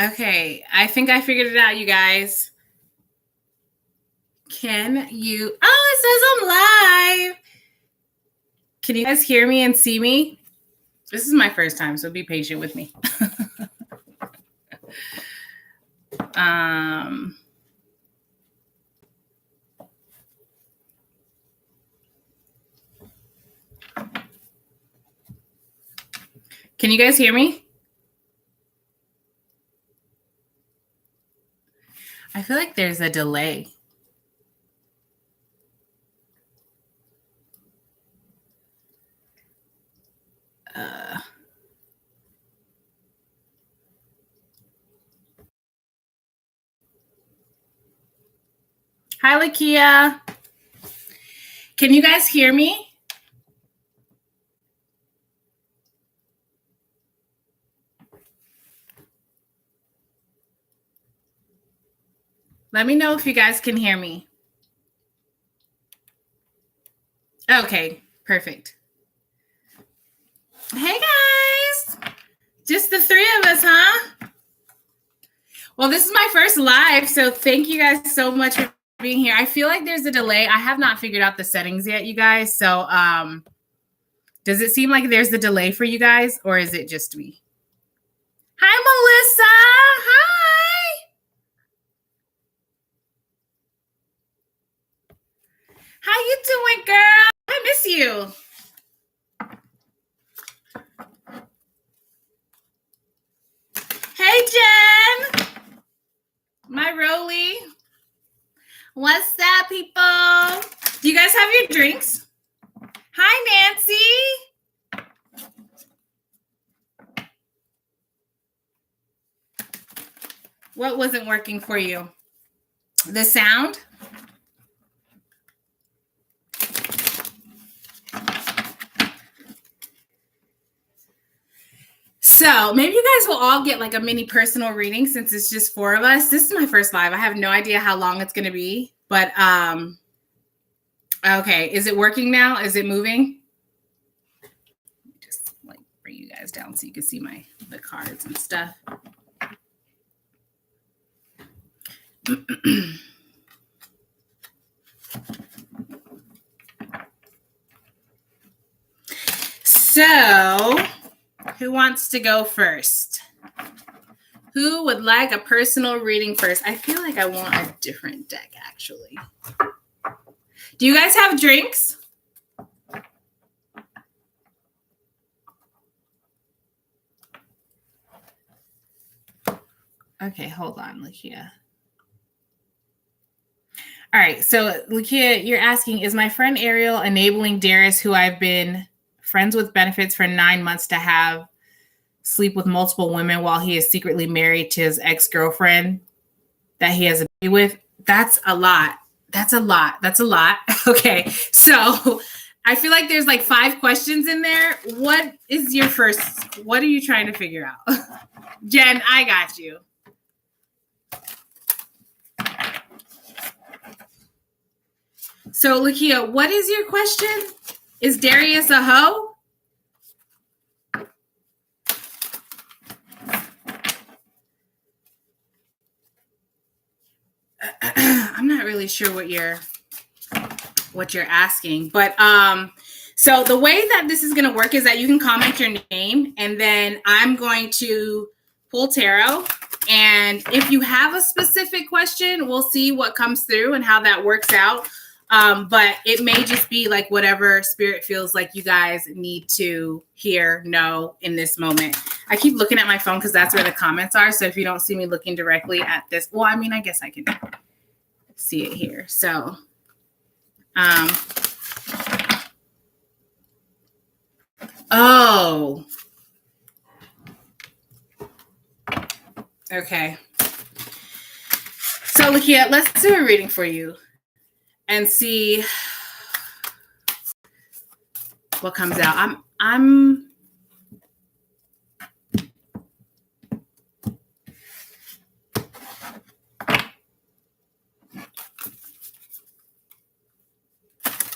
Okay, I think I figured it out, you guys. Can you? Oh, it says I'm live. Can you guys hear me and see me? This is my first time, so be patient with me. Can you guys hear me? I feel like there's a delay. Hi, Lakia. Can you guys hear me? Let me know if you guys can hear me. Okay, perfect. Hey, guys. Just the three of us, huh? Well, this is my first live, so thank you guys so much for being here. I feel like there's a delay. I have not figured out the settings yet, you guys. So does it seem like there's a delay for you guys, or is it just me? Hi, Melissa. Hi. How you doing, girl? I miss you. Hey, Jen. My Rolly. What's up, people? Do you guys have your drinks? Hi, Nancy. What wasn't working for you? The sound? So maybe you guys will all get like a mini personal reading since it's just four of us. This is my first live. I have no idea how long it's going to be, but okay. Is it working now? Is it moving? Just like bring you guys down so you can see the cards and stuff. So, who wants to go first? Who would like a personal reading first? I feel like I want a different deck, actually. Do you guys have drinks? Okay, hold on, Lakia. All right, so Lakia, you're asking, is my friend Ariel enabling Darius, who I've been friends with benefits for 9 months, to have sleep with multiple women while he is secretly married to his ex-girlfriend that he has a baby with? That's a lot. That's a lot. That's a lot. Okay, so I feel like there's like 5 questions in there. What is your first? What are you trying to figure out? Jen, I got you. So, Lakia, what is your question? Is Darius a hoe? I'm not really sure what you're asking, but so the way that this is going to work is that you can comment your name, and then I'm going to pull tarot. And if you have a specific question, we'll see what comes through and how that works out. But it may just be like whatever spirit feels like you guys need to hear, know in this moment. I keep looking at my phone because that's where the comments are. So if you don't see me looking directly at this, well, I mean, I guess I can see it here. So, oh, okay. So Lakia, let's do a reading for you and see what comes out. I'm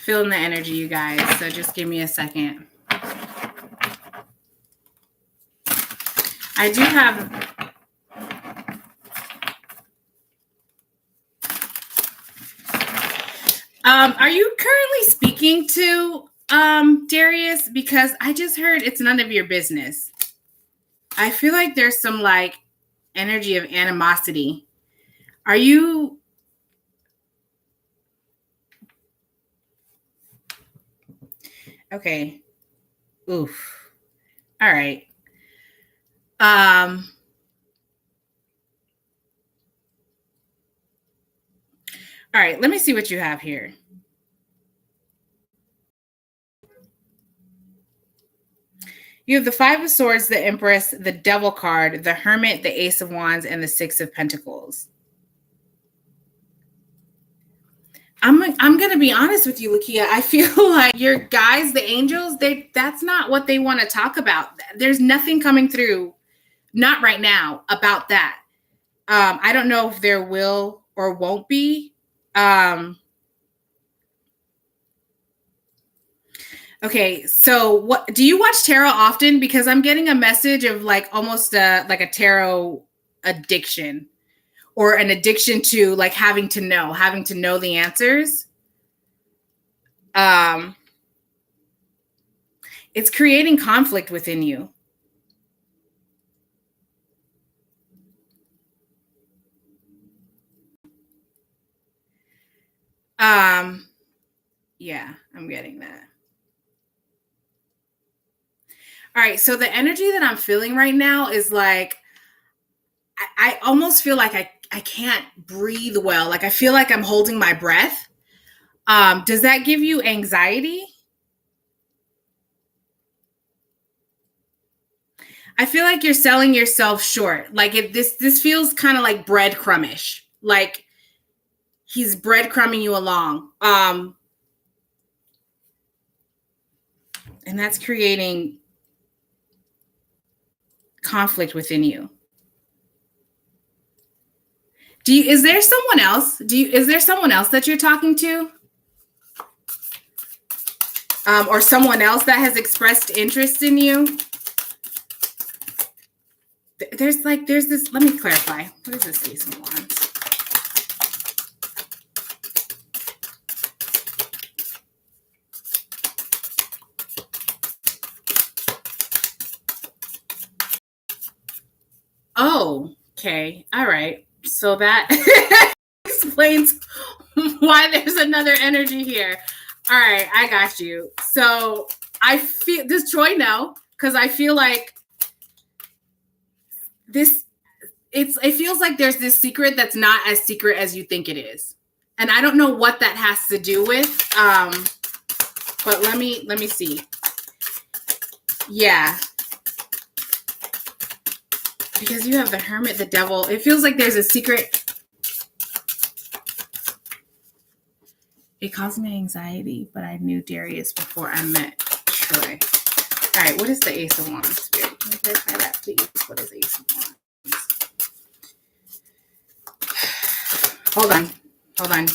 feeling the energy, you guys. So just give me a second. I do have Are you currently speaking to Darius? Because I just heard it's none of your business. I feel like there's some like energy of animosity. Are you? Okay. Oof. All right. All right, let me see what you have here. You have the Five of Swords, the Empress, the Devil card, the Hermit, the Ace of Wands, and the Six of Pentacles. I'm gonna be honest with you, Lakia. I feel like your guys, the angels, that's not what they want to talk about. There's nothing coming through, not right now, about that. I don't know if there will or won't be. Okay, so what do you watch tarot often? Because I'm getting a message of like almost like a tarot addiction, or an addiction to like having to know the answers. It's creating conflict within you. Yeah, I'm getting that. All right, so the energy that I'm feeling right now is like, I almost feel like I can't breathe well. Like I feel like I'm holding my breath. Does that give you anxiety? I feel like you're selling yourself short. Like this feels kind of like breadcrumbish. Like he's breadcrumbing you along. And that's creating conflict within you. Is there someone else? Is there someone else that you're talking to? Or someone else that has expressed interest in you? There's this, let me clarify. What is this Ace of Wands? Oh, okay. All right. So that explains why there's another energy here. All right, I got you. So I feel, does Troy know? Because I feel like it feels like there's this secret that's not as secret as you think it is. And I don't know what that has to do with. But let me see. Yeah. Because you have the Hermit, the Devil. It feels like there's a secret. It caused me anxiety, but I knew Darius before I met Troy. All right, what is the Ace of Wands? Spirit, can you clarify that, please? What is Ace of Wands? Hold on.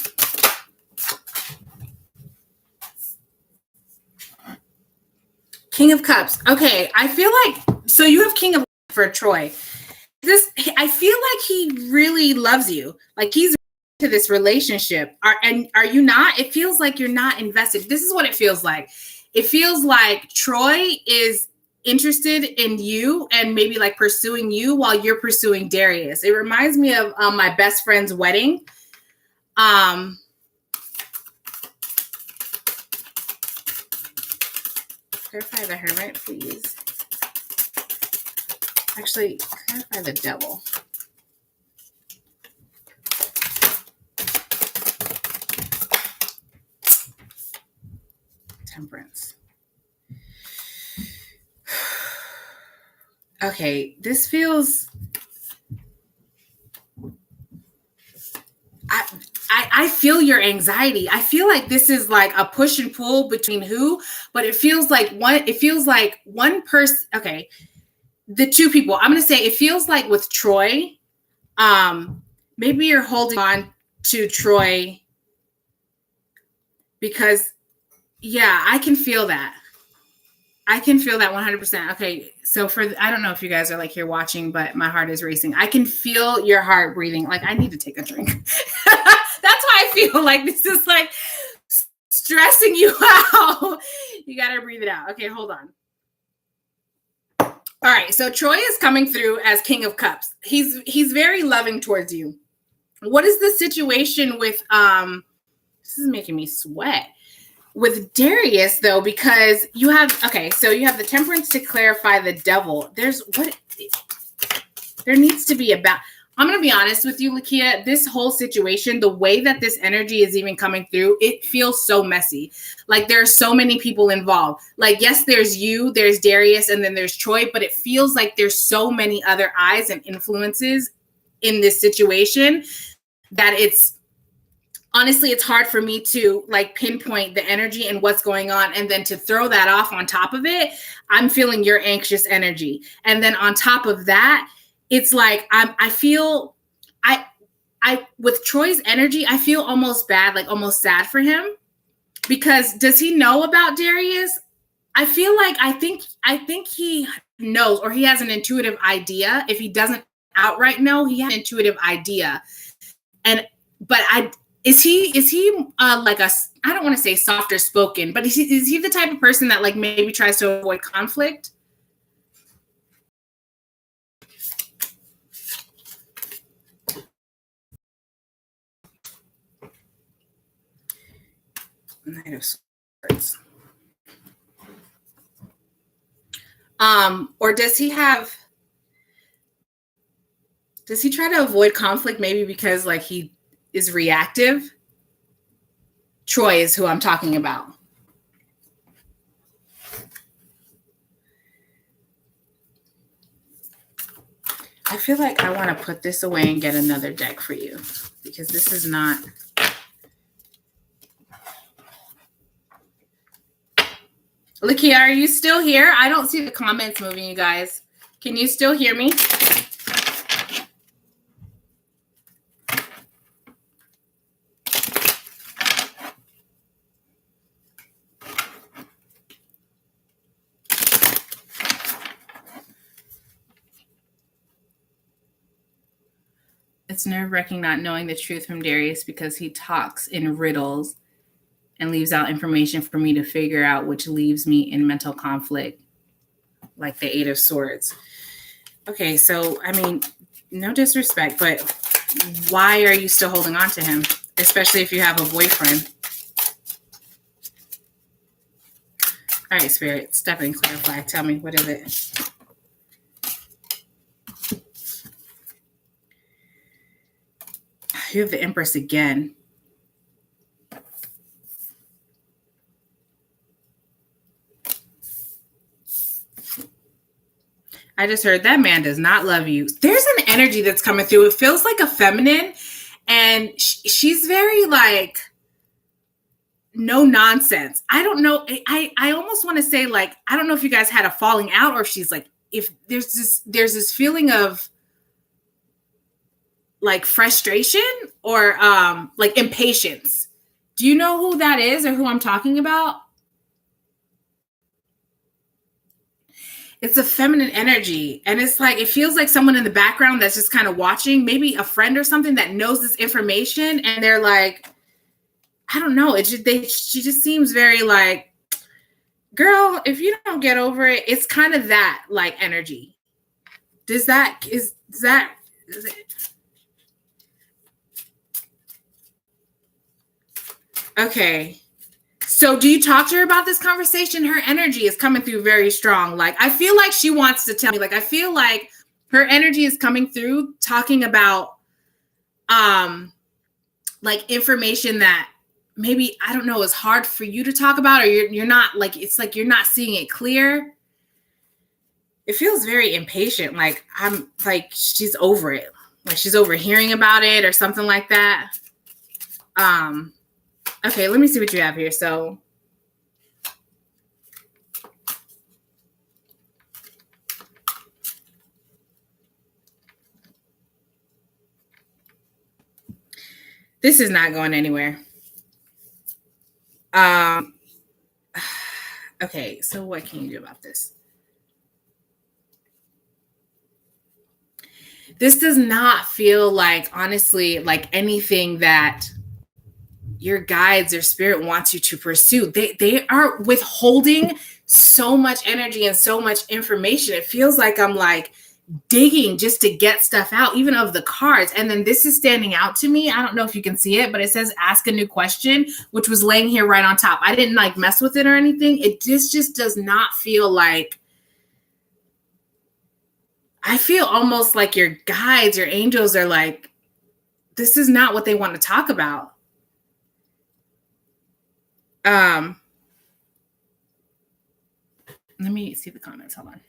King of Cups. Okay, I feel like, so you have King of for Troy. I feel like he really loves you. Like he's to this relationship. Are you not? It feels like you're not invested. This is what it feels like. It feels like Troy is interested in you and maybe like pursuing you while you're pursuing Darius. It reminds me of my best friend's wedding. Clarify the Hermit, please. Actually, clarify the Devil. Temperance. Okay, this feels... I feel your anxiety. I feel like this is like a push and pull between who, but it feels like one person. Okay, the two people. I'm gonna say it feels like with Troy. Maybe you're holding on to Troy because, yeah, I can feel that. I can feel that 100%. Okay, so I don't know if you guys are like here watching, but my heart is racing. I can feel your heart breathing. Like I need to take a drink. That's why I feel like this is like stressing you out. You got to breathe it out. Okay, hold on. All right, so Troy is coming through as King of Cups. He's very loving towards you. What is the situation with this is making me sweat. With Darius though, because you have the Temperance to clarify the Devil. There needs to be I'm going to be honest with you, Lakia, this whole situation, the way that this energy is even coming through, it feels so messy. Like there are so many people involved. Like, yes, there's you, there's Darius, and then there's Troy, but it feels like there's so many other eyes and influences in this situation that it's hard for me to like pinpoint the energy and what's going on. And then to throw that off on top of it, I'm feeling your anxious energy. And then on top of that, it's like I feel with Troy's energy, I feel almost bad, like almost sad for him, because does he know about Darius? I feel like I think he knows, or he has an intuitive idea. If he doesn't outright know, he has an intuitive idea. Is he like I don't want to say softer spoken, but is he the type of person that like maybe tries to avoid conflict? Knight of Swords. Or does he try to avoid conflict maybe because like he is reactive? Troy is who I'm talking about. I feel like I want to put this away and get another deck for you, because this is not... Lakia, are you still here? I don't see the comments moving, you guys. Can you still hear me? It's nerve-wracking not knowing the truth from Darius because he talks in riddles and leaves out information for me to figure out, which leaves me in mental conflict, like the Eight of Swords. Okay, so, I mean, no disrespect, but why are you still holding on to him, especially if you have a boyfriend? All right, Spirit, step in, clarify. Tell me, what is it? You have the Empress again. I just heard that man does not love you. There's an energy that's coming through. It feels like a feminine, and she's very like no nonsense. I don't know. I almost want to say like, I don't know if you guys had a falling out, or if she's like, if there's this feeling of like frustration or like impatience. Do you know who that is or who I'm talking about? It's a feminine energy. And it's like, it feels like someone in the background that's just kind of watching, maybe a friend or something that knows this information. And they're like, I don't know. She just seems very like, girl, if you don't get over it, it's kind of that like energy. Is it? Okay. So do you talk to her about this conversation? Her energy is coming through very strong. Like, I feel like she wants to tell me, like, I feel like her energy is coming through talking about, like information that maybe, I don't know, is hard for you to talk about, or you're not like, it's like, you're not seeing it clear. It feels very impatient. Like, I'm like, she's over it. Like she's over hearing about it or something like that. Okay, let me see what you have here. So, this is not going anywhere. Okay, so what can you do about this? This does not feel like, honestly, like anything that your guides or spirit wants you to pursue. They are withholding so much energy and so much information. It feels like I'm like digging just to get stuff out, even of the cards. And then this is standing out to me. I don't know if you can see it, but it says ask a new question, which was laying here right on top. I didn't like mess with it or anything. It just does not feel like, I feel almost like your guides, your angels are like, this is not what they want to talk about. Let me see the comments. Hold on.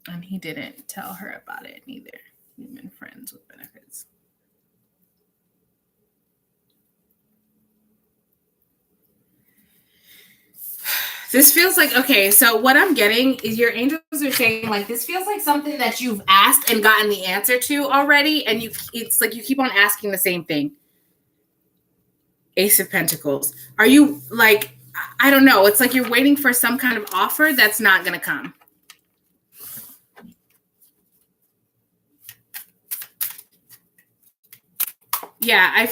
And he didn't tell her about it neither. We've been friends with benefits. This feels like, okay, so what I'm getting is your angels are saying like, this feels like something that you've asked and gotten the answer to already. And it's like you keep on asking the same thing. Ace of Pentacles. Are you like, I don't know. It's like you're waiting for some kind of offer that's not going to come. Yeah,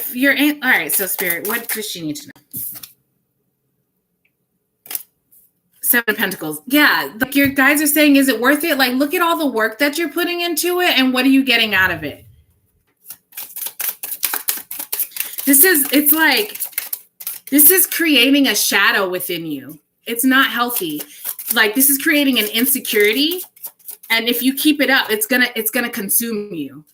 all right. So Spirit, what does she need to know? Seven of Pentacles. Yeah, like your guides are saying, is it worth it? Like, look at all the work that you're putting into it, and what are you getting out of it? This is creating a shadow within you. It's not healthy. Like, this is creating an insecurity, and if you keep it up, it's gonna consume you.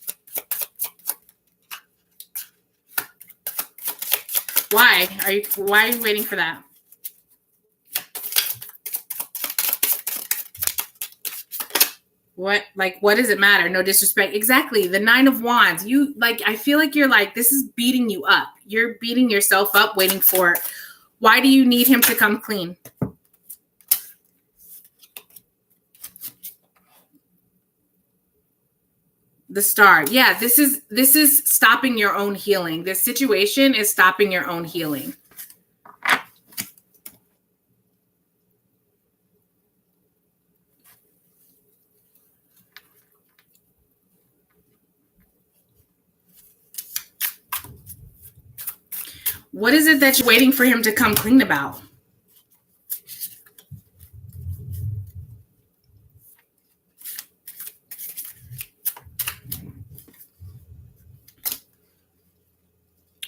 Why are you waiting for that? What does it matter? No disrespect. Exactly. The Nine of Wands. I feel like you're like, this is beating you up. You're beating yourself up waiting for it. Why do you need him to come clean? The Star. Yeah, this is stopping your own healing. This situation is stopping your own healing. What is it that you're waiting for him to come clean about?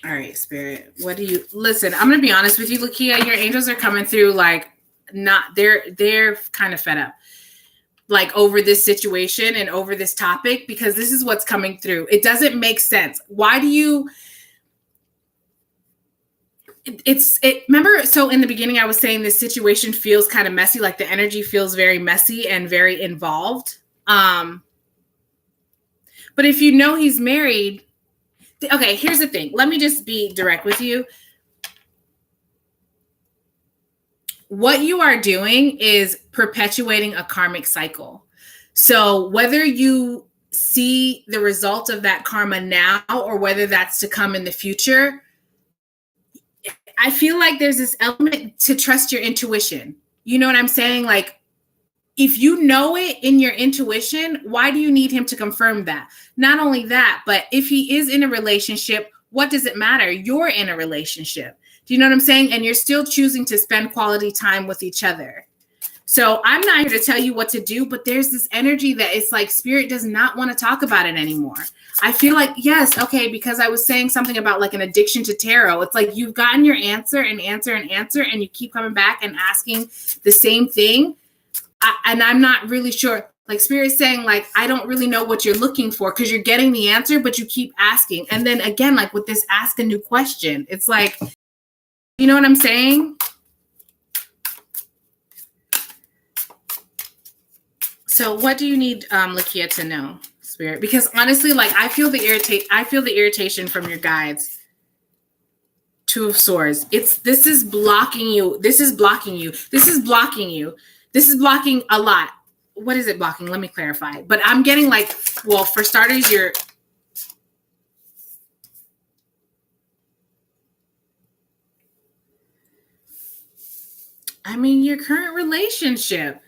All right, Spirit. Listen, I'm going to be honest with you, Lakia. Your angels are coming through like they're kind of fed up. Like over this situation and over this topic, because this is what's coming through. It doesn't make sense. Why do you... remember, so in the beginning I was saying this situation feels kind of messy, like the energy feels very messy and very involved. But if you know he's married, okay, here's the thing. Let me just be direct with you. What you are doing is perpetuating a karmic cycle. So whether you see the result of that karma now or whether that's to come in the future, I feel like there's this element to trust your intuition. You know what I'm saying? Like, if you know it in your intuition, why do you need him to confirm that? Not only that, but if he is in a relationship, what does it matter? You're in a relationship. Do you know what I'm saying? And you're still choosing to spend quality time with each other. So I'm not here to tell you what to do, but there's this energy that it's like Spirit does not want to talk about it anymore. I feel like, yes, okay, because I was saying something about like an addiction to tarot. It's like you've gotten your answer and answer and answer, and you keep coming back and asking the same thing. And I'm not really sure. Like Spirit's saying, like, I don't really know what you're looking for because you're getting the answer, but you keep asking. And then again, like with this ask a new question, it's like, you know what I'm saying? So what do you need Lakia to know, Spirit? Because honestly, like I feel the irritation from your guides. Two of Swords. This is blocking you. This is blocking you. This is blocking you. This is blocking a lot. What is it blocking? Let me clarify. But I'm getting like, well, for starters, your current relationship.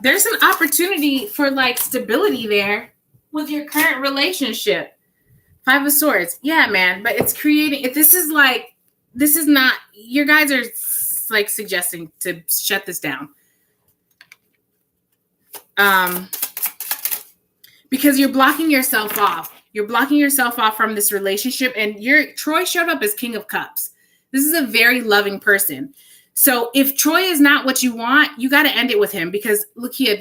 There's an opportunity for like stability there with your current relationship. 5 of Swords. Yeah, man. But it's creating, this is not, your guys are like suggesting to shut this down. Because you're blocking yourself off. You're blocking yourself off from this relationship. And Troy showed up as King of Cups. This is a very loving person. So if Troy is not what you want, you got to end it with him, because look here,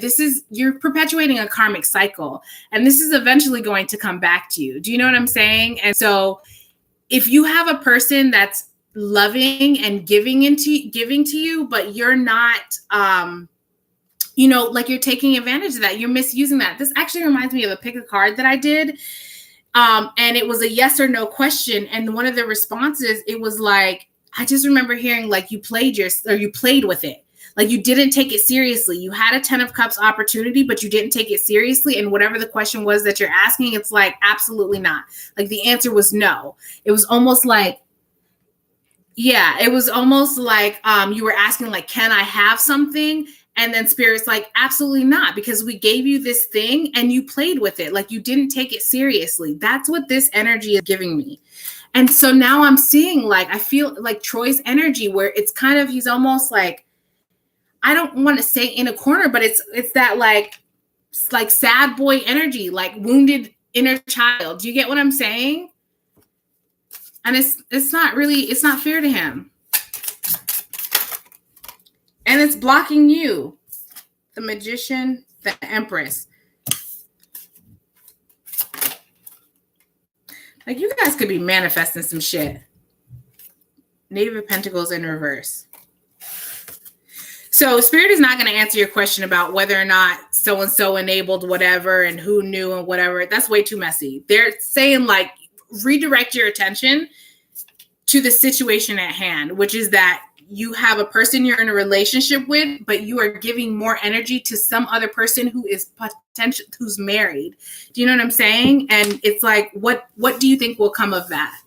you're perpetuating a karmic cycle, and this is eventually going to come back to you. Do you know what I'm saying? And so if you have a person that's loving and giving to you, but you're not, like you're taking advantage of that, you're misusing that. This actually reminds me of a pick a card that I did. And it was a yes or no question. And one of the responses, it was like, I just remember hearing like you played with it. Like you didn't take it seriously. You had a 10 of Cups opportunity, but you didn't take it seriously. And whatever the question was that you're asking, it's like, absolutely not. Like the answer was no. It was almost like, yeah, it was almost like you were asking like, can I have something? And then Spirit's like, absolutely not, because we gave you this thing and you played with it. Like you didn't take it seriously. That's what this energy is giving me. And so now I'm seeing, like, I feel like Troy's energy where it's kind of, he's almost like, I don't want to say in a corner, but it's that like sad boy energy, like wounded inner child. Do you get what I'm saying? And it's not fair to him. And it's blocking you. The Magician, the Empress. Like you guys could be manifesting some shit. Knave of Pentacles in reverse. So Spirit is not going to answer your question about whether or not so-and-so enabled whatever and who knew and whatever. That's way too messy. They're saying like, redirect your attention to the situation at hand, which is that you have a person you're in a relationship with, but you are giving more energy to some other person who is who's married. Do you know what I'm saying? And it's like, what do you think will come of that?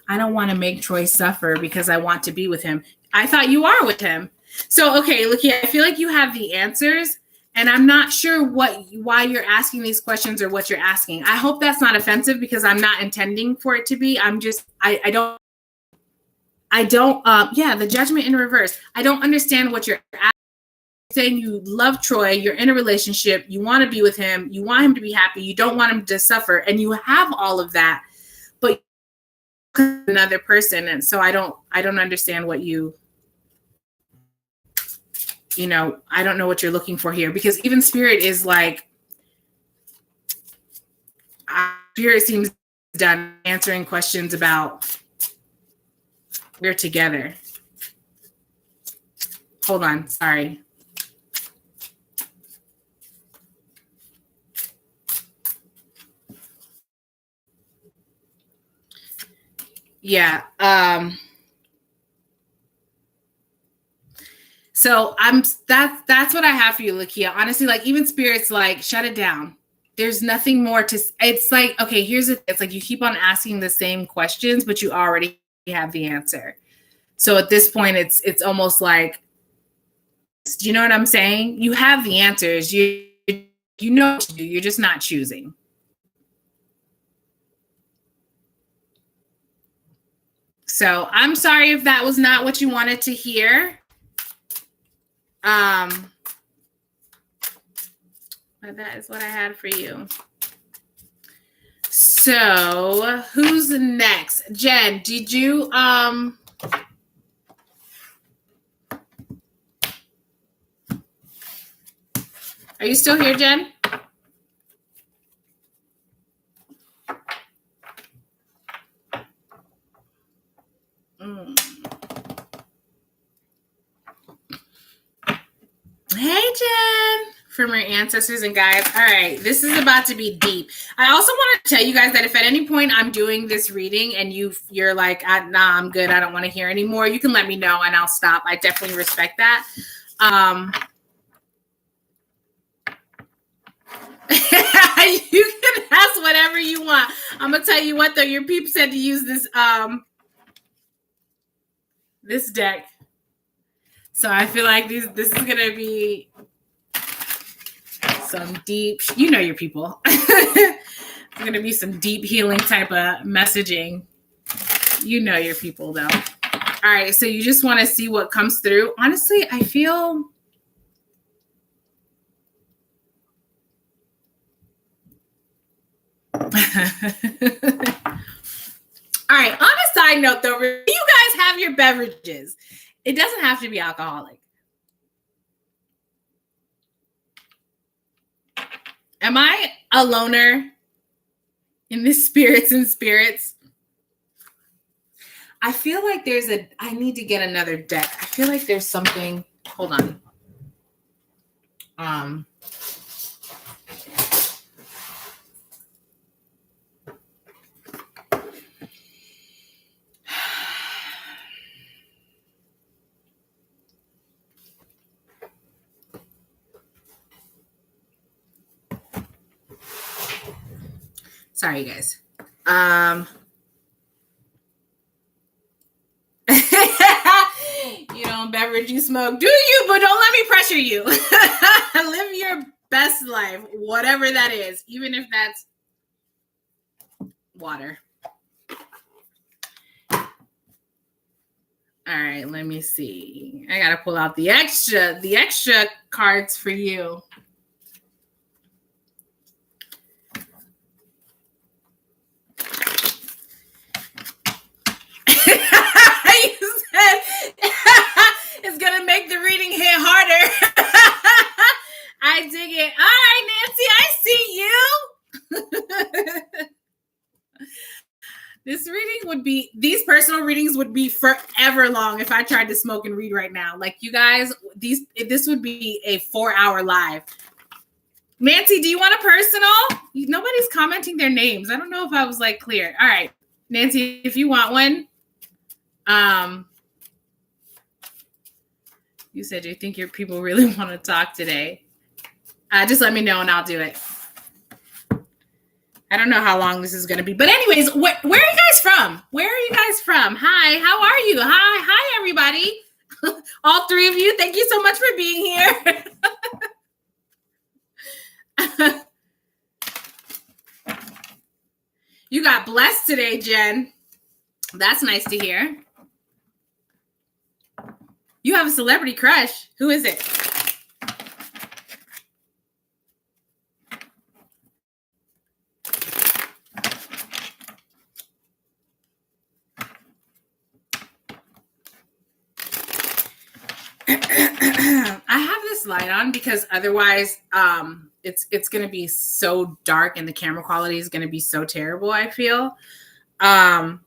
I don't want to make Troy suffer because I want to be with him. I thought you are with him. So, okay, look here. I feel like you have the answers, and I'm not sure why you're asking these questions or what you're asking. I hope that's not offensive because I'm not intending for it to be. I'm just, I don't, the Judgment in reverse. I don't understand what you're asking. You're saying you love Troy, you're in a relationship, you want to be with him, you want him to be happy, you don't want him to suffer, and you have all of that, but another person. And so I don't understand what I don't know what you're looking for here, because even Spirit is like, Spirit seems done answering questions about we're together. Hold on. Sorry. Yeah. So that's what I have for you, Lakia. Honestly, like even Spirit's like, shut it down. There's nothing more to, it's like, okay, it's like you keep on asking the same questions, but you already have the answer. So at this point, it's almost like, do you know what I'm saying? You have the answers. You know what to do. You're just not choosing. So I'm sorry if that was not what you wanted to hear. But that is what I had for you. So who's next? Jen, did you are you still here, Jen? Hey, Jen, from your ancestors and guides. All right, this is about to be deep. I also want to tell you guys that if at any point I'm doing this reading and you're like, nah, I'm good, I don't want to hear anymore, you can let me know and I'll stop. I definitely respect that. You can ask whatever you want. I'm gonna tell you what though, your peeps said to use this this deck. So I feel like this is going to be some deep, you know your people. It's going to be some deep healing type of messaging. You know your people, though. All right, so you just want to see what comes through. Honestly, I feel... All right, on a side note, though, you guys have your beverages. It doesn't have to be alcoholic. Am I a loner in this spirits and spirits? I feel like I need to get another deck. I feel like there's something. Hold on. Sorry, you guys. You don't beverage, you smoke. Do you? But don't let me pressure you. Live your best life, whatever that is, even if that's water. All right, let me see. I gotta pull out the extra cards for you. It's gonna make the reading hit harder. I dig it. All right, Nancy, I see you. These personal readings would be forever long if I tried to smoke and read right now. Like, you guys, this would be a 4-hour live. Nancy, do you want a personal? Nobody's commenting their names. I don't know if I was clear. All right, Nancy, if you want one. You said you think your people really want to talk today. Just let me know and I'll do it. I don't know how long this is going to be. But anyways, where are you guys from? Where are you guys from? Hi, how are you? Hi, everybody. All three of you, thank you so much for being here. You got blessed today, Jen. That's nice to hear. You have a celebrity crush. Who is it? I have this light on because otherwise it's going to be so dark and the camera quality is going to be so terrible, I feel. But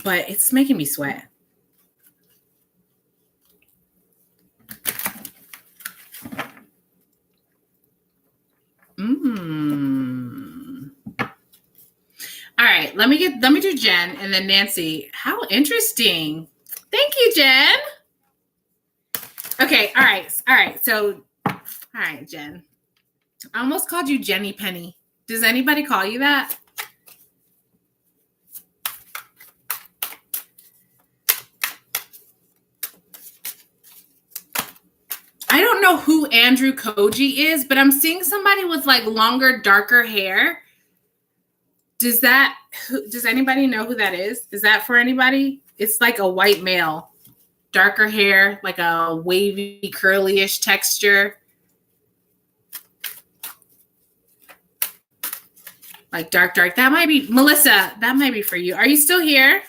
it's making me sweat. All right, let me do Jen and then Nancy. How interesting. Thank you, Jen. Okay, all right. So, all right, Jen. I almost called you Jenny Penny. Does anybody call you that? I don't know who Andrew Koji is, but I'm seeing somebody with longer, darker hair. Does anybody know who that is? Is that for anybody? It's like a white male, darker hair, like a wavy, curly-ish texture. Like dark. That might be Melissa. That might be for you. Are you still here?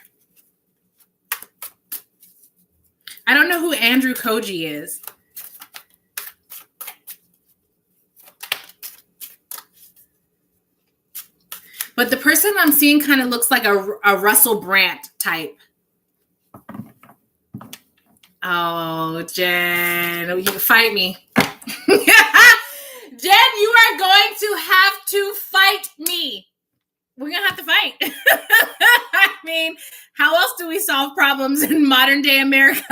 I don't know who Andrew Koji is. But the person I'm seeing kind of looks like a Russell Brand type. Oh, Jen, you can fight me. Jen, you are going to have to fight me. We're going to have to fight. I mean, how else do we solve problems in modern day America?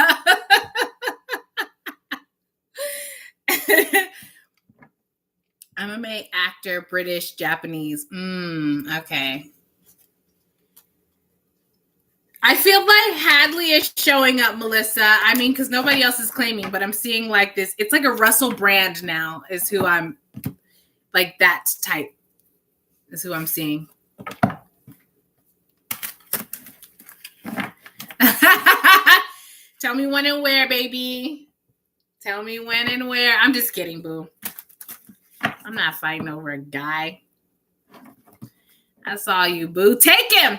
MMA actor, British, Japanese. Okay. I feel like Hadley is showing up, Melissa. I mean, because nobody else is claiming, but I'm seeing like this. It's like a Russell Brand now is who I'm like that type is who I'm seeing. Tell me when and where, baby. Tell me when and where. I'm just kidding, boo. I'm not fighting over a guy. I saw you, boo. Take him.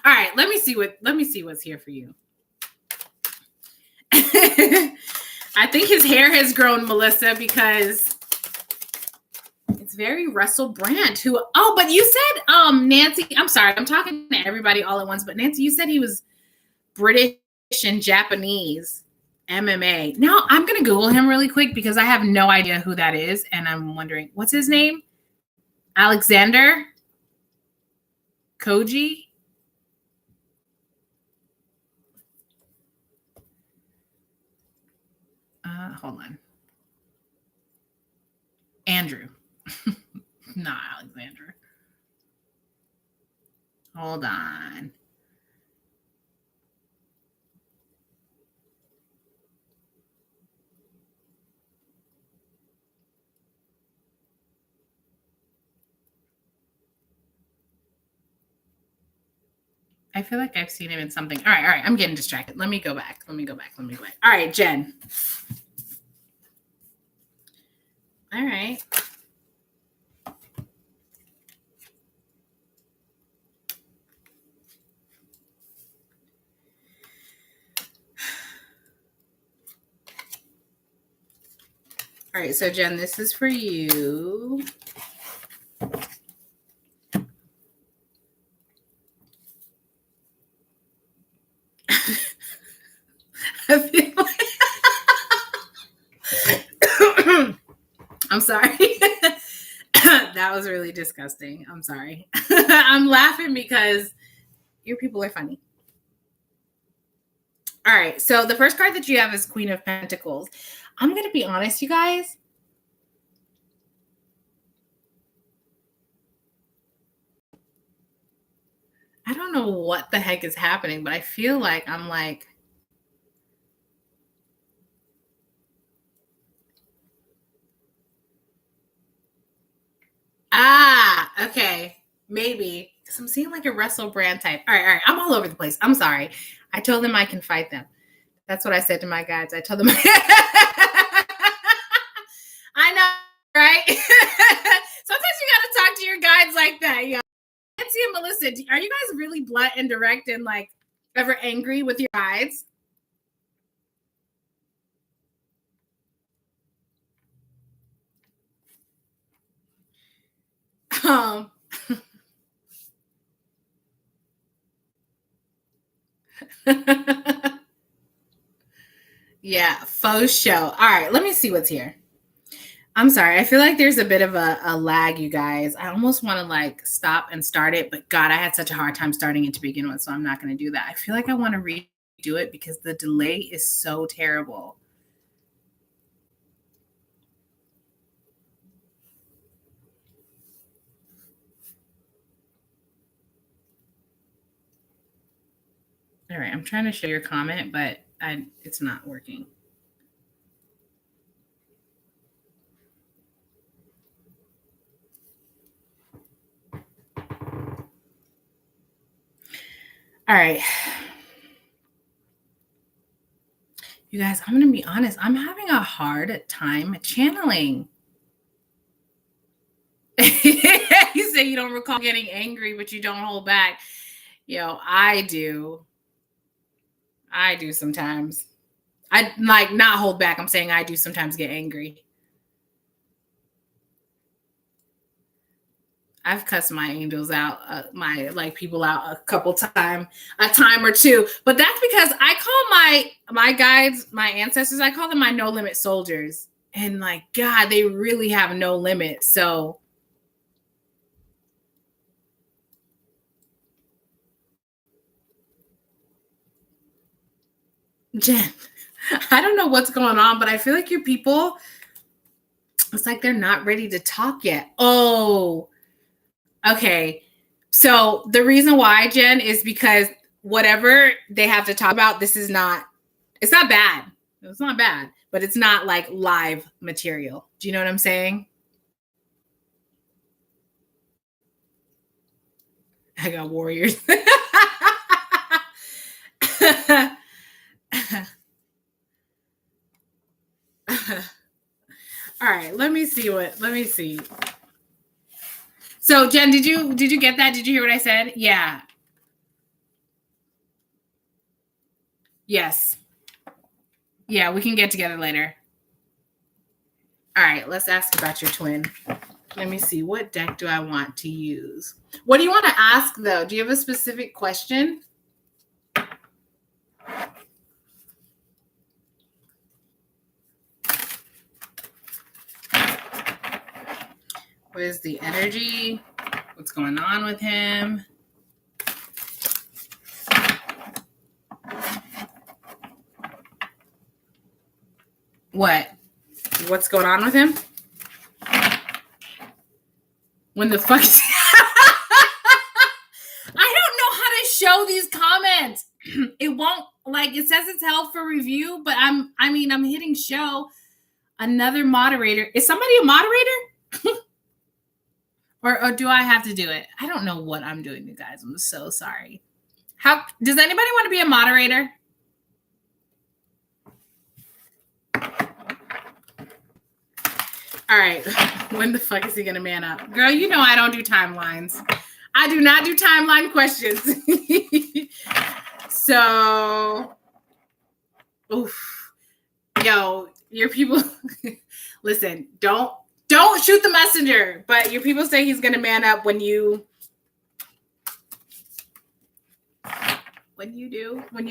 All right, let me see what's here for you. I think his hair has grown, Melissa, because it's very Russell Brand. But you said Nancy, I'm sorry, I'm talking to everybody all at once, but Nancy, you said he was British and Japanese MMA. Now I'm gonna Google him really quick because I have no idea who that is, and I'm wondering what's his name? Alexander Koji? Hold on. Andrew. Not Alexander. Hold on. I feel like I've seen him in something. All right. I'm getting distracted. Let me go back. All right, Jen. All right. All right, so Jen, this is for you. I feel like I'm sorry. That was really disgusting. I'm sorry. I'm laughing because your people are funny. All right. So the first card that you have is Queen of Pentacles. I'm going to be honest, you guys. I don't know what the heck is happening, but I feel like I'm like, okay, maybe. Because I'm seeing like a Russell Brand type. All right. I'm all over the place. I'm sorry. I told them I can fight them. That's what I said to my guides. I told them. I know, right? Sometimes you got to talk to your guides like that. Yeah. Nancy and Melissa, are you guys really blunt and direct and like ever angry with your guides? Yeah, faux show. All right, let me see what's here. I'm sorry. I feel like there's a bit of a lag, you guys. I almost want to like stop and start it, but God, I had such a hard time starting it to begin with, so I'm not going to do that. I feel like I want to redo it because the delay is so terrible. All right, I'm trying to share your comment, but it's not working. All right. You guys, I'm going to be honest. I'm having a hard time channeling. You say you don't recall getting angry, but you don't hold back. Yo, I do. I do sometimes. I like not hold back. I'm saying I do sometimes get angry. I've cussed my angels out, my like people out a time or two. But that's because I call my guides, my ancestors, I call them my no limit soldiers. And like, God, they really have no limit. So Jen, I don't know what's going on, but I feel like your people, it's like they're not ready to talk yet. Oh, okay. So the reason why, Jen, is because whatever they have to talk about, it's not bad. It's not bad, but it's not like live material. Do you know what I'm saying? I got warriors. All right, let me see. So Jen, did you get that? Did you hear what I said? Yeah. Yes. Yeah, we can get together later. All right, let's ask about your twin. Let me see. What deck do I want to use? What do you want to ask, though? Do you have a specific question? What is the energy? What's going on with him? What? What's going on with him? When the fuck is I don't know how to show these comments. It won't, like, it says it's held for review, but I'm hitting show. Another moderator. Is somebody a moderator? or do I have to do it? I don't know what I'm doing, you guys. I'm so sorry. How does anybody want to be a moderator? All right. When the fuck is he gonna man up? Girl, you know I don't do timelines. I do not do timeline questions. So, oof. Yo, your people, listen, don't shoot the messenger, but your people say he's gonna man up when you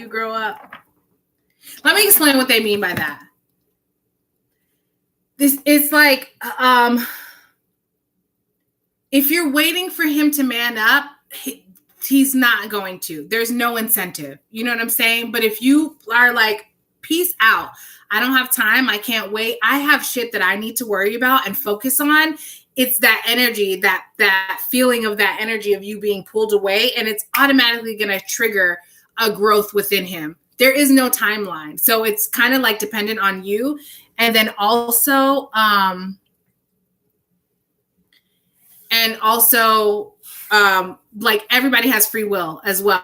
grow up. Let me explain what they mean by that. It's like, if you're waiting for him to man up, he's not going to. There's no incentive. You know what I'm saying? But if you are like, peace out, I don't have time, I can't wait, I have shit that I need to worry about and focus on, it's that energy, that feeling of that energy of you being pulled away, and it's automatically going to trigger a growth within him. There is no timeline. So it's kind of like dependent on you. And then also, like everybody has free will as well.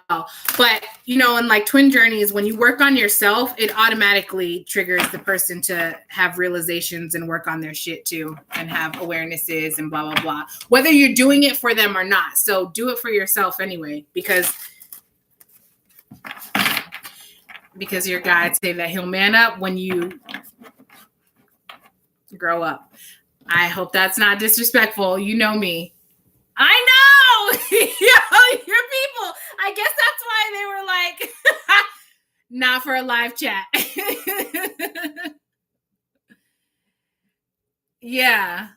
But, you know, in like twin journeys, when you work on yourself, it automatically triggers the person to have realizations and work on their shit too, and have awarenesses and blah, blah, blah, whether you're doing it for them or not. So do it for yourself anyway, because your guides say that he'll man up when you grow up. I hope that's not disrespectful. You know me. I know. Your people. I guess that's why they were like, not for a live chat. Yeah.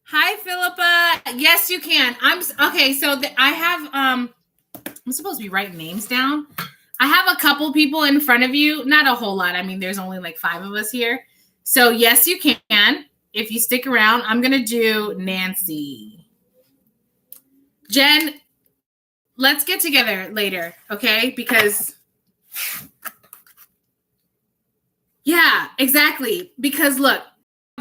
Hi, Philippa. Yes, you can. Okay. So I have, I'm supposed to be writing names down. I have a couple people in front of you. Not a whole lot. I mean, there's only like 5 of us here. So yes, you can. If you stick around, I'm going to do Nancy. Jen, let's get together later, okay? Because, yeah, exactly. Because look,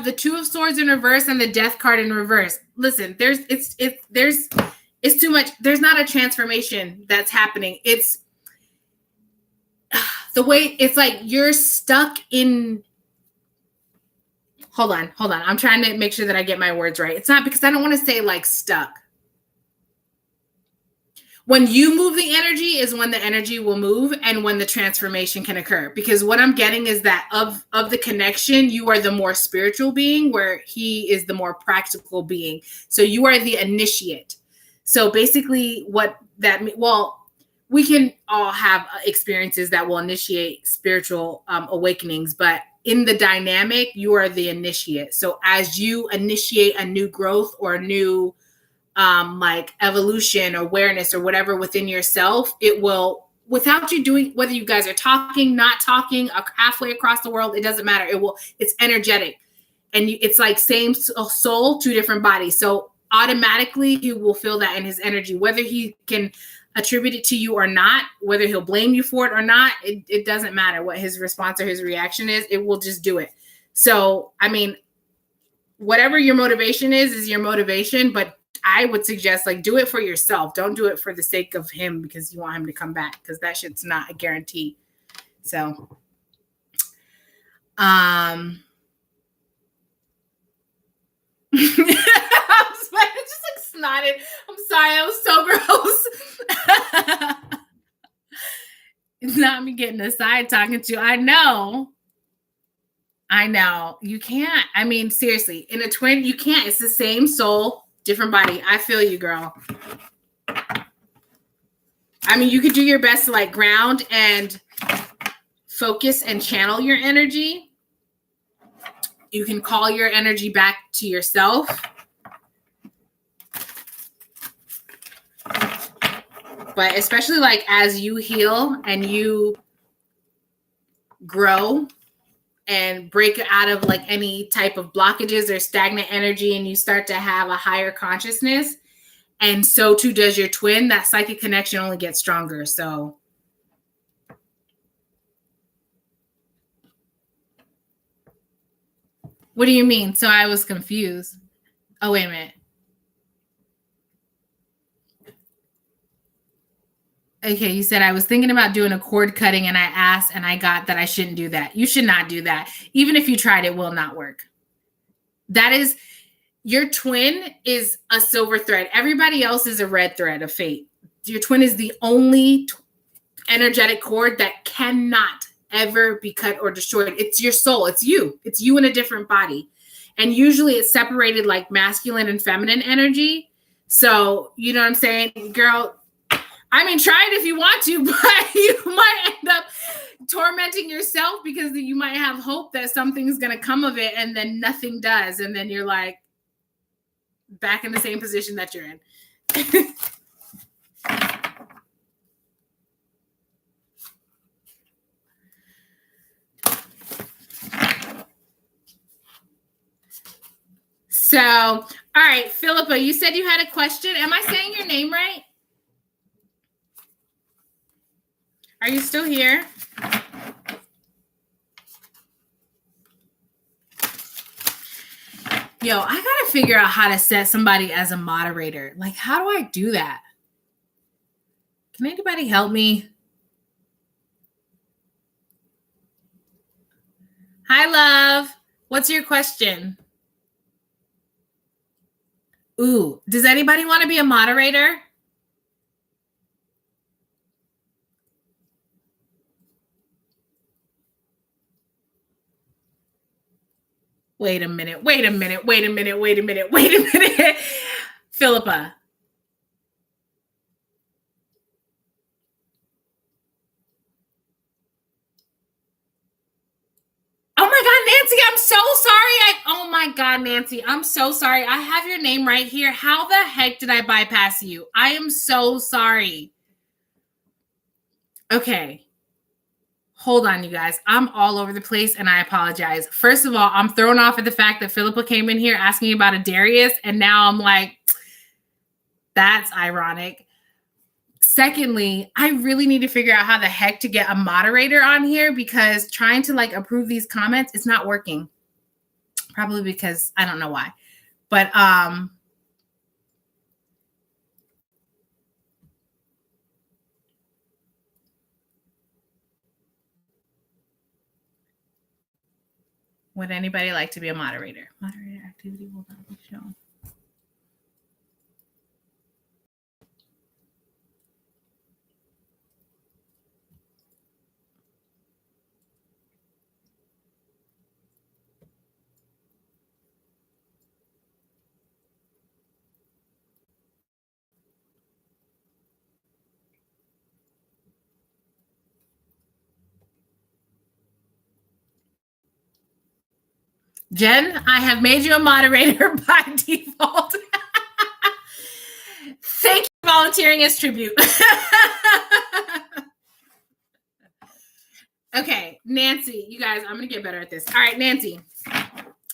the 2 of Swords in reverse and the Death card in reverse. Listen, it's too much. There's not a transformation that's happening. It's the way it's like you're stuck in. Hold on. I'm trying to make sure that I get my words right. It's not, because I don't want to say like stuck. When you move the energy is when the energy will move and when the transformation can occur. Because what I'm getting is that of the connection, you are the more spiritual being, where he is the more practical being. So you are the initiate. So basically what that, well, we can all have experiences that will initiate spiritual awakenings, but in the dynamic, you are the initiate. So as you initiate a new growth or a new like evolution or awareness or whatever within yourself, it will, without you doing, whether you guys are talking, not talking, halfway across the world, it doesn't matter. It's energetic. and it's like same soul, two different bodies. So automatically you will feel that in his energy, whether he can attribute it to you or not, whether he'll blame you for it or not, it doesn't matter what his response or his reaction is. It will just do it. So, I mean, whatever your motivation is your motivation, but I would suggest like do it for yourself. Don't do it for the sake of him because you want him to come back, because that shit's not a guarantee. So, It's just like snotted. I'm sorry, I was so gross. It's not me getting aside talking to you. I know. You can't. I mean, seriously, in a twin, you can't. It's the same soul, different body. I feel you, girl. I mean, you could do your best to like ground and focus and channel your energy. You can call your energy back to yourself. But especially like as you heal and you grow and break out of like any type of blockages or stagnant energy, and you start to have a higher consciousness, and so too does your twin, that psychic connection only gets stronger. So what do you mean? So I was confused. Oh, wait a minute. Okay, you said I was thinking about doing a cord cutting and I asked and I got that I shouldn't do that. You should not do that. Even if you tried, it will not work. That is, your twin is a silver thread. Everybody else is a red thread of fate. Your twin is the only energetic cord that cannot ever be cut or destroyed. It's your soul. It's you. It's you in a different body. And usually it's separated like masculine and feminine energy. So, you know what I'm saying? Girl, I mean, try it if you want to, but you might end up tormenting yourself because you might have hope that something's going to come of it and then nothing does. And then you're like back in the same position that you're in. So, all right, Philippa, you said you had a question. Am I saying your name right? Are you still here? Yo, I gotta figure out how to set somebody as a moderator. Like, how do I do that? Can anybody help me? Hi, love. What's your question? Ooh, does anybody want to be a moderator? Wait a minute. Philippa. Oh my God, Nancy, I'm so sorry. Oh my God, Nancy, I'm so sorry. I have your name right here. How the heck did I bypass you? I am so sorry. Okay. Hold on, you guys. I'm all over the place and I apologize. First of all, I'm thrown off at the fact that Philippa came in here asking about a Darius, and now I'm like, that's ironic. Secondly, I really need to figure out how the heck to get a moderator on here, because trying to like approve these comments, it's not working. Probably because I don't know why. But would anybody like to be a moderator? Moderator activity will not be shown. Jen, I have made you a moderator by default. Thank you for volunteering as tribute. Okay, Nancy, you guys, I'm going to get better at this. All right, Nancy,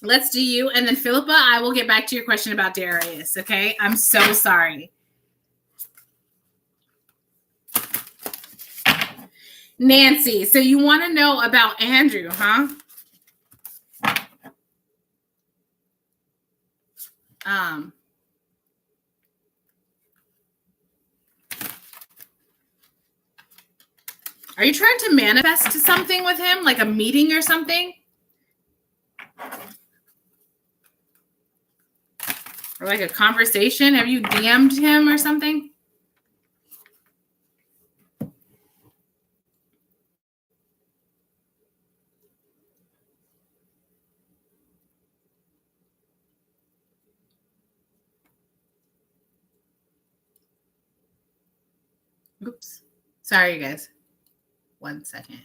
Let's do you. And then Philippa, I will get back to your question about Darius. Okay. I'm so sorry. Nancy, so you want to know about Andrew, huh? Are you trying to manifest something with him, like a meeting or something? Or like a conversation? Have you DM'd him or something? Oops. Sorry, guys. 1 second.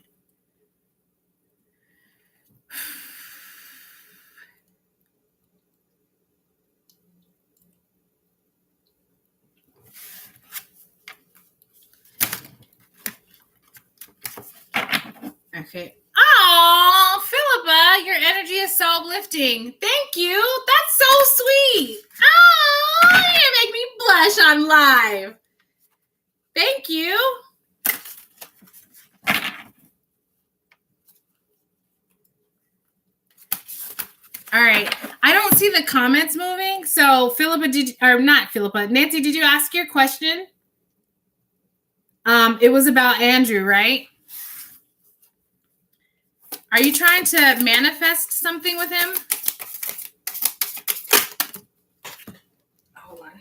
Okay. Oh, Philippa, your energy is so uplifting. Thank you. That's so sweet. Oh, you make me blush on live. Thank you. All right. I don't see the comments moving. So Philippa, Nancy, did you ask your question? It was about Andrew, right? Are you trying to manifest something with him? Hold on.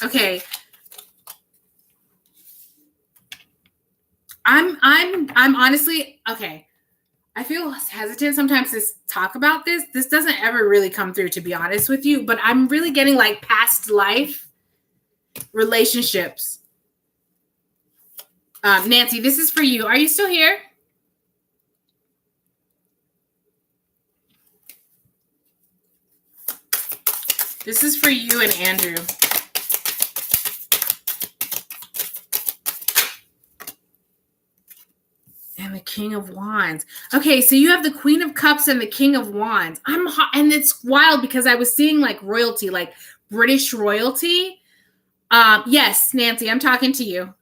Okay. I'm honestly, okay. I feel hesitant sometimes to talk about this. This doesn't ever really come through, to be honest with you, but I'm really getting like past life relationships. Nancy, this is for you. Are you still here? This is for you and Andrew. And the King of Wands. Okay, so you have the Queen of Cups and the King of Wands. And it's wild because I was seeing like royalty, like British royalty. Yes, Nancy, I'm talking to you.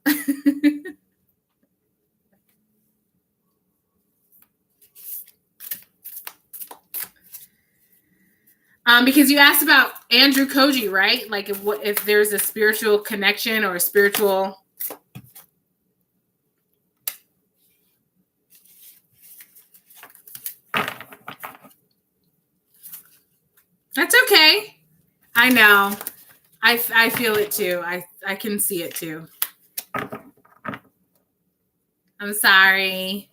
Because you asked about Andrew Koji, right? Like if there's a spiritual connection or a spiritual. That's okay. I know. I feel it too. I can see it too. I'm sorry.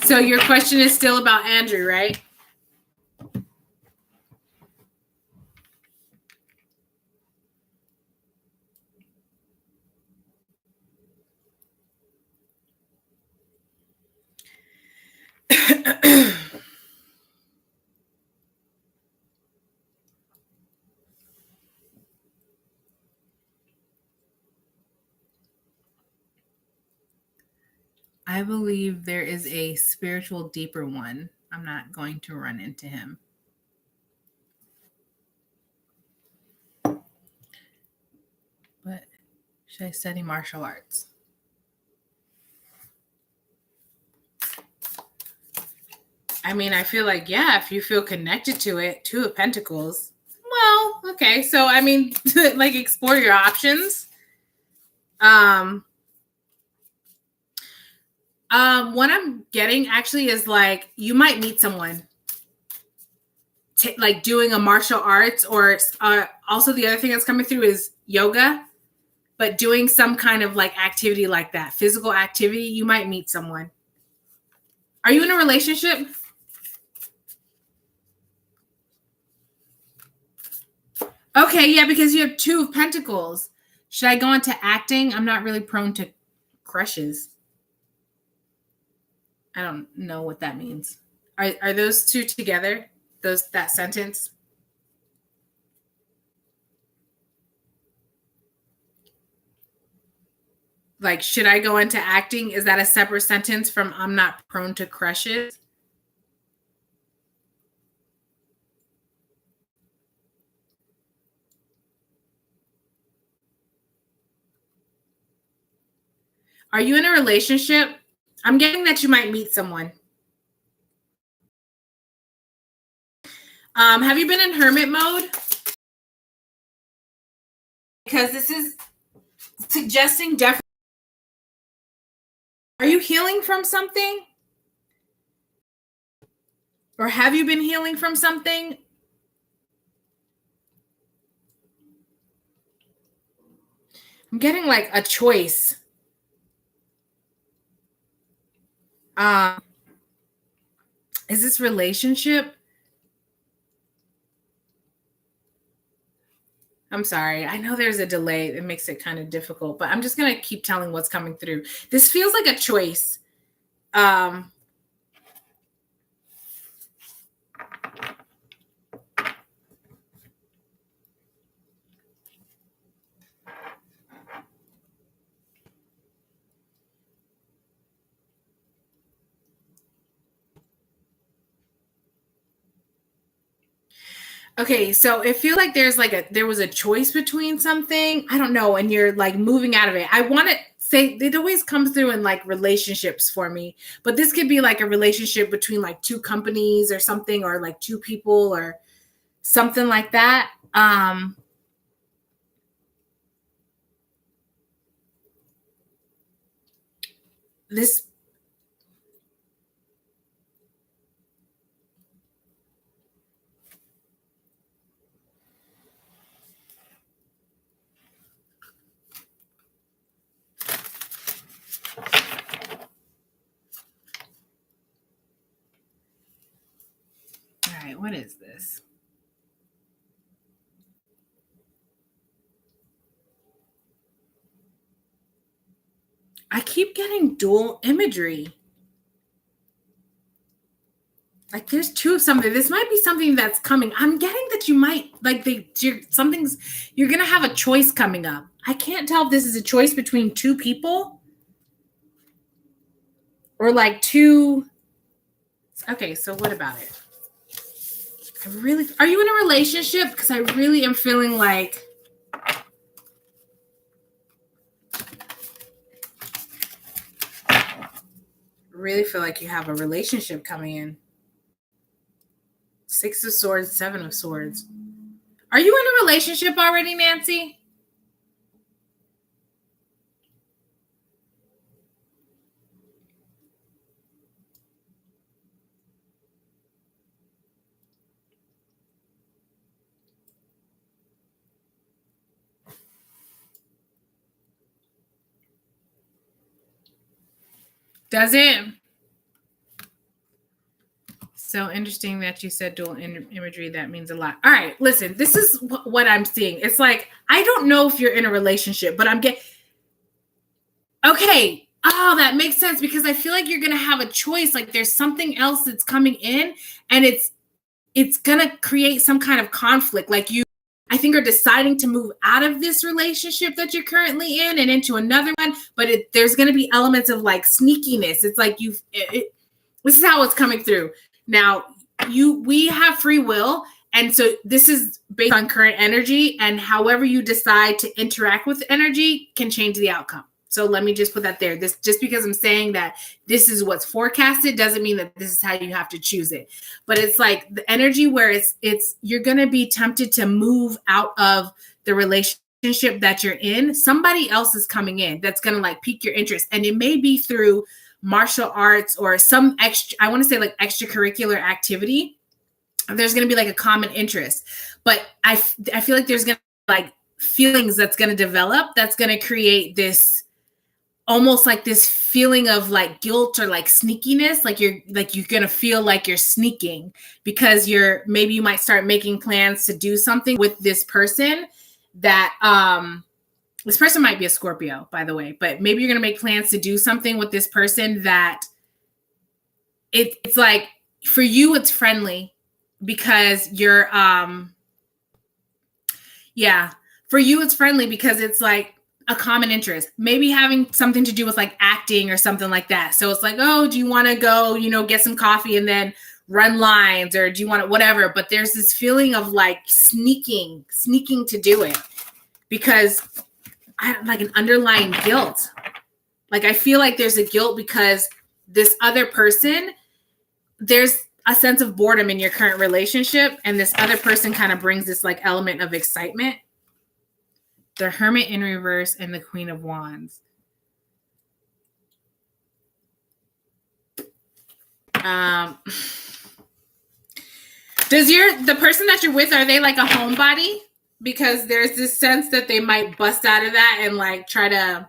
So your question is still about Andrew, right? I believe there is a spiritual, deeper one. I'm not going to run into him. But should I study martial arts? I mean, I feel like, yeah, if you feel connected to it, Two of Pentacles. Well, okay. So, I mean, like explore your options. What I'm getting actually is like you might meet someone like doing a martial arts, or also the other thing that's coming through is yoga, but doing some kind of like activity like that, physical activity. You might meet someone. Are you in a relationship? Okay, yeah, because you have Two of Pentacles. Should I go into acting? I'm not really prone to crushes. I don't know what that means. Are those two together? That sentence? Like, should I go into acting? Is that a separate sentence from I'm not prone to crushes? Are you in a relationship? I'm getting that you might meet someone. Have you been in hermit mode? Because this is suggesting definitely. Are you healing from something? Or have you been healing from something? I'm getting like a choice. Is this relationship? I'm sorry. I know there's a delay. It makes it kind of difficult, but I'm just going to keep telling what's coming through. This feels like a choice. All Okay, so it feels like there was a choice between something. I don't know, and you're like moving out of it. I want to say it always comes through in like relationships for me, but this could be like a relationship between like two companies or something, or like two people or something like that. This All right, what is this? I keep getting dual imagery. Like there's two of something. This might be something that's coming. I'm getting that you might like you're gonna have a choice coming up. I can't tell if this is a choice between two people or like two. Okay, so what about it? Are you in a relationship? Because I really am feeling like really feel like you have a relationship coming in. 6 of Swords, 7 of Swords. Are you in a relationship already, Nancy? Does it? So interesting that you said dual imagery. That means a lot. All right, listen, this is what I'm seeing. It's like, I don't know if you're in a relationship, but I'm getting, okay. Oh, that makes sense because I feel like you're going to have a choice. Like there's something else that's coming in and it's going to create some kind of conflict. Like I think are deciding to move out of this relationship that you're currently in and into another one. But there's going to be elements of like sneakiness. It's like this is how it's coming through. Now, we have free will, and so this is based on current energy, and however you decide to interact with energy can change the outcome. So let me just put that there. This just because I'm saying that this is what's forecasted doesn't mean that this is how you have to choose it. But it's like the energy where it's you're going to be tempted to move out of the relationship that you're in. Somebody else is coming in that's going to like pique your interest, and it may be through martial arts or some I want to say like extracurricular activity. There's going to be like a common interest, but I feel like there's going to be like feelings that's going to develop that's going to create this almost like this feeling of like guilt or like sneakiness. Like you're going to feel like you're sneaking because maybe you might start making plans to do something with this person that This person might be a Scorpio, by the way, but maybe you're going to make plans to do something with this person that it's like, for you, it's friendly because you're, for you, it's friendly because it's like a common interest, maybe having something to do with like acting or something like that. So it's like, oh, do you want to go, get some coffee and then run lines, or do you want to, whatever. But there's this feeling of like sneaking to do it because I like an underlying guilt. Like, I feel like there's a guilt because this other person, there's a sense of boredom in your current relationship. And this other person kind of brings this like element of excitement. The Hermit in reverse and the Queen of Wands. Does the person that you're with, are they like a homebody? Because there's this sense that they might bust out of that and like try to,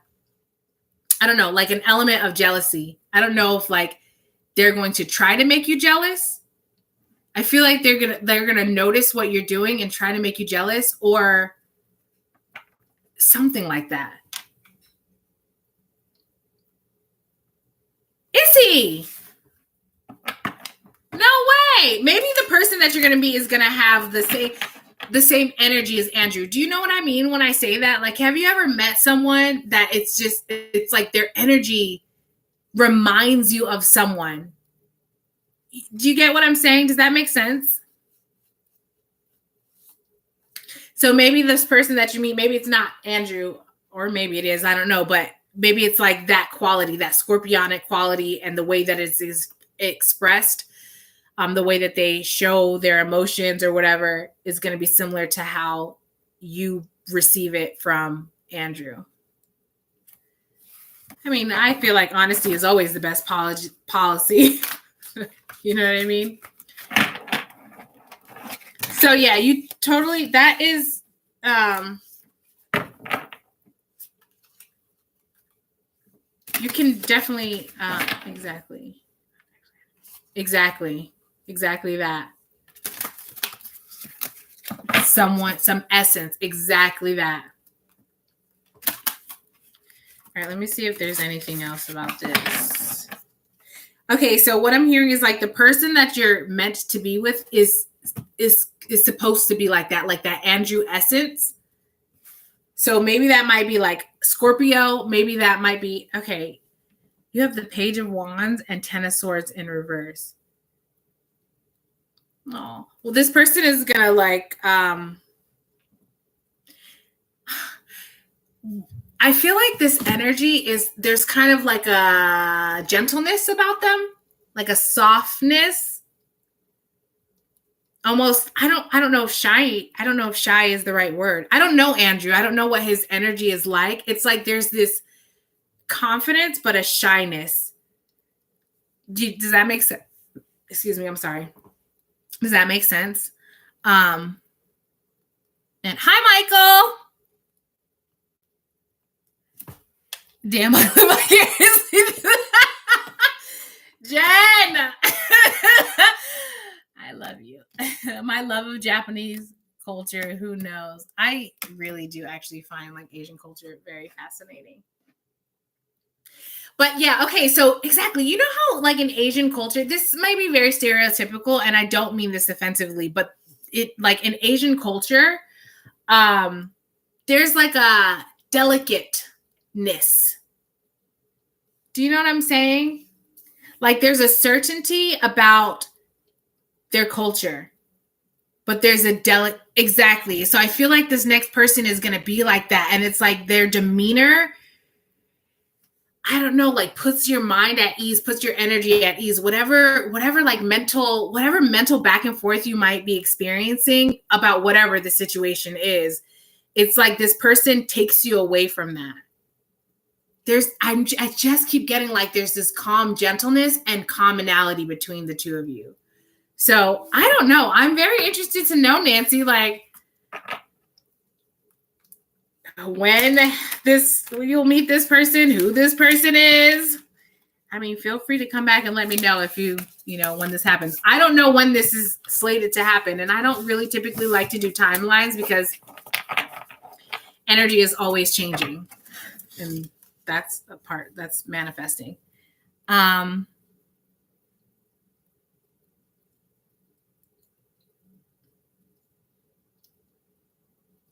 I don't know, like an element of jealousy. I don't know if like they're going to try to make you jealous. I feel like they're gonna notice what you're doing and try to make you jealous, or something like that. Is he? No way. Maybe the person that you're going to meet is going to have the same energy as Andrew. Do you know what I mean when I say that? Like, have you ever met someone that it's like their energy reminds you of someone? Do you get what I'm saying? Does that make sense? So maybe this person that you meet, maybe it's not Andrew, or maybe it is, I don't know, but maybe it's like that quality, that scorpionic quality, and the way that it is expressed, the way that they show their emotions or whatever is going to be similar to how you receive it from Andrew. I mean, I feel like honesty is always the best policy. You know what I mean? So yeah, you totally, that is, you can definitely, exactly that. Some essence, exactly that. All right, let me see if there's anything else about this. Okay, so what I'm hearing is like the person that you're meant to be with is supposed to be like that Andrew essence. So maybe that might be like Scorpio. Maybe that might be, okay, you have the Page of Wands and Ten of Swords in reverse. Oh, well, this person is going to like, I feel like this energy there's kind of like a gentleness about them, like a softness. Almost, I don't know if shy is the right word. I don't know Andrew. I don't know what his energy is like. It's like there's this confidence, but a shyness. Does that make sense? Excuse me, I'm sorry. Does that make sense? And hi, Michael. Damn, I live my ears. Jen. I love you. My love of Japanese culture, who knows? I really do actually find like Asian culture very fascinating. But yeah, okay, so exactly. You know how like in Asian culture, this might be very stereotypical, and I don't mean this offensively, but it like in Asian culture, there's like a delicateness. Do you know what I'm saying? Like there's a certainty about their culture, but there's a exactly. So I feel like this next person is going to be like that. And it's like their demeanor, I don't know, like puts your mind at ease, puts your energy at ease, whatever like mental back and forth you might be experiencing about whatever the situation is. It's like this person takes you away from that. I just keep getting like there's this calm gentleness and commonality between the two of you. So I don't know. I'm very interested to know, Nancy, like when you'll meet this person, who this person is. I mean, feel free to come back and let me know if you know, when this happens. I don't know when this is slated to happen. And I don't really typically like to do timelines because energy is always changing. And that's a part that's manifesting.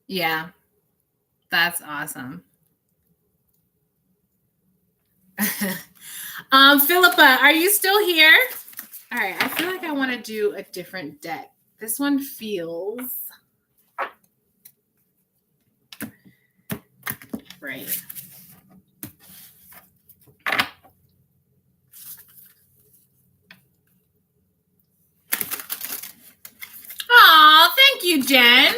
Yeah, that's awesome. Philippa, are you still here? All right, I feel like I want to do a different deck. This one feels right. Aw, thank you, Jen.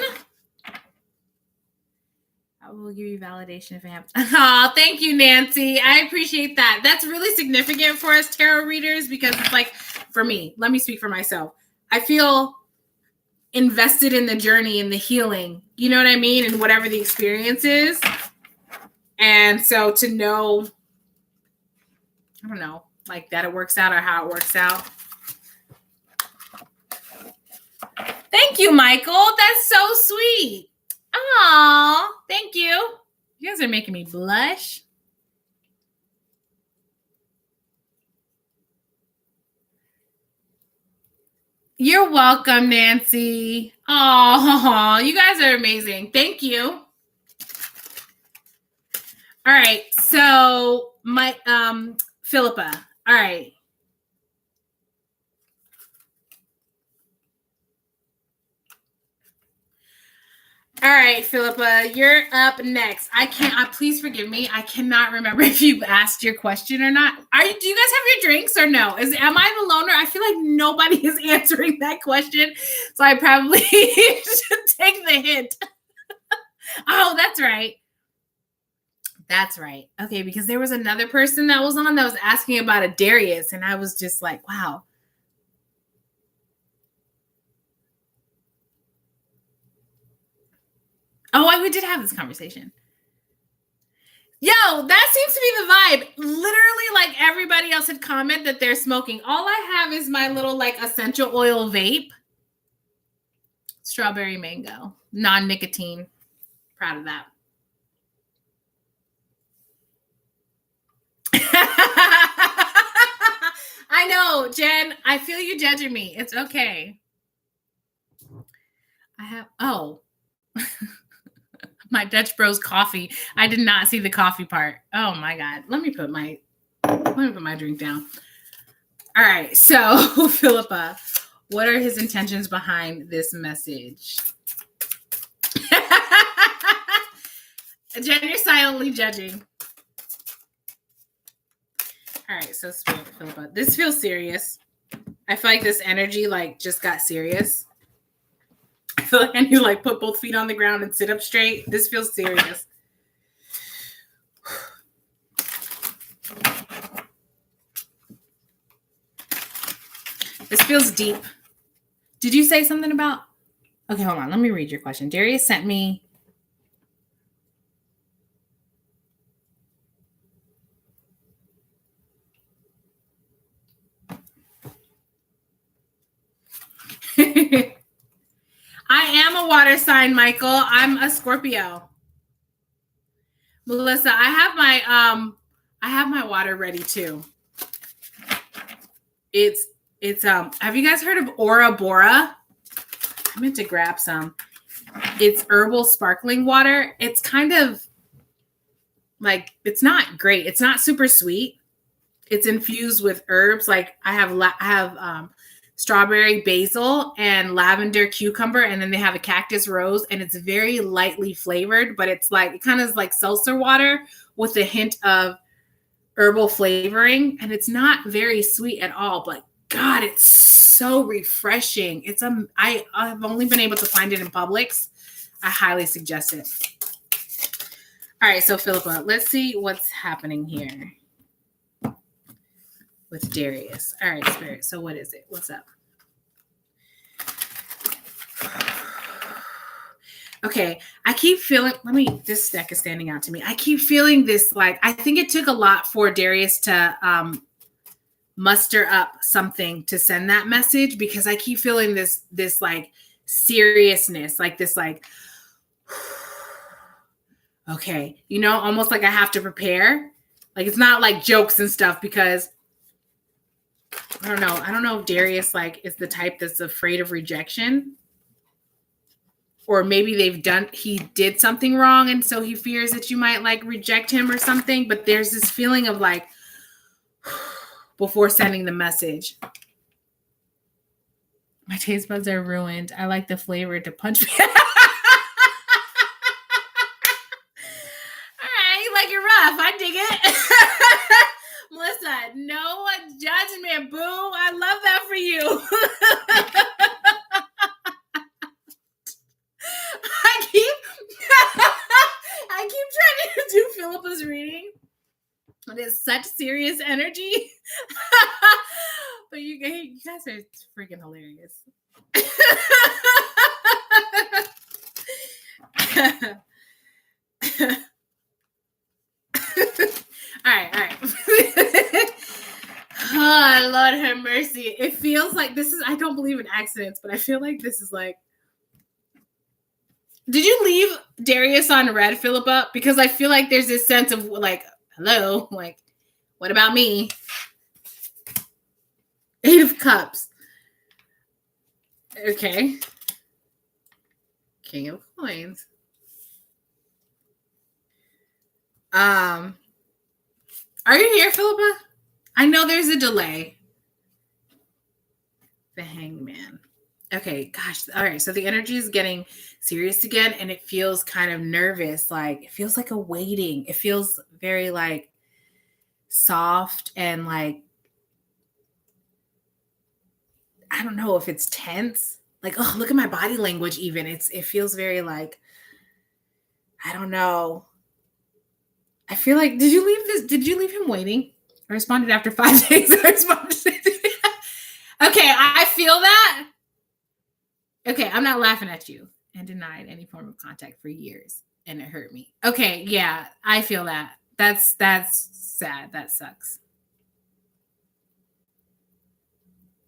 I will give you validation if I have. Oh, thank you, Nancy. I appreciate that. That's really significant for us tarot readers because it's like, for me, let me speak for myself. I feel invested in the journey and the healing. You know what I mean? And whatever the experience is. And so to know, I don't know, like that it works out or how it works out. Thank you, Michael. That's so sweet. Aw, thank you. You guys are making me blush. You're welcome, Nancy. Oh, you guys are amazing. Thank you. All right. So my Philippa. All right. All right, Philippa, you're up next. Please forgive me. I cannot remember if you've asked your question or not. Do you guys have your drinks or no? Am I the loner? I feel like nobody is answering that question. So I probably should take the hint. Oh, that's right. That's right. Okay, because there was another person that was on that was asking about a Darius, and I was just like, wow. Oh, we did have this conversation. Yo, that seems to be the vibe. Literally, like everybody else had commented that they're smoking. All I have is my little like essential oil vape. Strawberry mango, non-nicotine. Proud of that. I know, Jen. I feel you judging me. It's okay. My Dutch Bros coffee. I did not see the coffee part. Oh my God. Let me put my drink down. All right. So, Philippa, what are his intentions behind this message? Jen, you're silently judging. All right. So, Spirit, Philippa, this feels serious. I feel like this energy like just got serious. I feel like I need to like put both feet on the ground and sit up straight. This feels serious. This feels deep. Did you say something about? Okay, hold on. Let me read your question. Darius sent me. I am a water sign, Michael. I'm a Scorpio. Melissa, I have my water ready too. It's have you guys heard of Ora Bora? I meant to grab some. It's herbal sparkling water. It's kind of like, it's not great. It's not super sweet. It's infused with herbs. Like I have strawberry basil and lavender cucumber, and then they have a cactus rose, and it's very lightly flavored, but it's like, it kind of is like seltzer water with a hint of herbal flavoring, and it's not very sweet at all, but God, it's so refreshing. I've only been able to find it in Publix. I highly suggest it. All right, so Philippa, let's see what's happening here with Darius. All right, Spirit. So what is it? What's up? Okay, I keep feeling, this deck is standing out to me. I keep feeling this, like, I think it took a lot for Darius to muster up something to send that message, because I keep feeling this like seriousness, like this, like, Okay. Almost like I have to prepare. Like it's not like jokes and stuff because I don't know. I don't know if Darius is the type that's afraid of rejection. Or maybe he did something wrong and so he fears that you might reject him or something. But there's this feeling of before sending the message. My taste buds are ruined. I like the flavor to punch me. All right, like it rough. I dig it. Melissa, no judgment, boo. I love that for you. I keep trying to do Philippa's reading. It is such serious energy. But you guys are freaking hilarious. All right. Oh, Lord have mercy. It feels like this is, I don't believe in accidents, but I feel like this is did you leave Darius on red, Philippa? Because I feel like there's this sense of hello, what about me? 8 of Cups. Okay. King of Coins. Are you here, Philippa? I know there's a delay. The Hangman. Okay, gosh. All right, so the energy is getting serious again, and it feels kind of nervous. It feels like a waiting. It feels very soft and I don't know if it's tense. Oh, look at my body language even. It feels very I don't know. I feel like, did you leave him waiting? I responded after 5 days. Okay, I feel that. Okay, I'm not laughing at you. And denied any form of contact for years. And it hurt me. Okay, yeah, I feel that. That's sad. That sucks.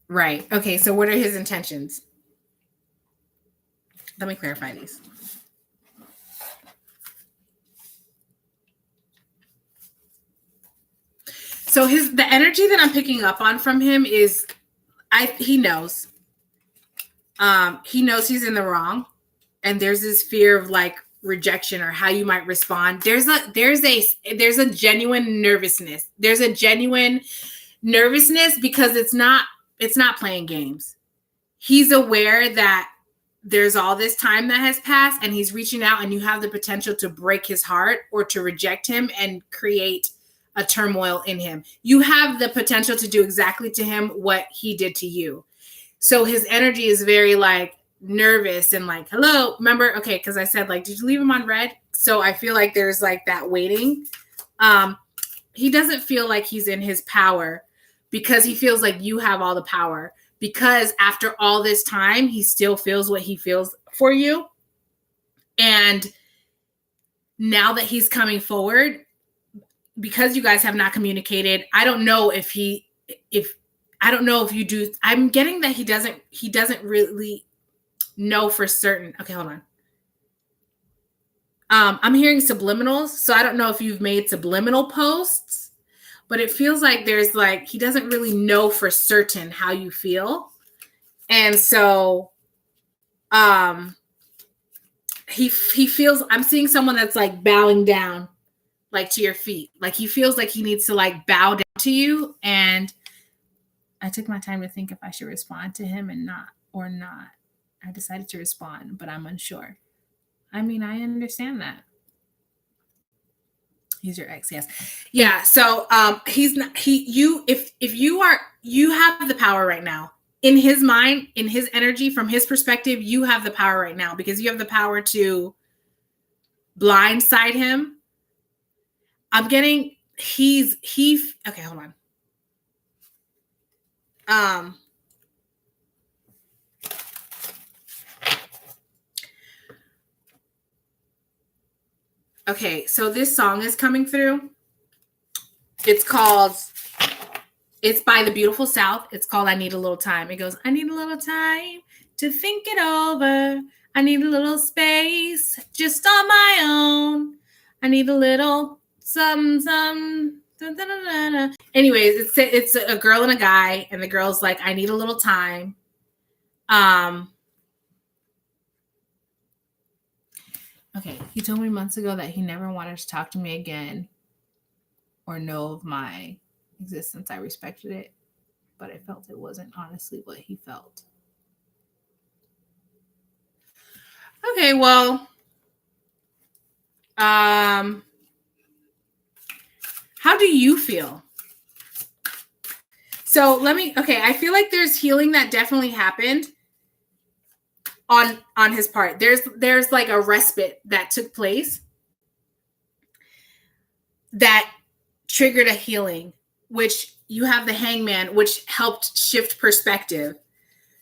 Right. Okay, so what are his intentions? Let me clarify these. So the energy that I'm picking up on from him is he knows. He knows he's in the wrong. And there's this fear of rejection or how you might respond. There's a genuine nervousness. There's a genuine nervousness because it's not playing games. He's aware that there's all this time that has passed and he's reaching out and you have the potential to break his heart or to reject him and create a turmoil in him. You have the potential to do exactly to him what he did to you. So his energy is very nervous and hello, remember? Okay, because I said did you leave him on red? So I feel like there's that waiting. He doesn't feel like he's in his power because he feels like you have all the power. Because after all this time, he still feels what he feels for you. And now that he's coming forward, because you guys have not communicated, I don't know if you do. I'm getting that he doesn't really know for certain. Okay, hold on. I'm hearing subliminals. So I don't know if you've made subliminal posts. But it feels like there's he doesn't really know for certain how you feel. And so he feels, I'm seeing someone that's bowing down to your feet. He feels like he needs to bow down to you. And I took my time to think if I should respond to him or not. I decided to respond, but I'm unsure. I mean, I understand that. He's your ex, yes. Yeah, so he's not if you have the power right now. In his mind, in his energy, from his perspective, you have the power right now because you have the power to blindside him. I'm getting okay, hold on. Okay, so this song is coming through. It's by The Beautiful South. It's called I Need a Little Time. It goes, I need a little time to think it over. I need a little space just on my own. I need a little some. Anyways, it's a girl and a guy, and the girl's like, I need a little time. Okay, he told me months ago that he never wanted to talk to me again or know of my existence. I respected it, but I felt it wasn't honestly what he felt. Okay, well, how do you feel? So I feel like there's healing that definitely happened on his part. There's like a respite that took place that triggered a healing, which you have the Hangman, which helped shift perspective.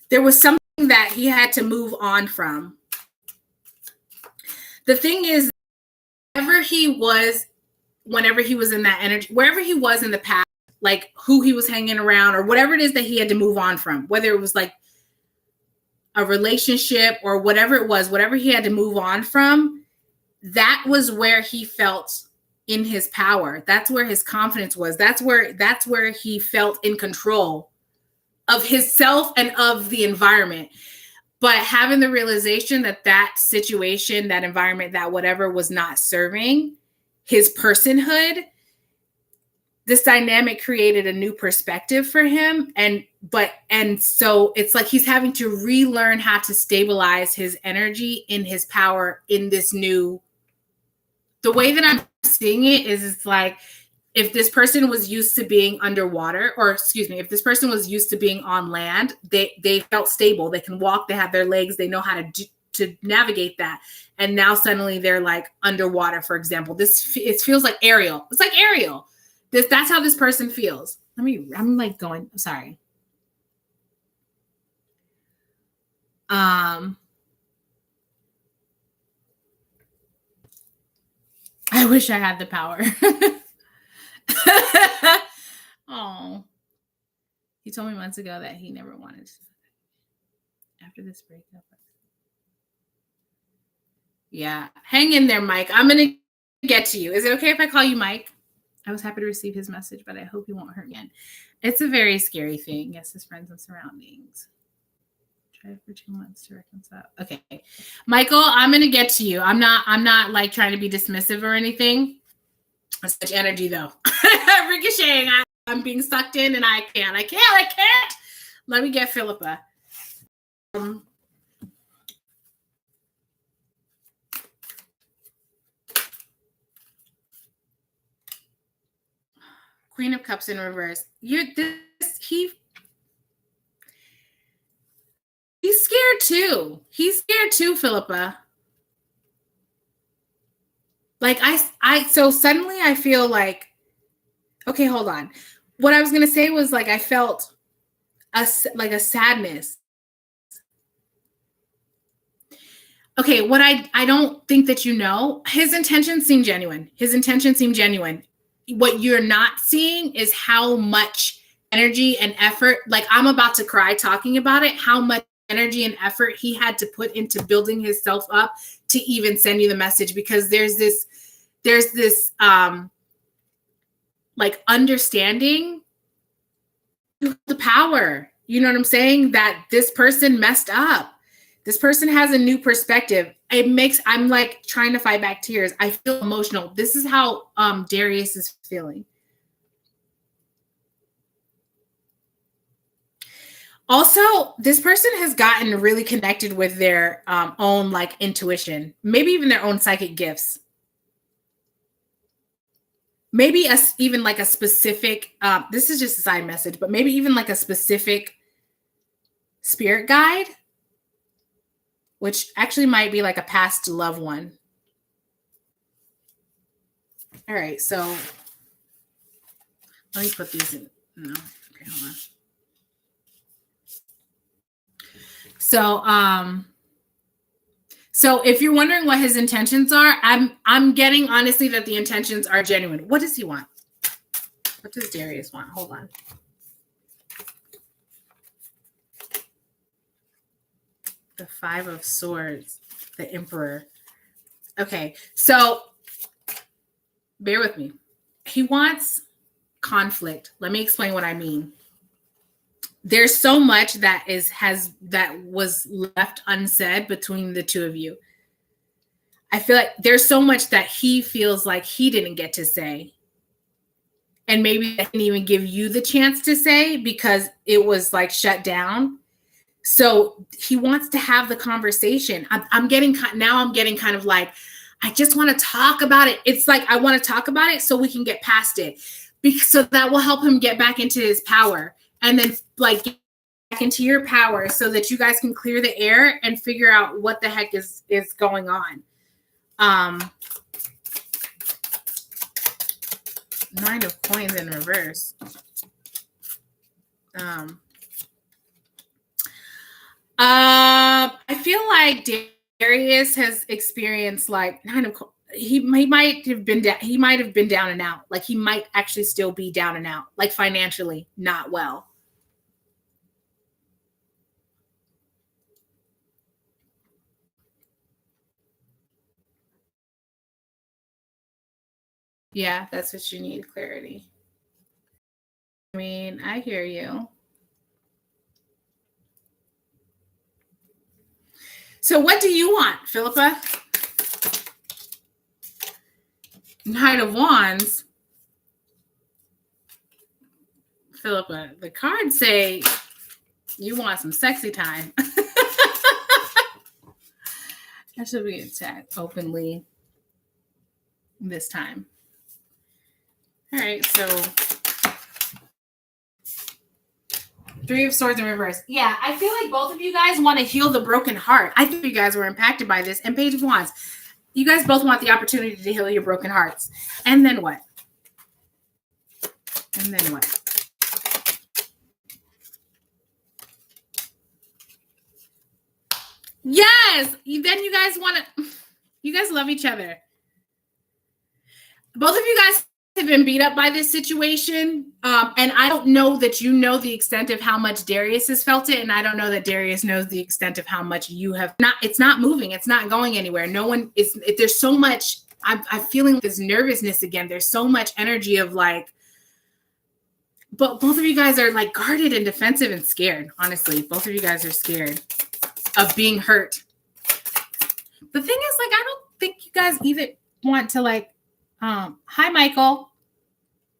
There was something that he had to move on from. The thing is, whenever he was in that energy, wherever he was in the past, like who he was hanging around or whatever it is that he had to move on from, whether it was like a relationship or whatever it was, whatever he had to move on from, that was where he felt in his power. That's where his confidence was. That's where he felt in control of himself and of the environment. But having the realization that situation, that environment, that whatever was not serving his personhood, this dynamic created a new perspective for him. And so it's like he's having to relearn how to stabilize his energy in his power in this new. The way that I'm seeing it is, it's like if this person was used to being underwater, or excuse me, if this person was used to being on land, they felt stable. They can walk, they have their legs, they know how to navigate that. And now suddenly they're like underwater, for example. It feels like Ariel. It's like Ariel. That's how this person feels. I'm like going, sorry. I wish I had the power. Oh, he told me months ago that he never wanted to. After this breakup. Yeah, hang in there, Mike. I'm gonna get to you. Is it okay if I call you Mike? I was happy to receive his message, but I hope he won't hurt me again. It's a very scary thing. Yes, his friends and surroundings. Try for 2 months to reconcile. Okay, Michael, I'm gonna get to you. I'm not like trying to be dismissive or anything. That's such energy though. Ricocheting. I'm being sucked in, and I can't. Let me get Philippa. Queen of Cups in reverse. He's scared too. He's scared too, Philippa. Like so suddenly I feel like, okay, hold on. What I was gonna say was like I felt a sadness. Okay, what I don't think that his intentions seem genuine. What you're not seeing is how much energy and effort, like I'm about to cry talking about it, how much energy and effort he had to put into building himself up to even send you the message, because there's this like understanding the power, you know what I'm saying, that this person messed up. This person has a new perspective. I'm like trying to fight back tears. I feel emotional. This is how Darius is feeling. Also, this person has gotten really connected with their own like intuition, maybe even their own psychic gifts. Maybe even like a specific, this is just a side message, but maybe even like a specific spirit guide, which actually might be like a past loved one. All right, so let me put these in. No, okay, hold on. So if you're wondering what his intentions are, I'm getting honestly that the intentions are genuine. What does he want? What does Darius want? Hold on. The 5 of Swords, the Emperor. Okay, so bear with me. He wants conflict. Let me explain what I mean. There's so much that was left unsaid between the two of you. I feel like there's so much that he feels like he didn't get to say. And maybe I didn't even give you the chance to say because it was like shut down. So he wants to have the conversation. I'm getting kind of like, I just want to talk about it. It's like, I want to talk about it so we can get past it. So that will help him get back into his power and then like get back into your power so that you guys can clear the air and figure out what the heck is going on. 9 of coins in reverse. I feel like Darius has experienced like he might have been down and out. Like he might actually still be down and out, like financially not well. Yeah, that's what you need, clarity. I mean, I hear you. So what do you want, Philippa? Knight of Wands. Philippa, the cards say you want some sexy time. I should be attacked openly this time. All right, so 3 of Swords in reverse. Yeah, I feel like both of you guys want to heal the broken heart. I think you guys were impacted by this. And Page of Wands, you guys both want the opportunity to heal your broken hearts. And then what? And then what? Yes! Then you guys want to... You guys love each other. Both of you guys have been beat up by this situation. And I don't know that you know the extent of how much Darius has felt it. And I don't know that Darius knows the extent of how much you have not. It's not moving. It's not going anywhere. No one is. There's so much. I'm feeling this nervousness again. There's so much energy of like, but both of you guys are like guarded and defensive and scared. Honestly, both of you guys are scared of being hurt. The thing is, like, I don't think you guys even want to like, hi, Michael.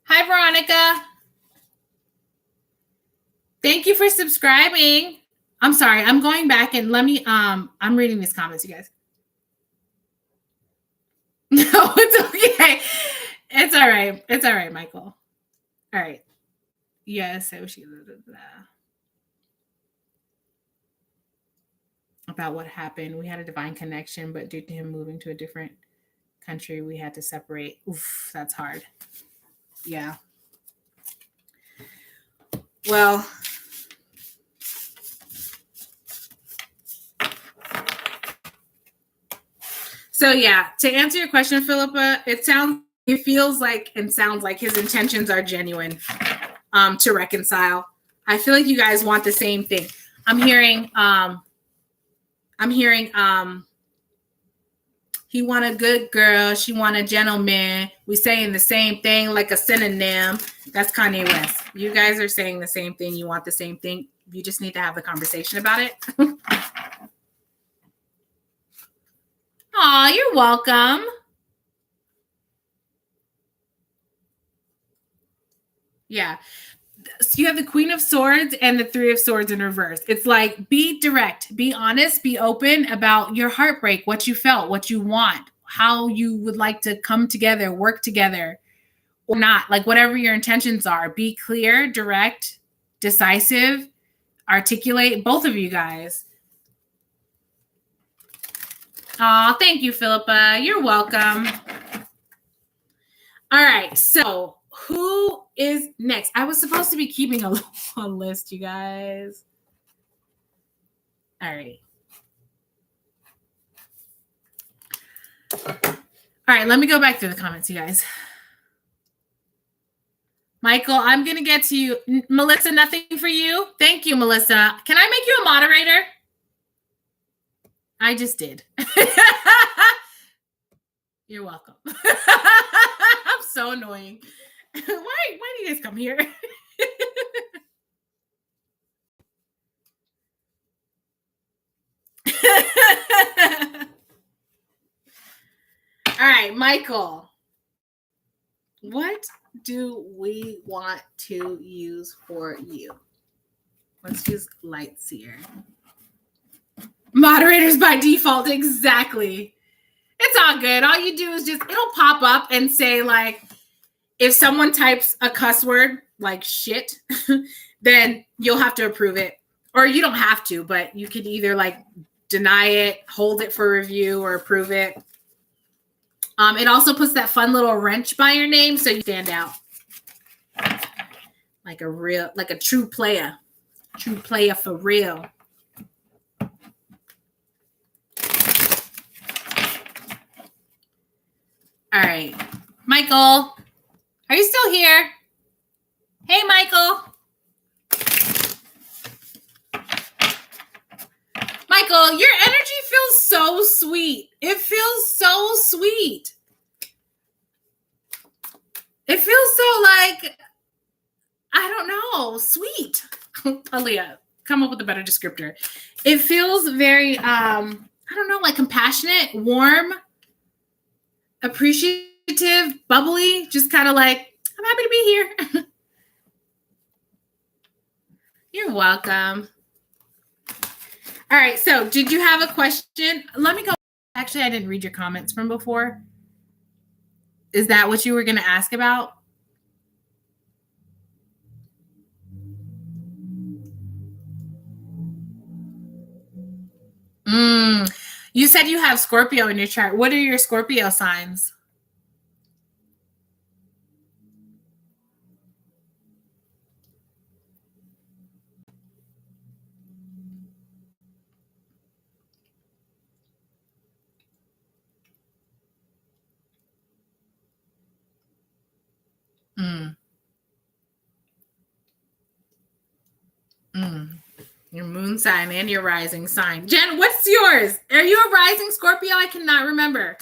Hi, Veronica. Thank you for subscribing. I'm sorry. I'm going back and let me, I'm reading these comments, you guys. No, it's okay. It's all right. It's all right, Michael. All right. Yes, I wish you about what happened. We had a divine connection, but due to him moving to a different country, we had to separate. Oof, that's hard. Yeah. Well, so yeah, to answer your question, Philippa, it feels like and sounds like his intentions are genuine to reconcile. I feel like you guys want the same thing. I'm hearing he want a good girl, she want a gentleman. We saying the same thing like a synonym. That's Kanye West. You guys are saying the same thing. You want the same thing. You just need to have the conversation about it. Aw, you're welcome. Yeah. So you have the Queen of Swords and the 3 of Swords in reverse. It's like, be direct, be honest, be open about your heartbreak, what you felt, what you want, how you would like to come together, work together or not, like whatever your intentions are. Be clear, direct, decisive, articulate, both of you guys. Oh, thank you, Philippa. You're welcome. All right, so who is next? I was supposed to be keeping a list, you guys. All right. All right, let me go back through the comments, you guys. Michael, I'm going to get to you. Melissa, nothing for you? Thank you, Melissa. Can I make you a moderator? I just did. You're welcome. I'm so annoying. Why do you guys come here? All right, Michael. What do we want to use for you? Let's use lights here. Moderators by default, exactly. It's all good. All you do is just, it'll pop up and say, like, if someone types a cuss word like shit, then you'll have to approve it. Or you don't have to, but you could either like deny it, hold it for review, or approve it. It also puts that fun little wrench by your name so you stand out. Like a true player. True player for real. All right. Michael, are you still here? Hey, Michael. Michael, your energy feels so sweet. It feels so sweet. It feels so like, I don't know, sweet. Aaliyah, come up with a better descriptor. It feels very, I don't know, like compassionate, warm, appreciative, bubbly, just kind of like, I'm happy to be here. You're welcome. All right, so did you have a question? Let me go. Actually, I didn't read your comments from before. Is that what you were going to ask about? You said you have Scorpio in your chart. What are your Scorpio signs? Your moon sign and your rising sign. Jen, what's yours? Are you a rising Scorpio? I cannot remember.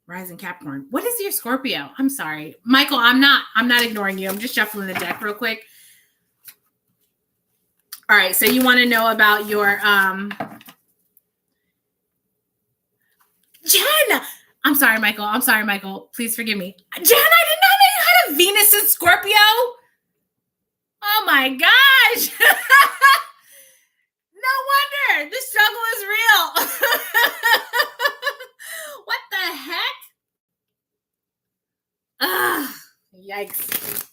Rising Capricorn. What is your Scorpio? I'm sorry. Michael, I'm not ignoring you. I'm just shuffling the deck real quick. All right, so you want to know about your Jen. I'm sorry, Michael. Please forgive me. Jen, I did not know you had a Venus in Scorpio. Oh my gosh. No wonder. The struggle is real. What the heck? Yikes.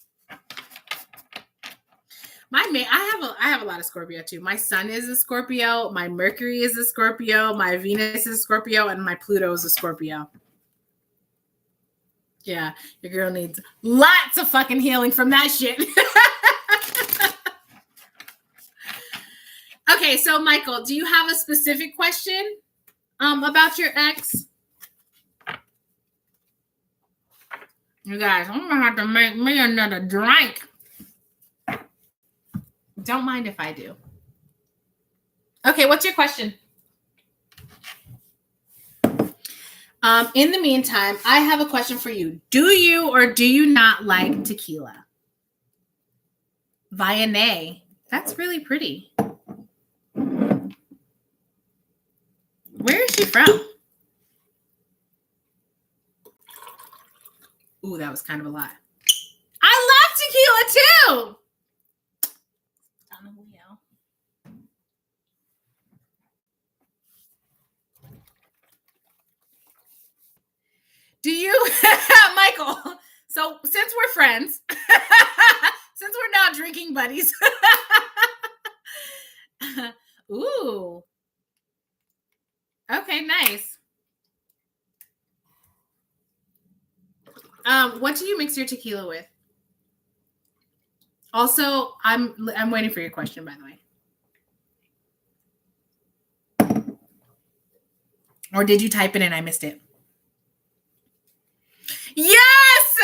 I have a lot of Scorpio too. My sun is a Scorpio, my Mercury is a Scorpio, my Venus is a Scorpio, and my Pluto is a Scorpio. Yeah, your girl needs lots of fucking healing from that shit. Okay, so Michael, do you have a specific question about your ex? You guys, I'm gonna have to make me another drink. Don't mind if I do. Okay, what's your question? In the meantime, I have a question for you. Do you or do you not like tequila? Vianney. That's really pretty. Where is she from? Ooh, that was kind of a lot. I love tequila too. Do you, Michael? So since we're friends, since we're now drinking buddies, ooh, okay, nice. What do you mix your tequila with? Also, I'm waiting for your question, by the way. Or did you type it and I missed it? Yes,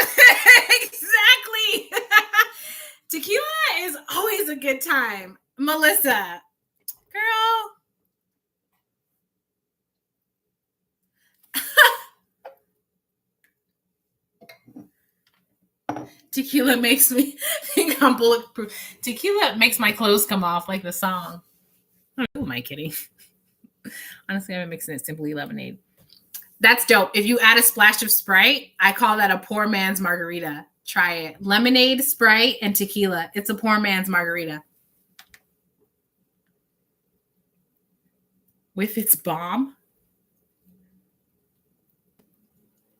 exactly. Tequila is always a good time. Melissa, girl. Tequila makes me think I'm bulletproof. Tequila makes my clothes come off like the song. Who am I kidding? Honestly, I've been mixing it simply lemonade. That's dope. If you add a splash of Sprite, I call that a poor man's margarita. Try it. Lemonade, Sprite, and tequila. It's a poor man's margarita. With its bomb.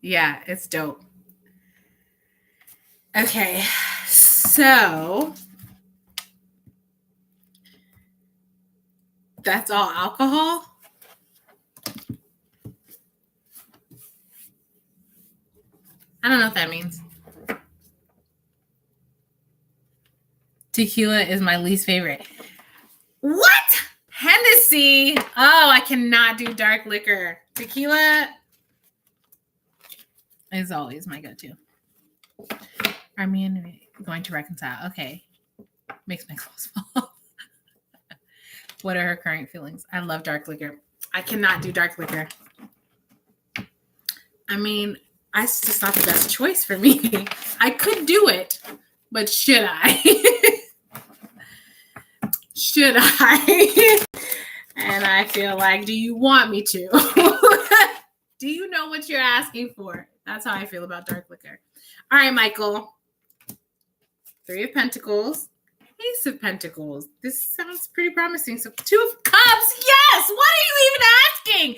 Yeah, it's dope. Okay, so that's all alcohol. I don't know what that means. Tequila is my least favorite. What? Hennessy. Oh, I cannot do dark liquor. Tequila is always my go-to. Are me and me going to reconcile? Okay. Makes my clothes fall off. What are her current feelings? I love dark liquor. I cannot do dark liquor. I mean, it's just not the best choice for me. I could do it, but should I? Should I? And I feel like, do you want me to? Do you know what you're asking for? That's how I feel about dark liquor. All right, Michael. 3 of Pentacles. Ace of Pentacles. This sounds pretty promising. So 2 of Cups. Yes. What are you even asking?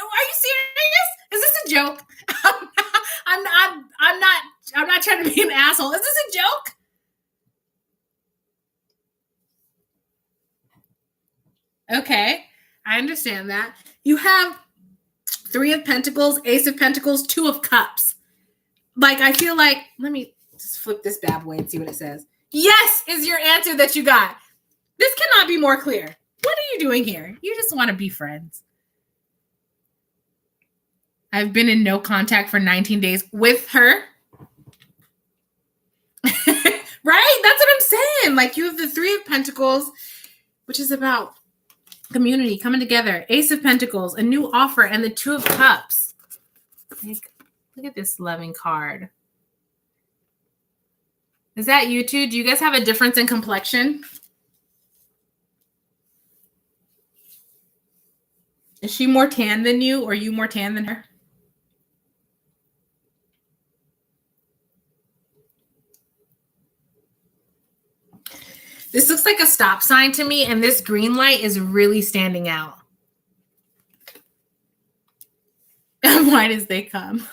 Are you serious? Is this a joke? I'm not trying to be an asshole. Is this a joke? Okay. I understand that. You have 3 of Pentacles, Ace of Pentacles, 2 of Cups. Like, I feel like, let me just flip this bad boy and see what it says. Yes is your answer that you got. This cannot be more clear. What are you doing here? You just want to be friends. I've been in no contact for 19 days with her. Right? That's what I'm saying. Like, you have the 3 of Pentacles, which is about community coming together. Ace of Pentacles, a new offer, and the 2 of Cups. Like, look at this loving card. Is that you two? Do you guys have a difference in complexion? Is she more tan than you, or you more tan than her? This looks like a stop sign to me, and this green light is really standing out. Why does they come?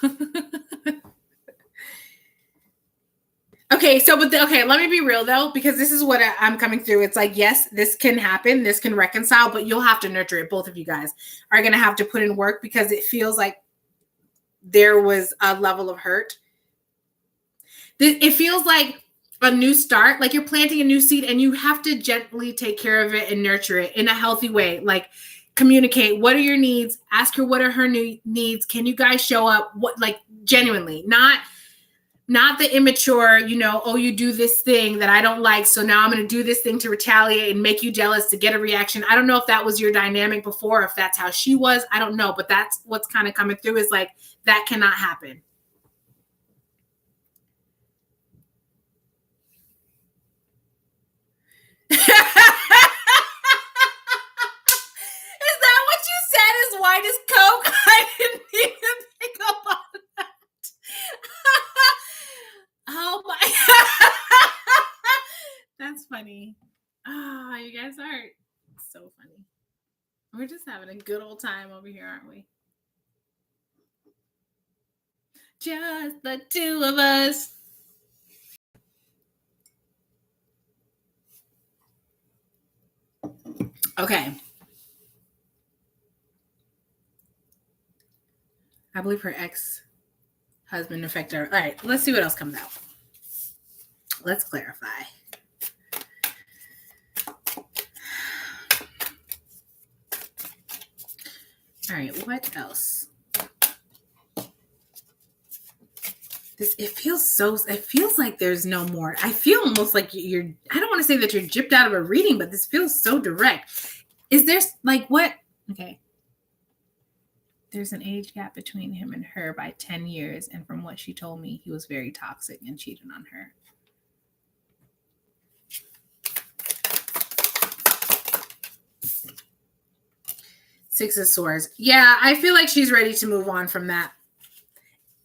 Okay, so let me be real though, because this is what I'm coming through. It's like, yes, this can happen, this can reconcile, but you'll have to nurture it. Both of you guys are going to have to put in work, because it feels like there was a level of hurt. It feels like a new start, like you're planting a new seed, and you have to gently take care of it and nurture it in a healthy way. Like, communicate, what are your needs? Ask her what are her new needs. Can you guys show up? What, like, genuinely, not the immature, oh, you do this thing that I don't like, so now I'm going to do this thing to retaliate and make you jealous to get a reaction. I don't know if that was your dynamic before, if that's how she was. I don't know, but that's what's kind of coming through, is like, that cannot happen. Is that what you said? As white as Coke? I didn't even pick up on that. Oh my God. That's funny. Oh, you guys are so funny. We're just having a good old time over here, aren't we? Just the 2 of us. Okay. I believe her ex-husband affected her. All right, let's see what else comes out. Let's clarify. All right, what else? it feels like there's no more. I feel almost like I don't want to say that you're gypped out of a reading, but this feels so direct. Is there like what? Okay. There's an age gap between him and her by 10 years. And from what she told me, he was very toxic and cheated on her. Six of Swords. Yeah, I feel like she's ready to move on from that.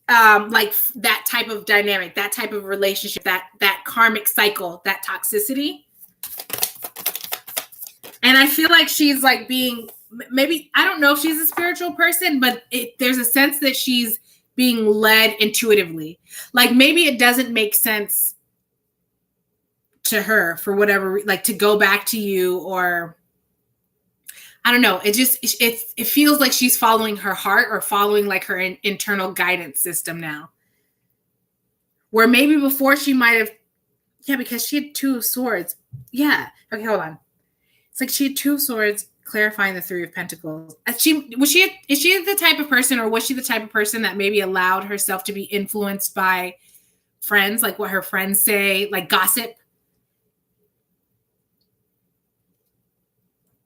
Like that type of dynamic, that type of relationship, that karmic cycle, that toxicity. And I feel like she's like being, maybe, I don't know if she's a spiritual person, but there's a sense that she's being led intuitively. Like maybe it doesn't make sense to her for whatever, like to go back to you, or I don't know. It feels like she's following her heart or following like her internal guidance system now. Where maybe before she might have, because she had Two of Swords. Yeah. Okay, hold on. It's like she had Two of Swords clarifying the Three of Pentacles. Is she the type of person, or was she the type of person that maybe allowed herself to be influenced by friends, like what her friends say, like gossip?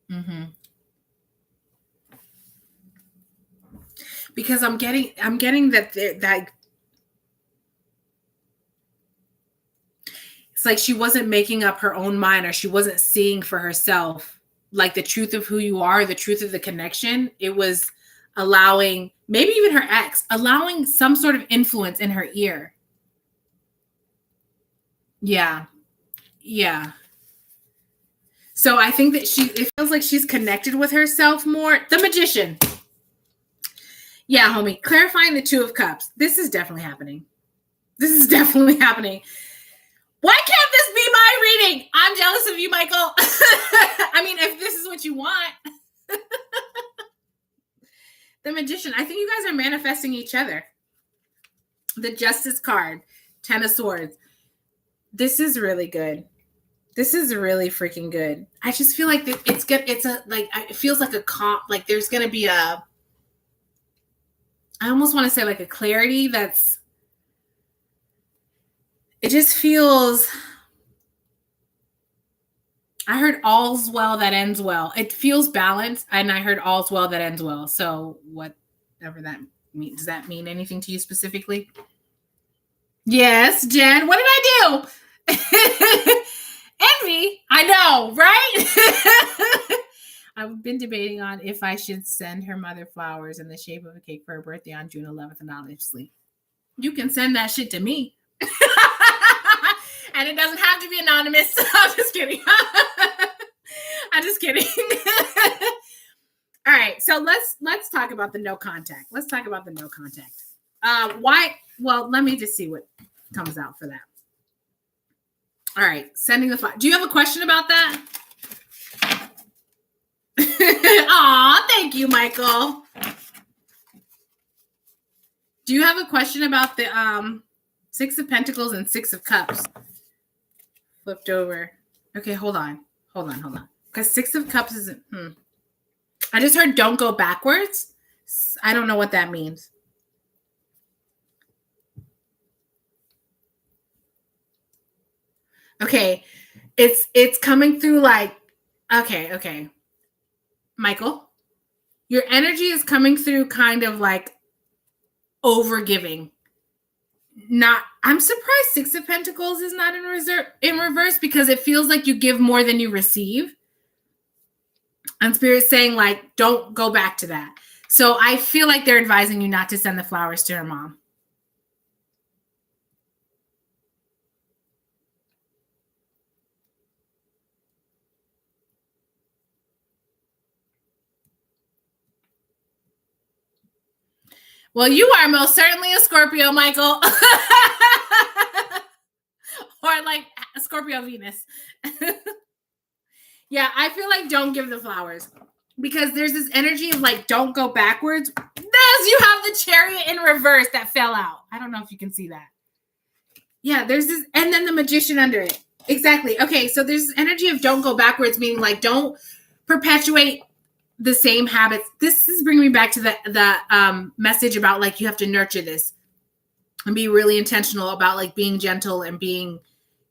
Mm-hmm. Because I'm getting that it's like she wasn't making up her own mind, or she wasn't seeing for herself like the truth of who you are, the truth of the connection. It was allowing, maybe even her ex, allowing some sort of influence in her ear. Yeah. Yeah. So I think that it feels like she's connected with herself more. The Magician. Yeah, homie. Clarifying the Two of Cups. This is definitely happening. This is definitely happening. Why can't this be my reading? I'm jealous of you, Michael. I mean, if this is what you want. The Magician. I think you guys are manifesting each other. The Justice card. Ten of Swords. This is really good. This is really freaking good. I just feel like it's good. It feels like a comp. Like there's going to be I almost want to say like a clarity it just feels, I heard all's well that ends well. It feels balanced, and I heard all's well that ends well. So whatever that means, does that mean anything to you specifically? Yes, Jen. What did I do? Envy. I know, right? I've been debating on if I should send her mother flowers in the shape of a cake for her birthday on June 11th anonymously. You can send that shit to me. And it doesn't have to be anonymous. I'm just kidding. I'm just kidding. All right. So let's talk about the no contact. Let's talk about the no contact. Why? Well, let me just see what comes out for that. All right. Sending the file. Do you have a question about that? Aw, thank you, Michael. Do you have a question about the Six of Pentacles and Six of Cups? Flipped over. Okay, hold on. Because Six of Cups isn't. I just heard don't go backwards. I don't know what that means. Okay, it's coming through like, okay. Michael, your energy is coming through kind of like over giving. I'm surprised Six of Pentacles is not in reverse, because it feels like you give more than you receive. And Spirit's saying like, don't go back to that. So I feel like they're advising you not to send the flowers to her mom. Well, you are most certainly a Scorpio, Michael. Or like a Scorpio Venus. Yeah, I feel like don't give the flowers, because there's this energy of like, don't go backwards. Thus, you have the Chariot in reverse that fell out. I don't know if you can see that. Yeah, there's this, and then the Magician under it. Exactly. Okay, so there's this energy of don't go backwards, meaning like don't perpetuate the same habits. This is bringing me back to the message about like you have to nurture this. and be really intentional about like being gentle and being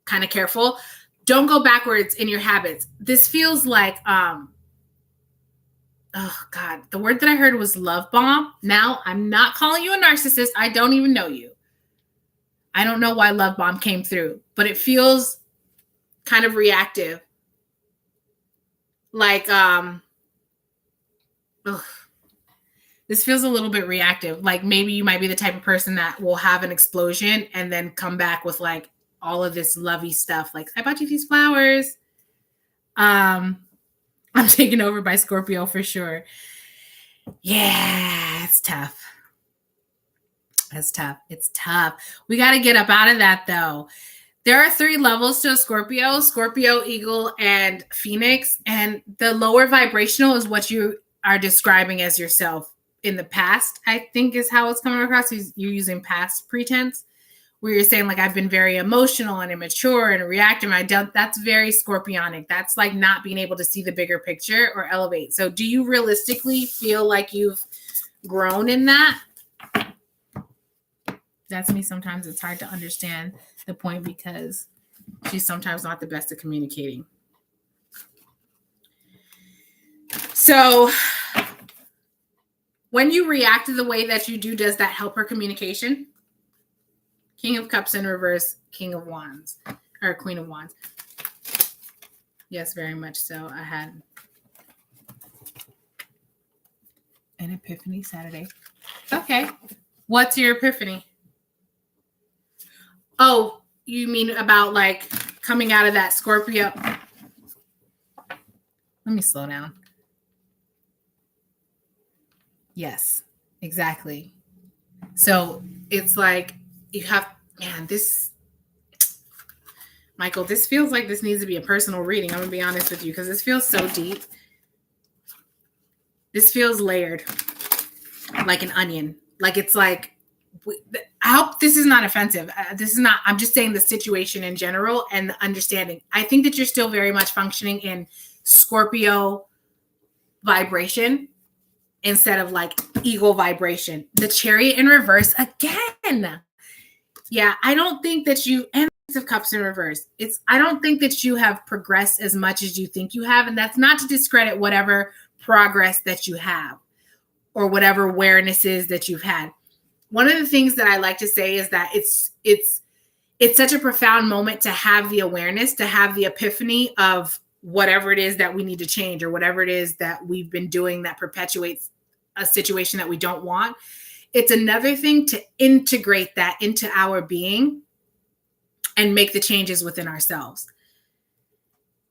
kind of careful. Don't go backwards in your habits. This feels like, oh God, the word that I heard was love bomb. Now, I'm not calling you a narcissist. I don't even know you. I don't know why love bomb came through, but it feels kind of reactive. Like, this feels a little bit reactive. Like maybe you might be the type of person that will have an explosion and then come back with like all of this lovey stuff. Like, I bought you these flowers. I'm taken over by Scorpio for sure. Yeah, it's tough. That's tough. It's tough. We got to get up out of that though. There are 3 levels to a Scorpio: Scorpio, Eagle, and Phoenix. And the lower vibrational is what you are describing as yourself in the past, I think is how it's coming across. You're using past pretense, where you're saying like, I've been very emotional and immature and reactive. That's very Scorpionic. That's like not being able to see the bigger picture or elevate. So do you realistically feel like you've grown in that? That's me. Sometimes it's hard to understand the point because she's sometimes not the best at communicating. So when you react to the way that you do, does that help her communication? King of Cups in reverse, King of Wands, or Queen of Wands. Yes, very much so. I had an epiphany Saturday. Okay. What's your epiphany? Oh, you mean about like coming out of that Scorpio? Let me slow down. Yes, exactly. So it's like you have, man, this, Michael, this feels like this needs to be a personal reading. I'm going to be honest with you because this feels so deep. This feels layered like an onion. Like it's like, I hope this is not offensive. This is not, I'm just saying the situation in general and the understanding. I think that you're still very much functioning in Scorpio vibration instead of like Eagle vibration. The Chariot in reverse again. Yeah, I don't think that you, and of Cups in reverse, I don't think that you have progressed as much as you think you have. And that's not to discredit whatever progress that you have or whatever awarenesses that you've had. One of the things that I like to say is that it's such a profound moment to have the awareness, to have the epiphany of whatever it is that we need to change or whatever it is that we've been doing that perpetuates a situation that we don't want. It's another thing to integrate that into our being and make the changes within ourselves.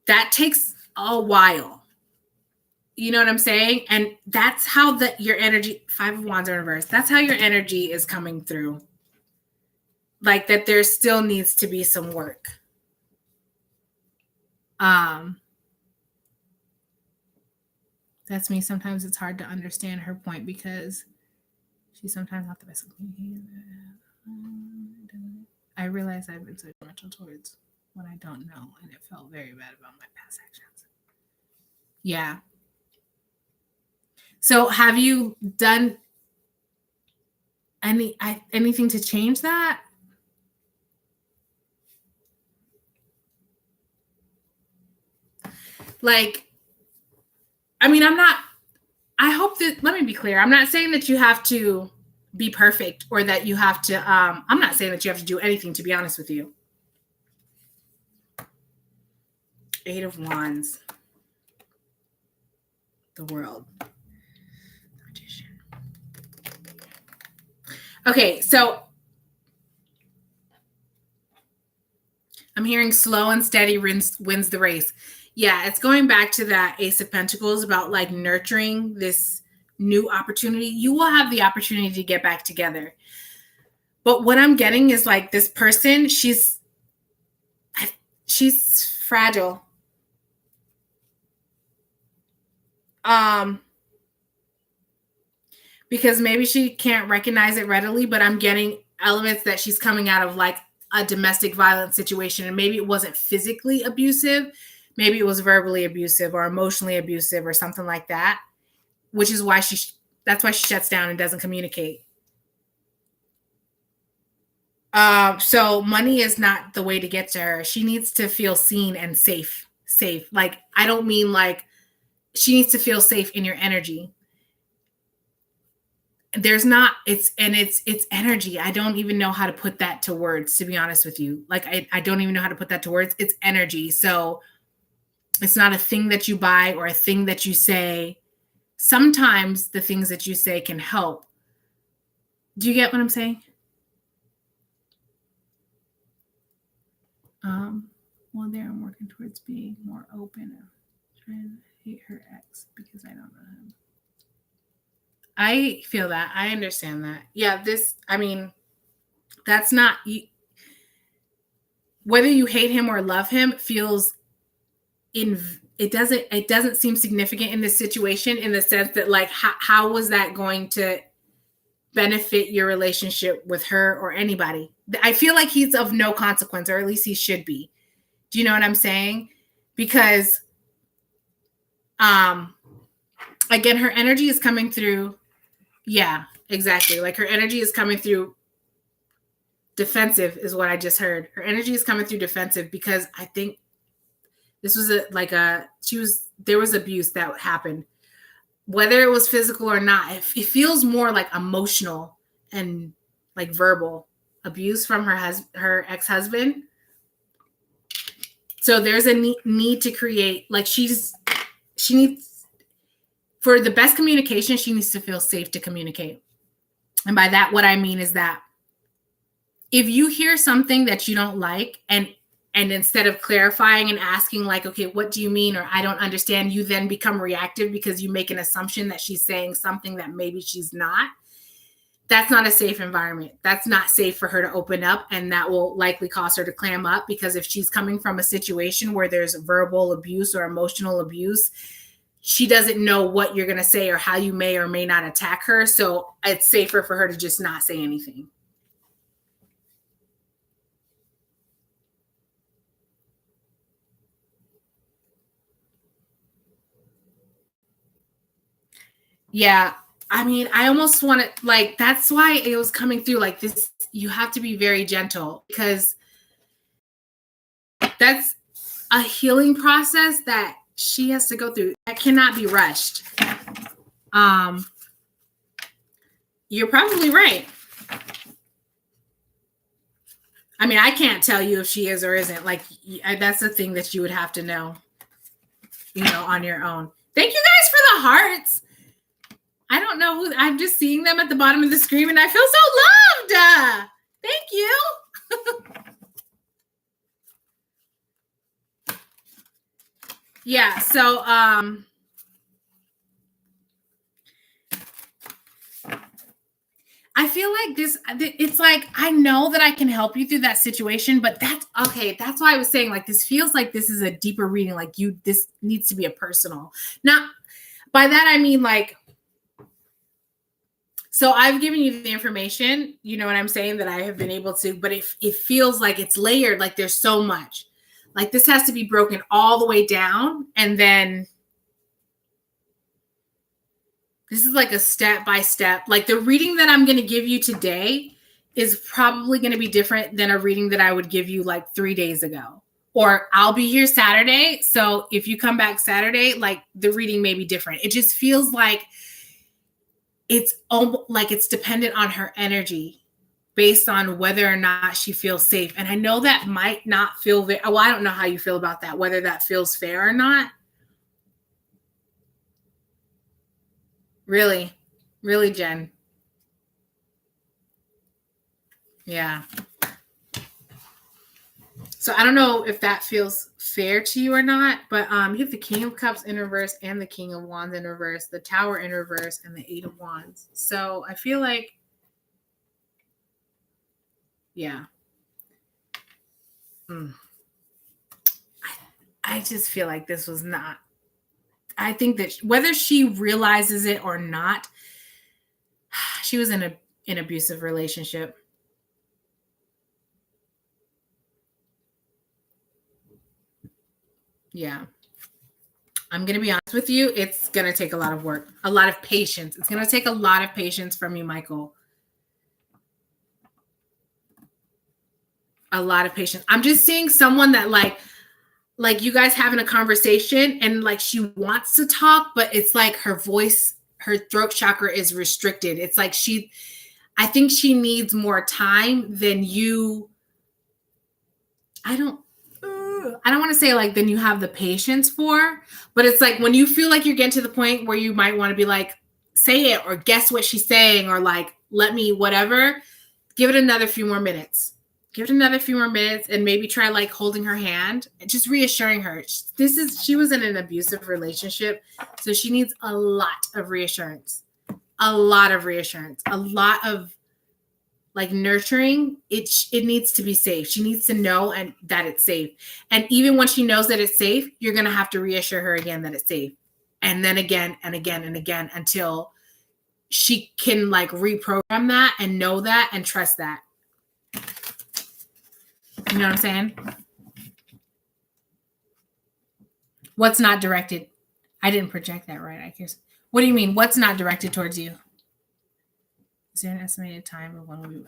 That takes a while. You know what I'm saying? And that's how your energy, 5 of Wands in reverse, that's how your energy is coming through. Like that there still needs to be some work. That's me. Sometimes it's hard to understand her point because she's sometimes not the best at communicating. I realize I've been so judgmental towards what I don't know, and it felt very bad about my past actions. Yeah. So have you done anything to change that? Like, I mean, I hope that, let me be clear. I'm not saying that you have to be perfect or that you have to, I'm not saying that you have to do anything, to be honest with you. 8 of Wands. The World. Magician. Okay, so I'm hearing slow and steady wins the race. Yeah, it's going back to that Ace of Pentacles about like nurturing this new opportunity. You will have the opportunity to get back together. But what I'm getting is like this person, she's fragile. Because maybe she can't recognize it readily, but I'm getting elements that she's coming out of like a domestic violence situation. And maybe it wasn't physically abusive. Maybe it was verbally abusive or emotionally abusive or something like that, which is why that's why she shuts down and doesn't communicate. So money is not the way to get to her. She needs to feel seen and safe. Safe. Like, I don't mean like, she needs to feel safe in your energy. There's not, it's energy. I don't even know how to put that to words, to be honest with you. Like, I don't even know how to put that to words. It's energy. So it's not a thing that you buy or a thing that you say. Sometimes the things that you say can help. Do you get what I'm saying? Well, there, I'm working towards being more open. I'm trying to hate her ex because I don't know him. I feel that. I understand that. Yeah, that's not, whether you hate him or love him feels it doesn't seem significant in this situation, in the sense that, like, how was that going to benefit your relationship with her or anybody? I feel like he's of no consequence, or at least he should be. Do you know what I'm saying? Because again, her energy is coming through. Yeah, exactly. Like, her energy is coming through defensive, is what I just heard. Her energy is coming through defensive because I think this was there was abuse that happened. Whether it was physical or not, it feels more like emotional and like verbal abuse from her ex-husband. So there's a need to create, like, she needs, for the best communication, she needs to feel safe to communicate. And by that, what I mean is that if you hear something that you don't like, and instead of clarifying and asking, like, okay, what do you mean? Or I don't understand, you then become reactive because you make an assumption that she's saying something that maybe she's not. That's not a safe environment. That's not safe for her to open up, and that will likely cause her to clam up, because if she's coming from a situation where there's verbal abuse or emotional abuse, she doesn't know what you're going to say or how you may or may not attack her. So it's safer for her to just not say anything. Yeah. I mean, I almost want to, like, that's why it was coming through like this. You have to be very gentle, because that's a healing process that she has to go through. That cannot be rushed. You're probably right. I mean, I can't tell you if she is or isn't. Like, that's the thing that you would have to know, on your own. Thank you guys for the hearts. I don't know who, I'm just seeing them at the bottom of the screen, and I feel so loved. Thank you. Yeah, so I feel like it's like, I know that I can help you through that situation, but that's okay. That's why I was saying, like, this feels like this is a deeper reading. Like, this needs to be a personal. Now, by that, I mean, like, so I've given you the information, you know what I'm saying, that I have been able to, but it feels like it's layered. Like, there's so much. Like, this has to be broken all the way down, and then this is like a step by step. Like, the reading that I'm going to give you today is probably going to be different than a reading that I would give you like 3 days ago. Or I'll be here Saturday. So if you come back Saturday, like, the reading may be different. It just feels like it's almost like it's dependent on her energy based on whether or not she feels safe. And I know that might not feel well, I don't know how you feel about that, whether that feels fair or not. Really, Jen. Yeah. So I don't know if that feels fair to you or not, but you have the King of Cups in reverse and the King of Wands in reverse, the Tower in reverse, and the Eight of Wands. So I feel like, yeah. I just feel like this was not, I think that whether she realizes it or not, she was in an abusive relationship. Yeah. I'm going to be honest with you. It's going to take a lot of work, a lot of patience. It's going to take a lot of patience from you, Michael. A lot of patience. I'm just seeing someone that like you guys having a conversation and like she wants to talk, but it's like her voice, her throat chakra is restricted. It's like I think she needs more time than you. I don't want to say like than you have the patience for, but it's like when you feel like you're getting to the point where you might want to be like, say it or guess what she's saying or like, let me whatever, give it another few more minutes. Give it another few more minutes and maybe try like holding her hand, just reassuring her. She was in an abusive relationship, so she needs a lot of reassurance. A lot of reassurance. A lot of like nurturing. It needs to be safe. She needs to know and that it's safe. And even when she knows that it's safe, you're going to have to reassure her again that it's safe. And then again and again and again until she can like reprogram that and know that and trust that. You know what I'm saying? What's not directed? I didn't project that right, I guess. What do you mean? What's not directed towards you? Is there an estimated time of when we?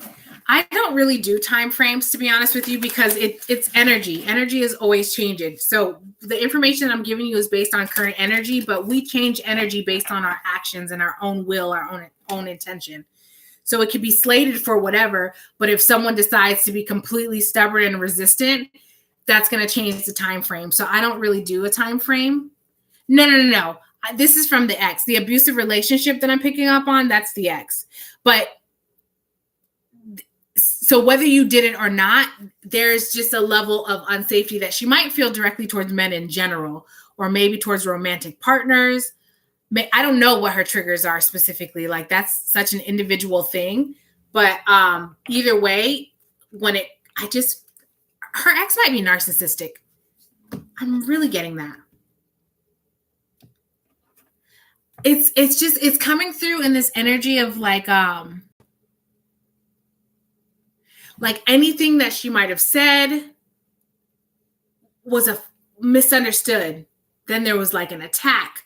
I don't really do time frames, to be honest with you, because it's energy. Energy is always changing. So the information I'm giving you is based on current energy, but we change energy based on our actions and our own will, our own intention. So it could be slated for whatever, but if someone decides to be completely stubborn and resistant, that's going to change the time frame. So I don't really do a time frame. No. This is from the ex. The abusive relationship that I'm picking up on, that's the ex. But so whether you did it or not, there's just a level of unsafety that she might feel directly towards men in general, or maybe towards romantic partners. I don't know what her triggers are specifically. Like that's such an individual thing. But either way, her ex might be narcissistic. I'm really getting that. It's coming through in this energy of like anything that she might have said was misunderstood. Then there was like an attack.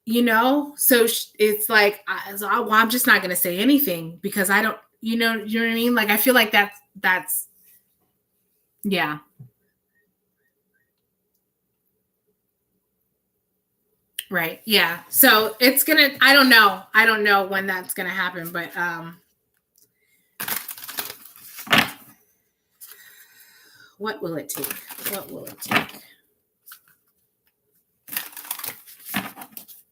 You know, so it's like, I'm just not going to say anything because I don't, you know what I mean? Like, I feel like that's, yeah. Right. Yeah. So it's going to, I don't know when that's going to happen, but, what will it take?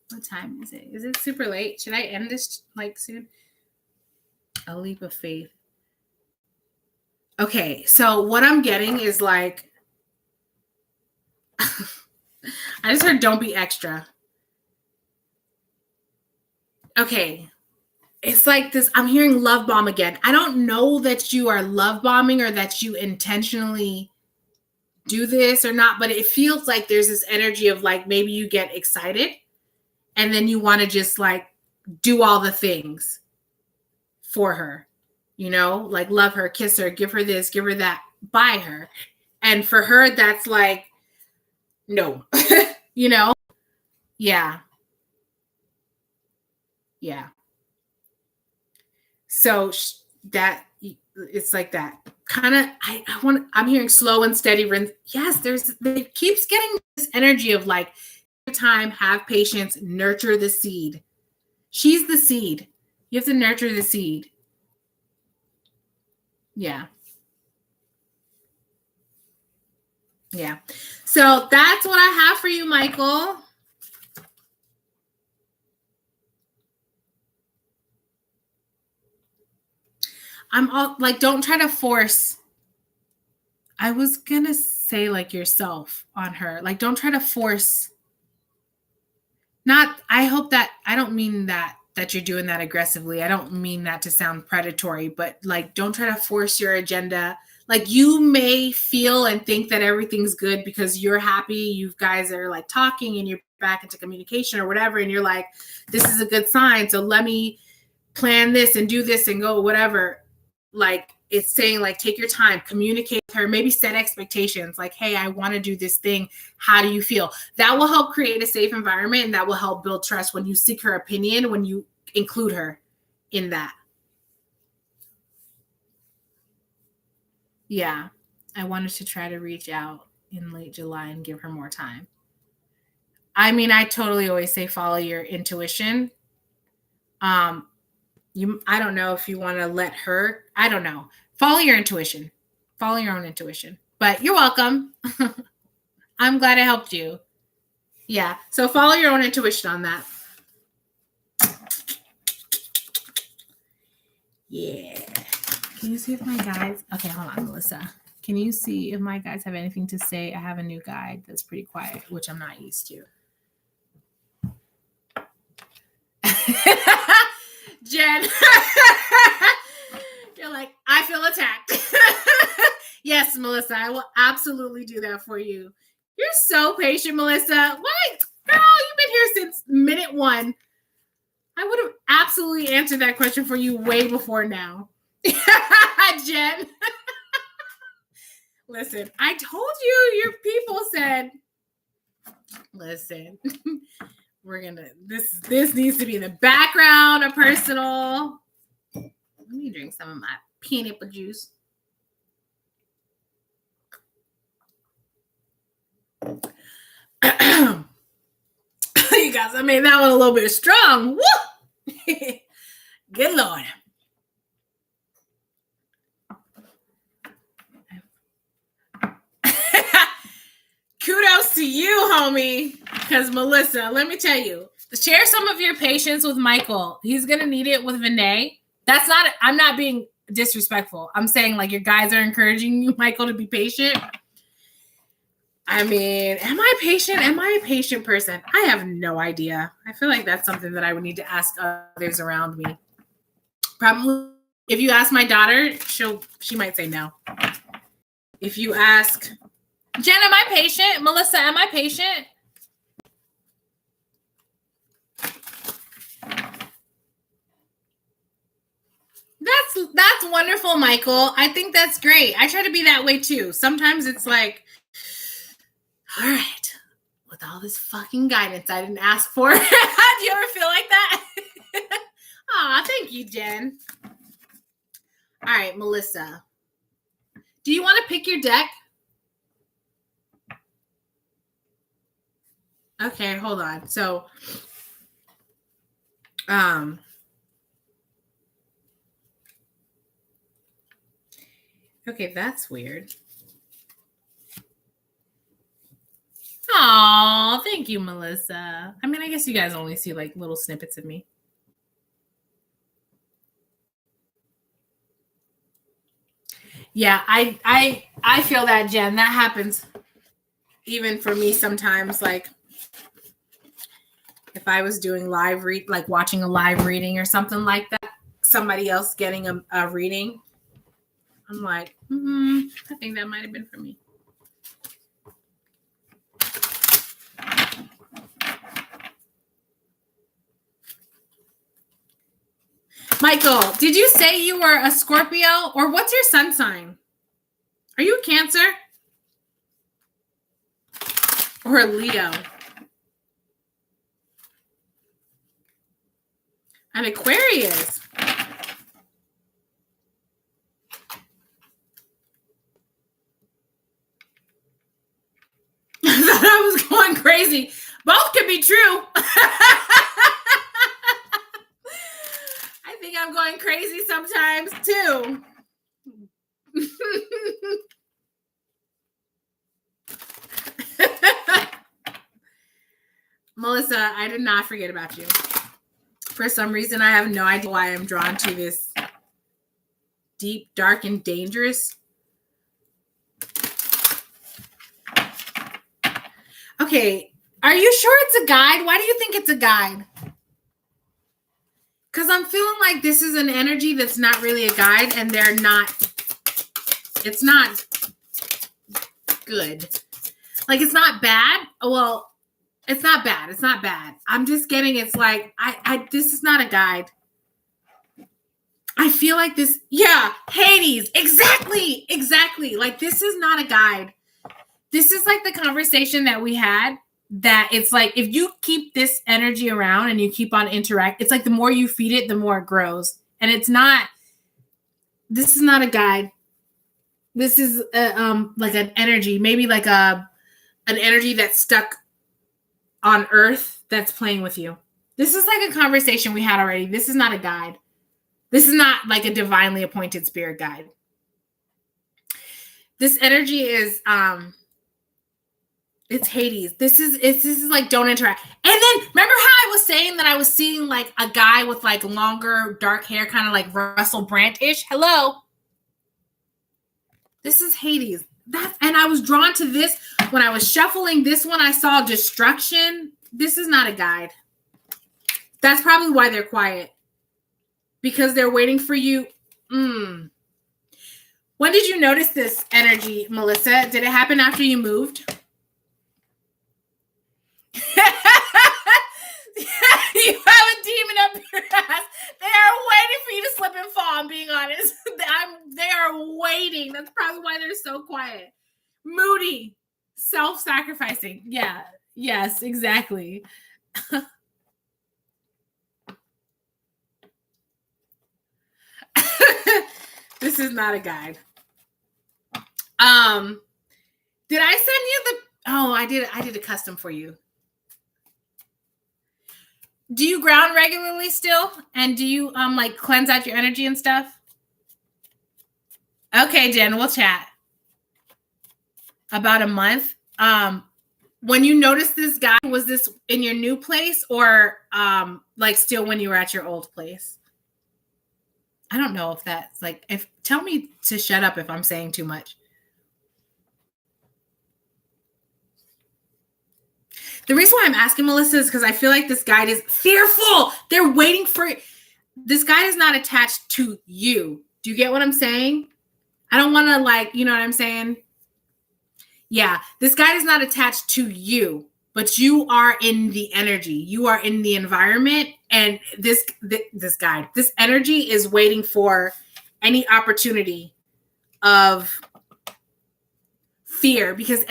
What time is it? Is it super late? Should I end this like soon? A leap of faith. Okay, so what I'm getting is like, I just heard don't be extra. Okay, it's like this, I'm hearing love bomb again. I don't know that you are love bombing or that you intentionally do this or not, but it feels like there's this energy of like maybe you get excited and then you want to just like do all the things for her, you know, like love her, kiss her, give her this, give her that, buy her. And for her, that's like, no, you know? Yeah. Yeah. So that it's like that kind of, I'm hearing slow and steady. Yes, it keeps getting this energy of like, time, have patience, nurture the seed. She's the seed. You have to nurture the seed. Yeah. Yeah. So that's what I have for you, Michael. I'm all like, don't try to force. I was going to say like yourself on her. Like, don't try to force. I hope that, I don't mean that you're doing that aggressively. I don't mean that to sound predatory, but like, don't try to force your agenda. Like you may feel and think that everything's good because you're happy. You guys are like talking and you're back into communication or whatever. And you're like, this is a good sign. So let me plan this and do this and go whatever. Like it's saying like, take your time, communicate with her, maybe set expectations like, hey, I want to do this thing. How do you feel? That will help create a safe environment and that will help build trust when you seek her opinion, when you include her in that. Yeah. I wanted to try to reach out in late July and give her more time. I mean, I totally always say follow your intuition. I don't know if you want to let her, I don't know. Follow your intuition. Follow your own intuition. But you're welcome. I'm glad I helped you. Yeah. So follow your own intuition on that. Yeah. Can you see if my guides? Okay, hold on, Melissa. Can you see if my guides have anything to say? I have a new guide that's pretty quiet, which I'm not used to. Jen, you're like, I feel attacked. Yes, Melissa, I will absolutely do that for you. You're so patient, Melissa. What? Girl, you've been here since minute 1. I would have absolutely answered that question for you way before now. Jen. Listen, I told you your people said, listen, we're gonna this needs to be in the background, a personal. Let me drink some of my pineapple juice. You guys, I made that one a little bit strong. Woo! Good Lord. Kudos to you, homie. Because Melissa, let me tell you, share some of your patience with Michael. He's gonna need it with Vinay. I'm not being disrespectful. I'm saying like your guys are encouraging you, Michael, to be patient. I mean, am I patient? Am I a patient person? I have no idea. I feel like that's something that I would need to ask others around me. Probably, if you ask my daughter, she might say no. If you ask Jen, am I patient? Melissa, am I patient? That's wonderful, Michael. I think that's great. I try to be that way too. Sometimes it's like, all right, with all this fucking guidance I didn't ask for. Do you ever feel like that? Aw, thank you, Jen. All right, Melissa. Do you want to pick your deck? Okay, hold on. So, okay, that's weird. Oh, thank you, Melissa. I mean, I guess you guys only see like little snippets of me. Yeah, I feel that, Jen. That happens even for me sometimes. Like if I was doing like watching a live reading or something like that, somebody else getting a reading, I'm like, I think that might have been for me. Michael, did you say you were a Scorpio, or what's your sun sign? Are you a Cancer or a Leo? I'm Aquarius. I thought I was going crazy. Both could be true. I think I'm going crazy sometimes too. Melissa, I did not forget about you. For some reason, I have no idea why I'm drawn to this deep, dark, and dangerous. Okay, are you sure it's a guide? Why do you think it's a guide? Because I'm feeling like this is an energy that's not really a guide, and it's not good. Like, it's not bad. Well, it's not bad. It's not bad. I'm just getting, it's like, this is not a guide. I feel like this, yeah, Hades, exactly. Like, this is not a guide. This is like the conversation that we had, that it's like, if you keep this energy around and you keep on interact, it's like the more you feed it, the more it grows. And this is not a guide. This is like an energy, maybe like an energy that's stuck on Earth that's playing with you. This is like a conversation we had already. This is not a guide. This is not like a divinely appointed spirit guide. This energy is it's Hades. This is like don't interact. And then remember how I was saying that I was seeing like a guy with like longer dark hair, kind of like Russell Brand-ish. Hello. This is Hades. And I was drawn to this when I was shuffling this one. I saw destruction. This is not a guide. That's probably why they're quiet, because they're waiting for you. When did you notice this energy, Melissa? Did it happen after you moved? You have a demon up your ass. They are waiting for you to slip and fall, I'm being honest. They are waiting. That's probably why they're so quiet. Moody. Self-sacrificing. Yeah. Yes, exactly. This is not a guide. Did I send you the... Oh, I did a custom for you. Do you ground regularly still? And do you like cleanse out your energy and stuff? Okay, Jen, we'll chat. About a month. When you noticed this guy, was this in your new place or like still when you were at your old place? I don't know if that's like, tell me to shut up if I'm saying too much. The reason why I'm asking, Melissa, is because I feel like this guide is fearful. They're waiting for it. This guide is not attached to you. Do you get what I'm saying? I don't want to like, you know what I'm saying? Yeah, this guide is not attached to you, but you are in the energy. You are in the environment, and this guide, this energy is waiting for any opportunity of fear, because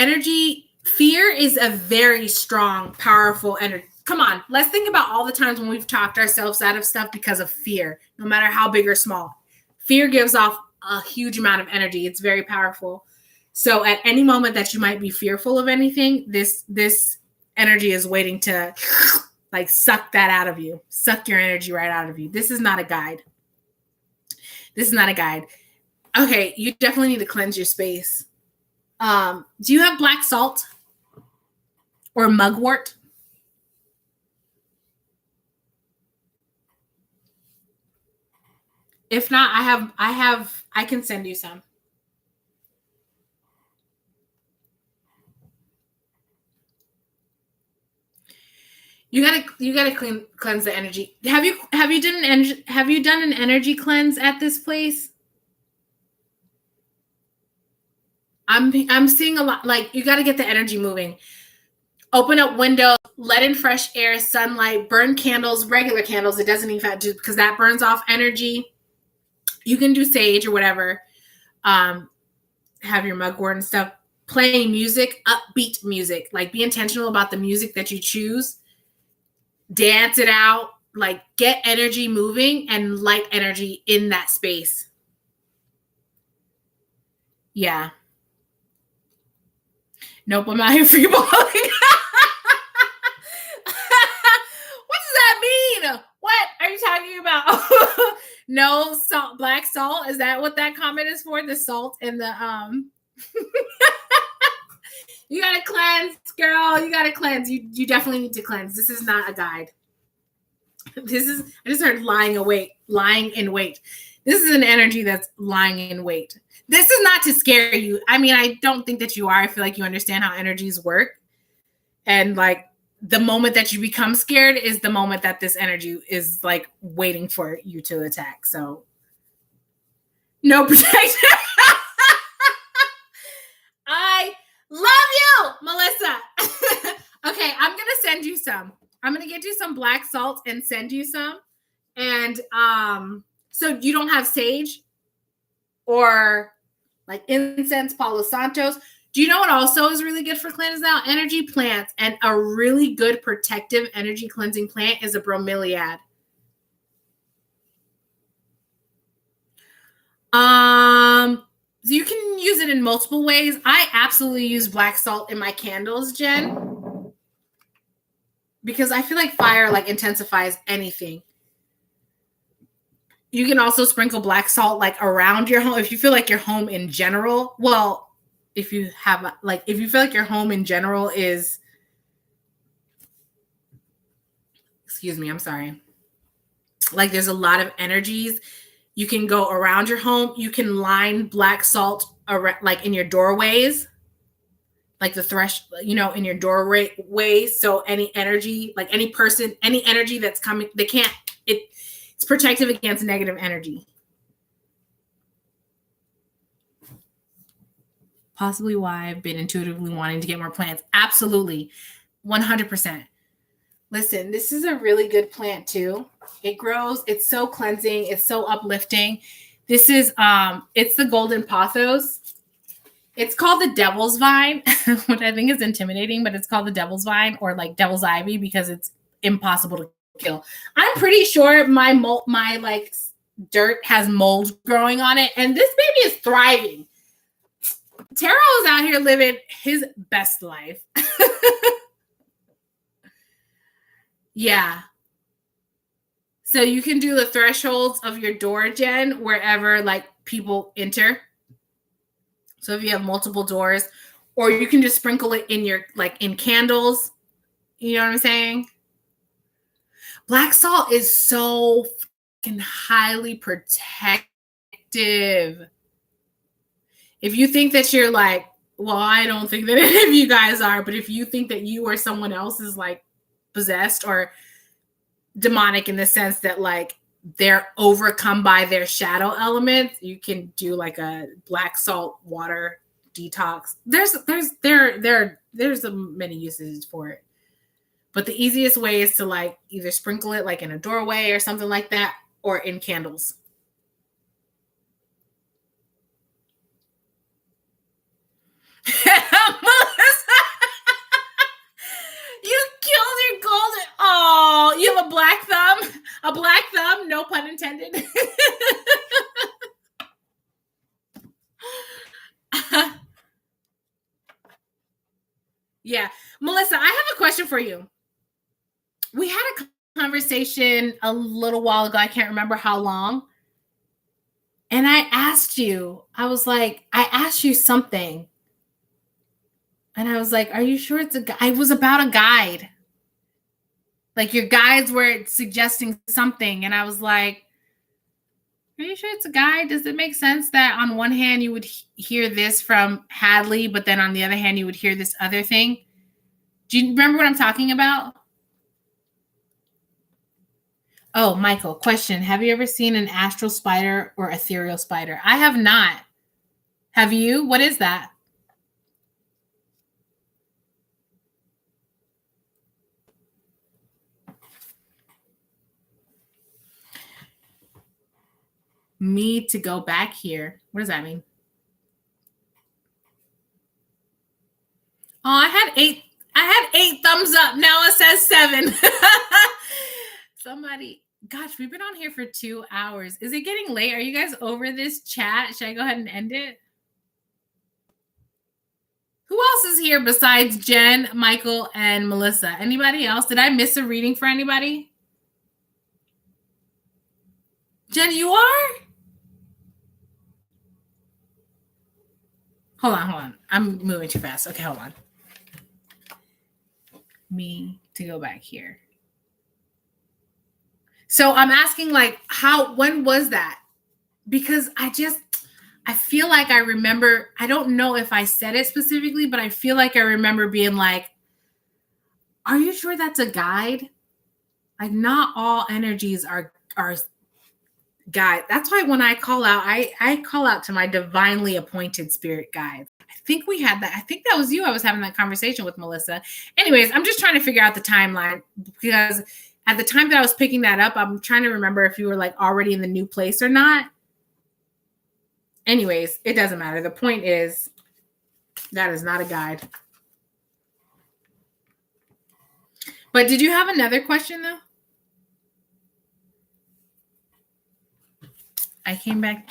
fear is a very strong, powerful energy. Come on, let's think about all the times when we've talked ourselves out of stuff because of fear, no matter how big or small. Fear gives off a huge amount of energy. It's very powerful. So at any moment that you might be fearful of anything, this energy is waiting to like suck that out of you, suck your energy right out of you. This is not a guide. This is not a guide. Okay, you definitely need to cleanse your space. Do you have black salt or mugwort? If not, I can send you some. You gotta cleanse the energy. Have you done an energy cleanse at this place? I'm seeing a lot. Like, you got to get the energy moving. Open up windows, let in fresh air, sunlight, burn candles, regular candles. It doesn't even have to, because that burns off energy. You can do sage or whatever. Have your mugwort and stuff. Playing music, upbeat music. Like, be intentional about the music that you choose. Dance it out. Like, get energy moving and light energy in that space. Yeah. Nope, I'm not here for your balling. What does that mean? What are you talking about? No salt, black salt. Is that what that comment is for? The salt and the You gotta cleanse, girl. You gotta cleanse. You definitely need to cleanse. This is not a guide. I just heard lying in wait. This is an energy that's lying in wait. This is not to scare you. I mean, I don't think that you are. I feel like you understand how energies work. And like, the moment that you become scared is the moment that this energy is like waiting for you to attack. So no protection. I love you, Melissa. Okay, I'm going to send you some. I'm going to get you some black salt and send you some. And so you don't have sage or like incense, Palo Santos. Do you know what also is really good for cleansing out? Energy plants. And a really good protective energy cleansing plant is a bromeliad. So you can use it in multiple ways. I absolutely use black salt in my candles, Jen, because I feel like fire like intensifies anything. You can also sprinkle black salt like around your home if you feel like your home in general. Well, if you have like if you feel like your home in general is, excuse me, I'm sorry, like there's a lot of energies, you can go around your home. You can line black salt around, like in your doorways, like the in your doorway. So any energy, like any person, any energy that's coming, they can't. It's protective against negative energy. Possibly why I've been intuitively wanting to get more plants. Absolutely, 100%. Listen, this is a really good plant too. It grows. It's so cleansing. It's so uplifting. This is it's the golden pothos. It's called the devil's vine, which I think is intimidating, but it's called the devil's vine or like devil's ivy because it's impossible to kill. I'm pretty sure my like dirt has mold growing on it, and this baby is thriving. Taro is out here living his best life. Yeah. So you can do the thresholds of your door, Jen, wherever like people enter. So if you have multiple doors, or you can just sprinkle it in your like in candles. You know what I'm saying? Black salt is so fucking highly protective. If you think that you're like, well, I don't think that any of you guys are, but if you think that you or someone else is like possessed or demonic in the sense that like they're overcome by their shadow elements, you can do like a black salt water detox. There's many uses for it, but the easiest way is to like either sprinkle it like in a doorway or something like that, or in candles. You killed your golden. Oh, you have a black thumb. A black thumb, no pun intended. Yeah. Melissa, I have a question for you. We had a conversation a little while ago. I can't remember how long. And I asked you, I asked you something. And I was like, are you sure it's it was about a guide. Like your guides were suggesting something. And I was like, are you sure it's a guide? Does it make sense that on one hand you would hear this from Hadley, but then on the other hand you would hear this other thing? Do you remember what I'm talking about? Oh, Michael, question. Have you ever seen an astral spider or ethereal spider? I have not. Have you? What is that? Me to go back here. What does that mean? Oh, I had eight thumbs up. Now it says 7. Somebody, gosh, we've been on here for 2 hours. Is it getting late? Are you guys over this chat? Should I go ahead and end it? Who else is here besides Jen, Michael, and Melissa? Anybody else? Did I miss a reading for anybody? Jen, you are? Hold on. I'm moving too fast. Okay, hold on. Me to go back here. So I'm asking like when was that? Because I feel like I remember, I don't know if I said it specifically, but I feel like I remember being like, are you sure that's a guide? Like not all energies are guide. That's why when I call out, I call out to my divinely appointed spirit guides. I think we had that. I think that was you. I was having that conversation with Melissa. Anyways, I'm just trying to figure out the timeline because at the time that I was picking that up, I'm trying to remember if you were like already in the new place or not. Anyways, it doesn't matter. The point is that is not a guide. But did you have another question though? I came back.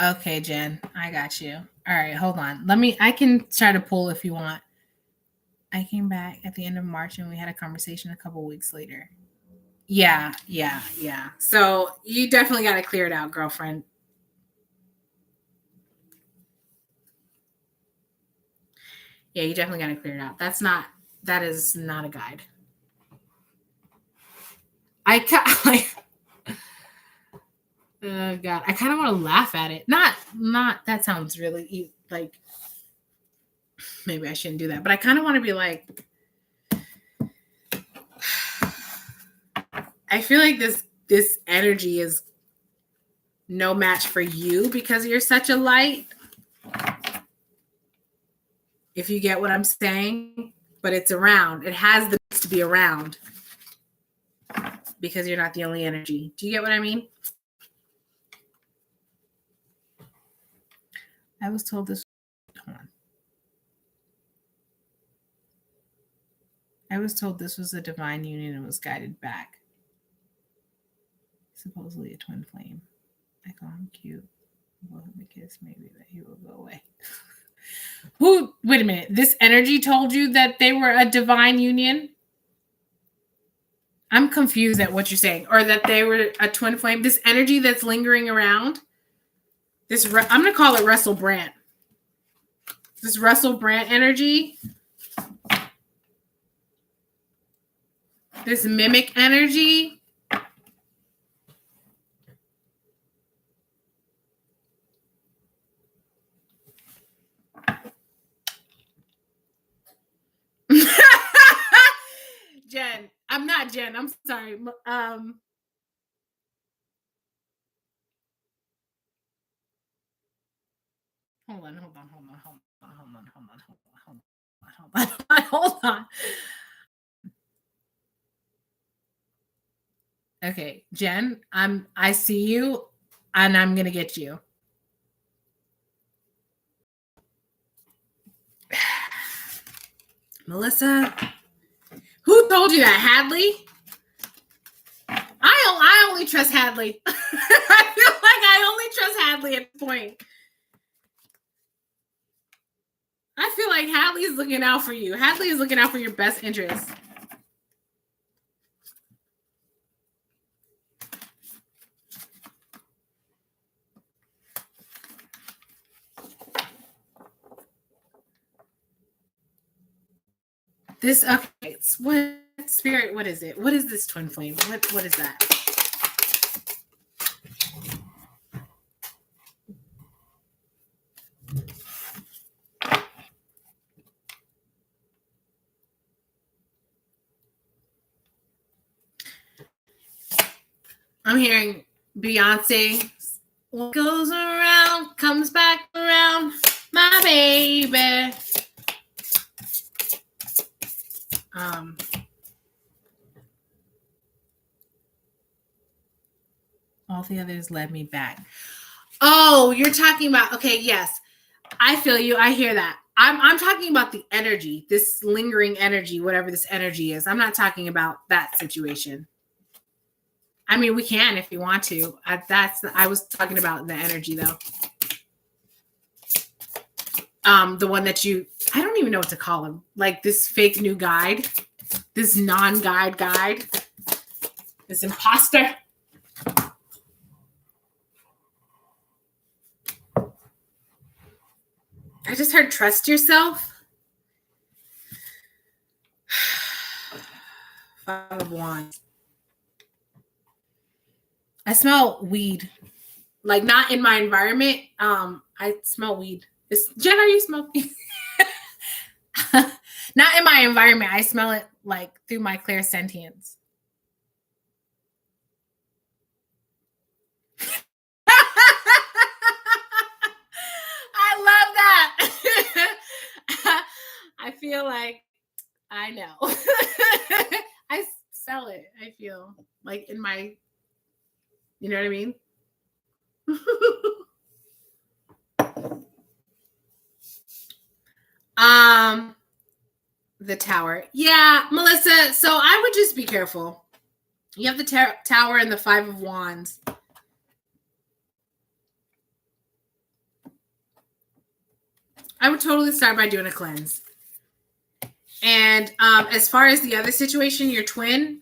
Okay, Jen, I got you. All right, hold on. I can try to pull if you want. I came back at the end of March and we had a conversation a couple weeks later. Yeah. So you definitely got to clear it out, girlfriend. Yeah, you definitely got to clear it out. That is not a guide. Oh God, I kind of want to laugh at it. Not that sounds really like, maybe I shouldn't do that, but I kind of want to be like, I feel like this energy is no match for you because you're such a light. If you get what I'm saying, but it's around. It has the to be around because you're not the only energy. Do you get what I mean? I was told this. Hold on. I was told this was a divine union and was guided back. Supposedly a twin flame. I call him cute. Blow him a kiss, maybe that he will go away. Who? Wait a minute. This energy told you that they were a divine union? I'm confused at what you're saying, or that they were a twin flame. This energy that's lingering around. I'm gonna call it Russell Brand. This Russell Brand energy. This mimic energy. Jen, I'm not Jen. I'm sorry. Hold on. Okay, Jen, I see you, and I'm gonna get you. Melissa, who told you that? Hadley? I only trust Hadley. I feel like I only trust Hadley at this point. I feel like Hadley is looking out for you. Hadley is looking out for your best interest. This, okay, what spirit, what is it? What is this twin flame? What is that? I'm hearing Beyonce. What goes around comes back around, my baby. All the others led me back. Oh, you're talking about, okay, yes. I feel you. I hear that. I'm talking about the energy, this lingering energy, whatever this energy is. I'm not talking about that situation. I mean, we can if you want to. I was talking about the energy though. The one that I don't even know what to call him. Like this fake new guide, this non-guide guide, this imposter. I just heard trust yourself. 5 of Wands. I smell weed. Like not in my environment. I smell weed. Jen, are you smoking? Not in my environment. I smell it like through my clairsentience. I love that. I feel like I know. I sell it. I feel like in my, you know what I mean? The Tower. Yeah, Melissa. So I would just be careful. You have the Tower and the 5 of Wands. I would totally start by doing a cleanse. And as far as the other situation, your twin,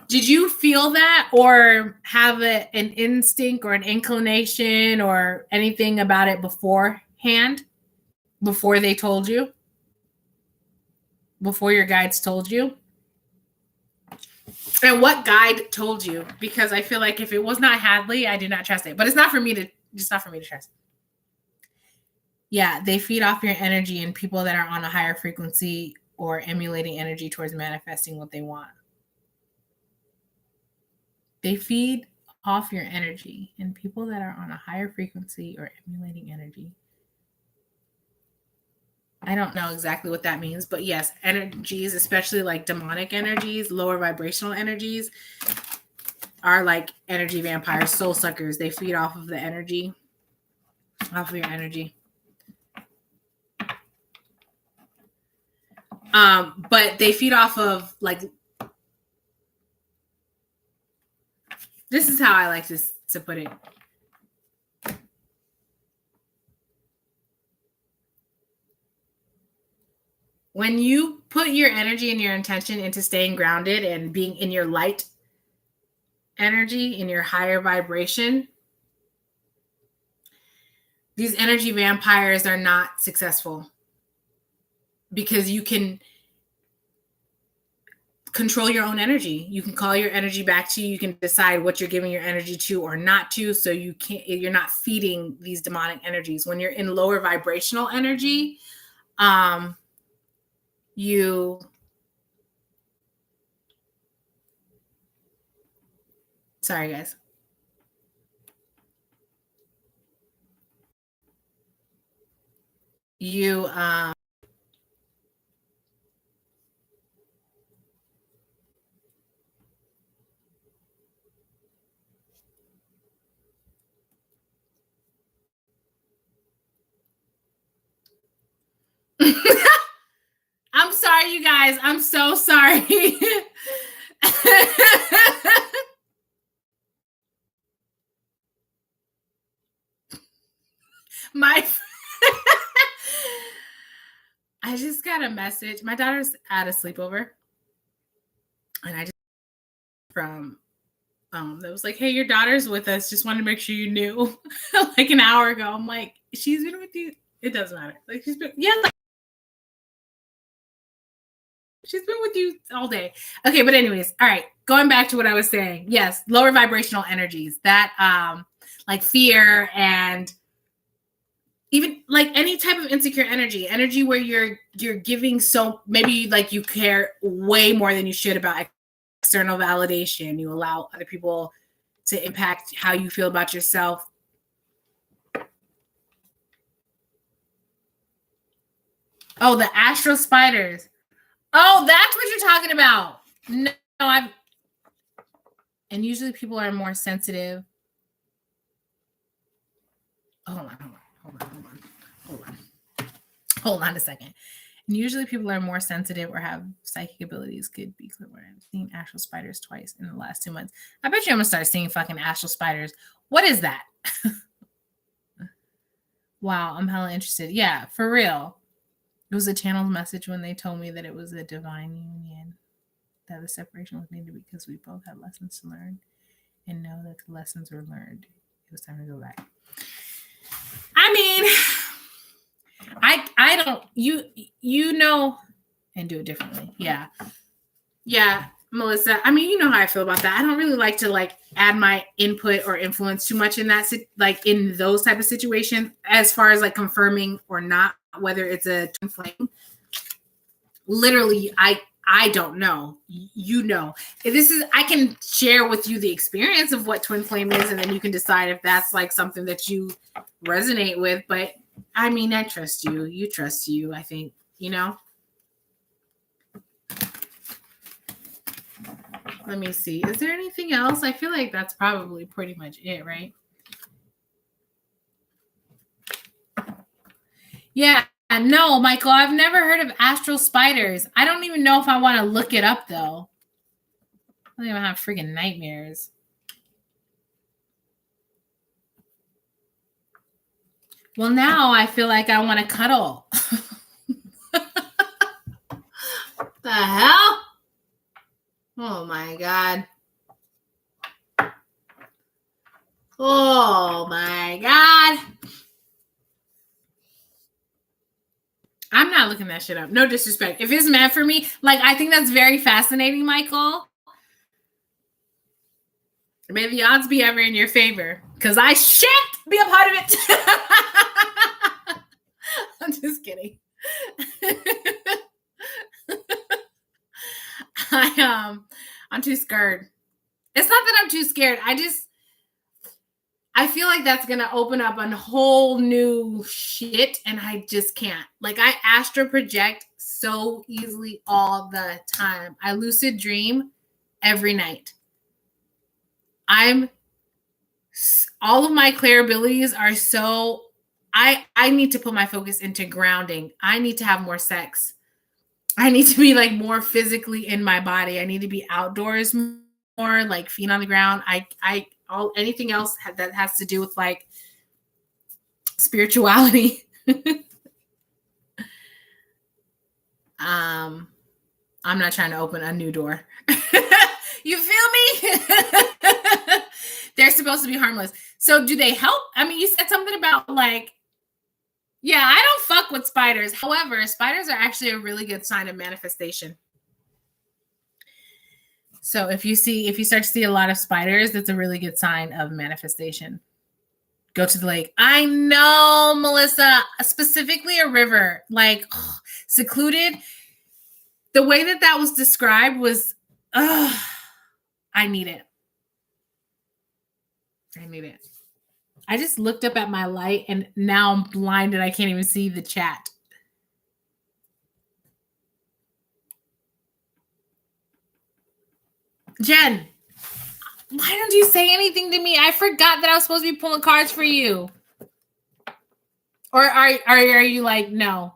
did you feel that or have an instinct or an inclination or anything about it beforehand? Before they told you? Before your guides told you? And what guide told you? Because I feel like if it was not Hadley, I do not trust it. But it's not for me to trust. Yeah, they feed off your energy, and people that are on a higher frequency or emulating energy towards manifesting what they want. They feed off your energy, and people that are on a higher frequency or emulating energy. I don't know exactly what that means, but yes, energies, especially like demonic energies, lower vibrational energies, are like energy vampires, soul suckers. They feed off of the energy, off of your energy. But they feed off of like, this is how I like to put it. When you put your energy and your intention into staying grounded and being in your light energy, in your higher vibration, these energy vampires are not successful because you can control your own energy. You can call your energy back to you. You can decide what you're giving your energy to or not to. So you're not feeding these demonic energies. When you're in lower vibrational energy, sorry guys. I'm sorry, you guys. I'm so sorry. I just got a message. My daughter's at a sleepover, and I just from that was like, "Hey, your daughter's with us. Just wanted to make sure you knew." Like an hour ago, I'm like, "She's been with you." It doesn't matter. Like she's been, yeah. She's been with you all day. Okay, but anyways, all right. Going back to what I was saying. Yes, lower vibrational energies that like fear and even like any type of insecure energy where you're giving, so maybe like you care way more than you should about external validation. You allow other people to impact how you feel about yourself. Oh, the astral spiders. Oh, that's what you're talking about. No, and usually people are more sensitive. Hold on a second. And usually people are more sensitive or have psychic abilities. Could be clairvoyant. I've seen astral spiders twice in the last 2 months. I bet you I'm gonna start seeing fucking astral spiders. What is that? Wow, I'm hella interested. Yeah, for real. It was a channeled message when they told me that it was a divine union, that the separation was needed because we both had lessons to learn and know that the lessons were learned. It was time to go back. I mean, I don't, you know, and do it differently. Yeah, Melissa. I mean, you know how I feel about that. I don't really like to like add my input or influence too much in that, like in those type of situations, as far as like confirming or not whether it's a twin flame. Literally, I don't know. You know, I can share with you the experience of what twin flame is, and then you can decide if that's like something that you resonate with. But I mean, I trust you. You trust you. I think, you know. Let me see. Is there anything else? I feel like that's probably pretty much it, right? Yeah. No, Michael, I've never heard of astral spiders. I don't even know if I want to look it up, though. I don't even have freaking nightmares. Well, now I feel like I want to cuddle. The hell? Oh my God. Oh my God. I'm not looking that shit up. No disrespect. If it's meant for me, like, I think that's very fascinating, Michael. May the odds be ever in your favor, because I shan't be a part of it. I'm just kidding. I'm too scared. It's not that I'm too scared. I feel like that's gonna open up a whole new shit, and I just can't. Like, I astral project so easily all the time. I lucid dream every night. All of my clair abilities are so. I need to put my focus into grounding. I need to have more sex. I need to be like more physically in my body. I need to be outdoors more, like feet on the ground. Anything else that has to do with like spirituality. I'm not trying to open a new door. You feel me? They're supposed to be harmless. So do they help? I mean, you said something about like, yeah, I don't fuck with spiders. However, spiders are actually a really good sign of manifestation. So if you start to see a lot of spiders, that's a really good sign of manifestation. Go to the lake. I know, Melissa, specifically a river, like secluded. The way that was described was, I need it. I need it. I just looked up at my light and now I'm blinded. I can't even see the chat. Jen, why don't you say anything to me? I forgot that I was supposed to be pulling cards for you. Or are you like, no?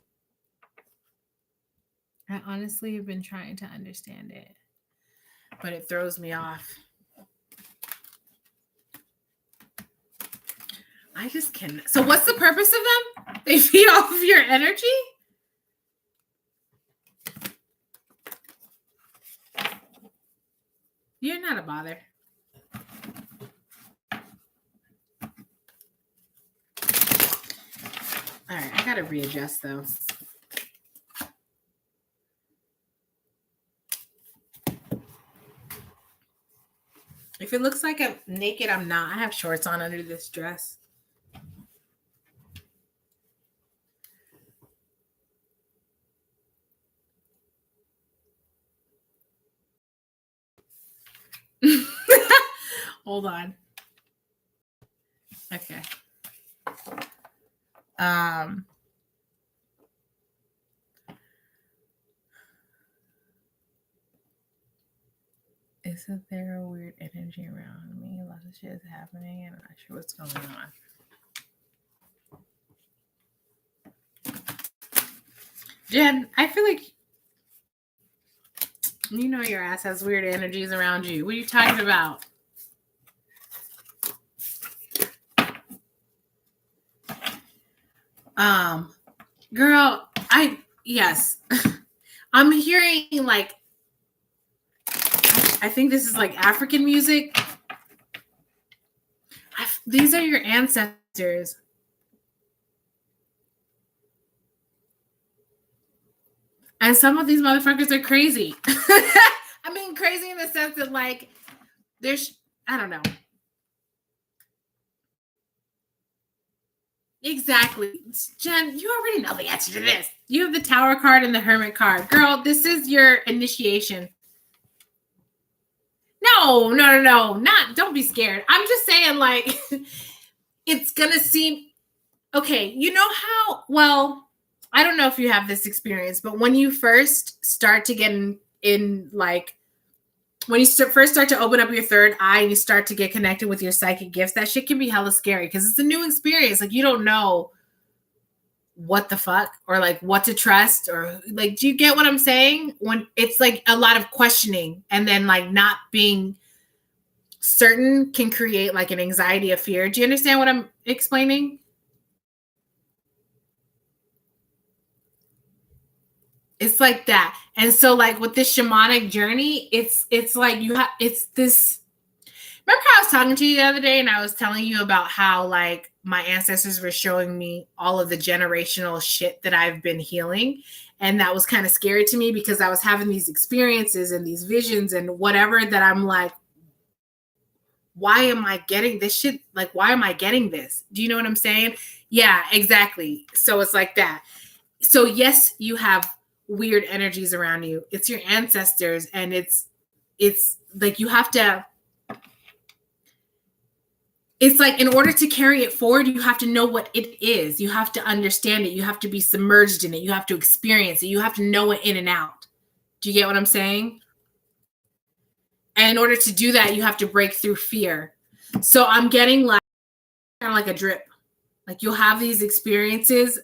I honestly have been trying to understand it, but it throws me off. I just can't. So what's the purpose of them? They feed off of your energy? You're not a bother. All right, I gotta readjust though. If it looks like I'm naked, I'm not. I have shorts on under this dress. Hold on. Okay. Isn't there a weird energy around me? A lot of shit is happening and I'm not sure what's going on. Jen, I feel like you know your ass has weird energies around you. What are you talking about? Girl, yes. I'm hearing like, I think this is like African music. These are your ancestors. And some of these motherfuckers are crazy. I mean, crazy in the sense that like, I don't know. Exactly. Jen, you already know the answer to this. You have the Tower card and the Hermit card. Girl, this is your initiation. No. Don't be scared. I'm just saying, like, it's going to seem, okay, you know how, well, I don't know if you have this experience, but when you first start to get in like, when you first start to open up your third eye and you start to get connected with your psychic gifts, that shit can be hella scary because it's a new experience. Like, you don't know what the fuck or like what to trust or like, do you get what I'm saying? When it's like a lot of questioning and then like not being certain can create like an anxiety of fear. Do you understand what I'm explaining? It's like that. And so like with this shamanic journey, it's like it's this. Remember how I was talking to you the other day and I was telling you about how like my ancestors were showing me all of the generational shit that I've been healing. And that was kind of scary to me because I was having these experiences and these visions and whatever that I'm like, why am I getting this shit? Like, why am I getting this? Do you know what I'm saying? Yeah, exactly. So it's like that. So yes, you have weird energies around you. It's your ancestors, and it's like you have to. It's like in order to carry it forward, you have to know what it is. You have to understand it. You have to be submerged in it. You have to experience it. You have to know it in and out. Do you get what I'm saying? And in order to do that, you have to break through fear. So I'm getting like kind of like a drip. Like you'll have these experiences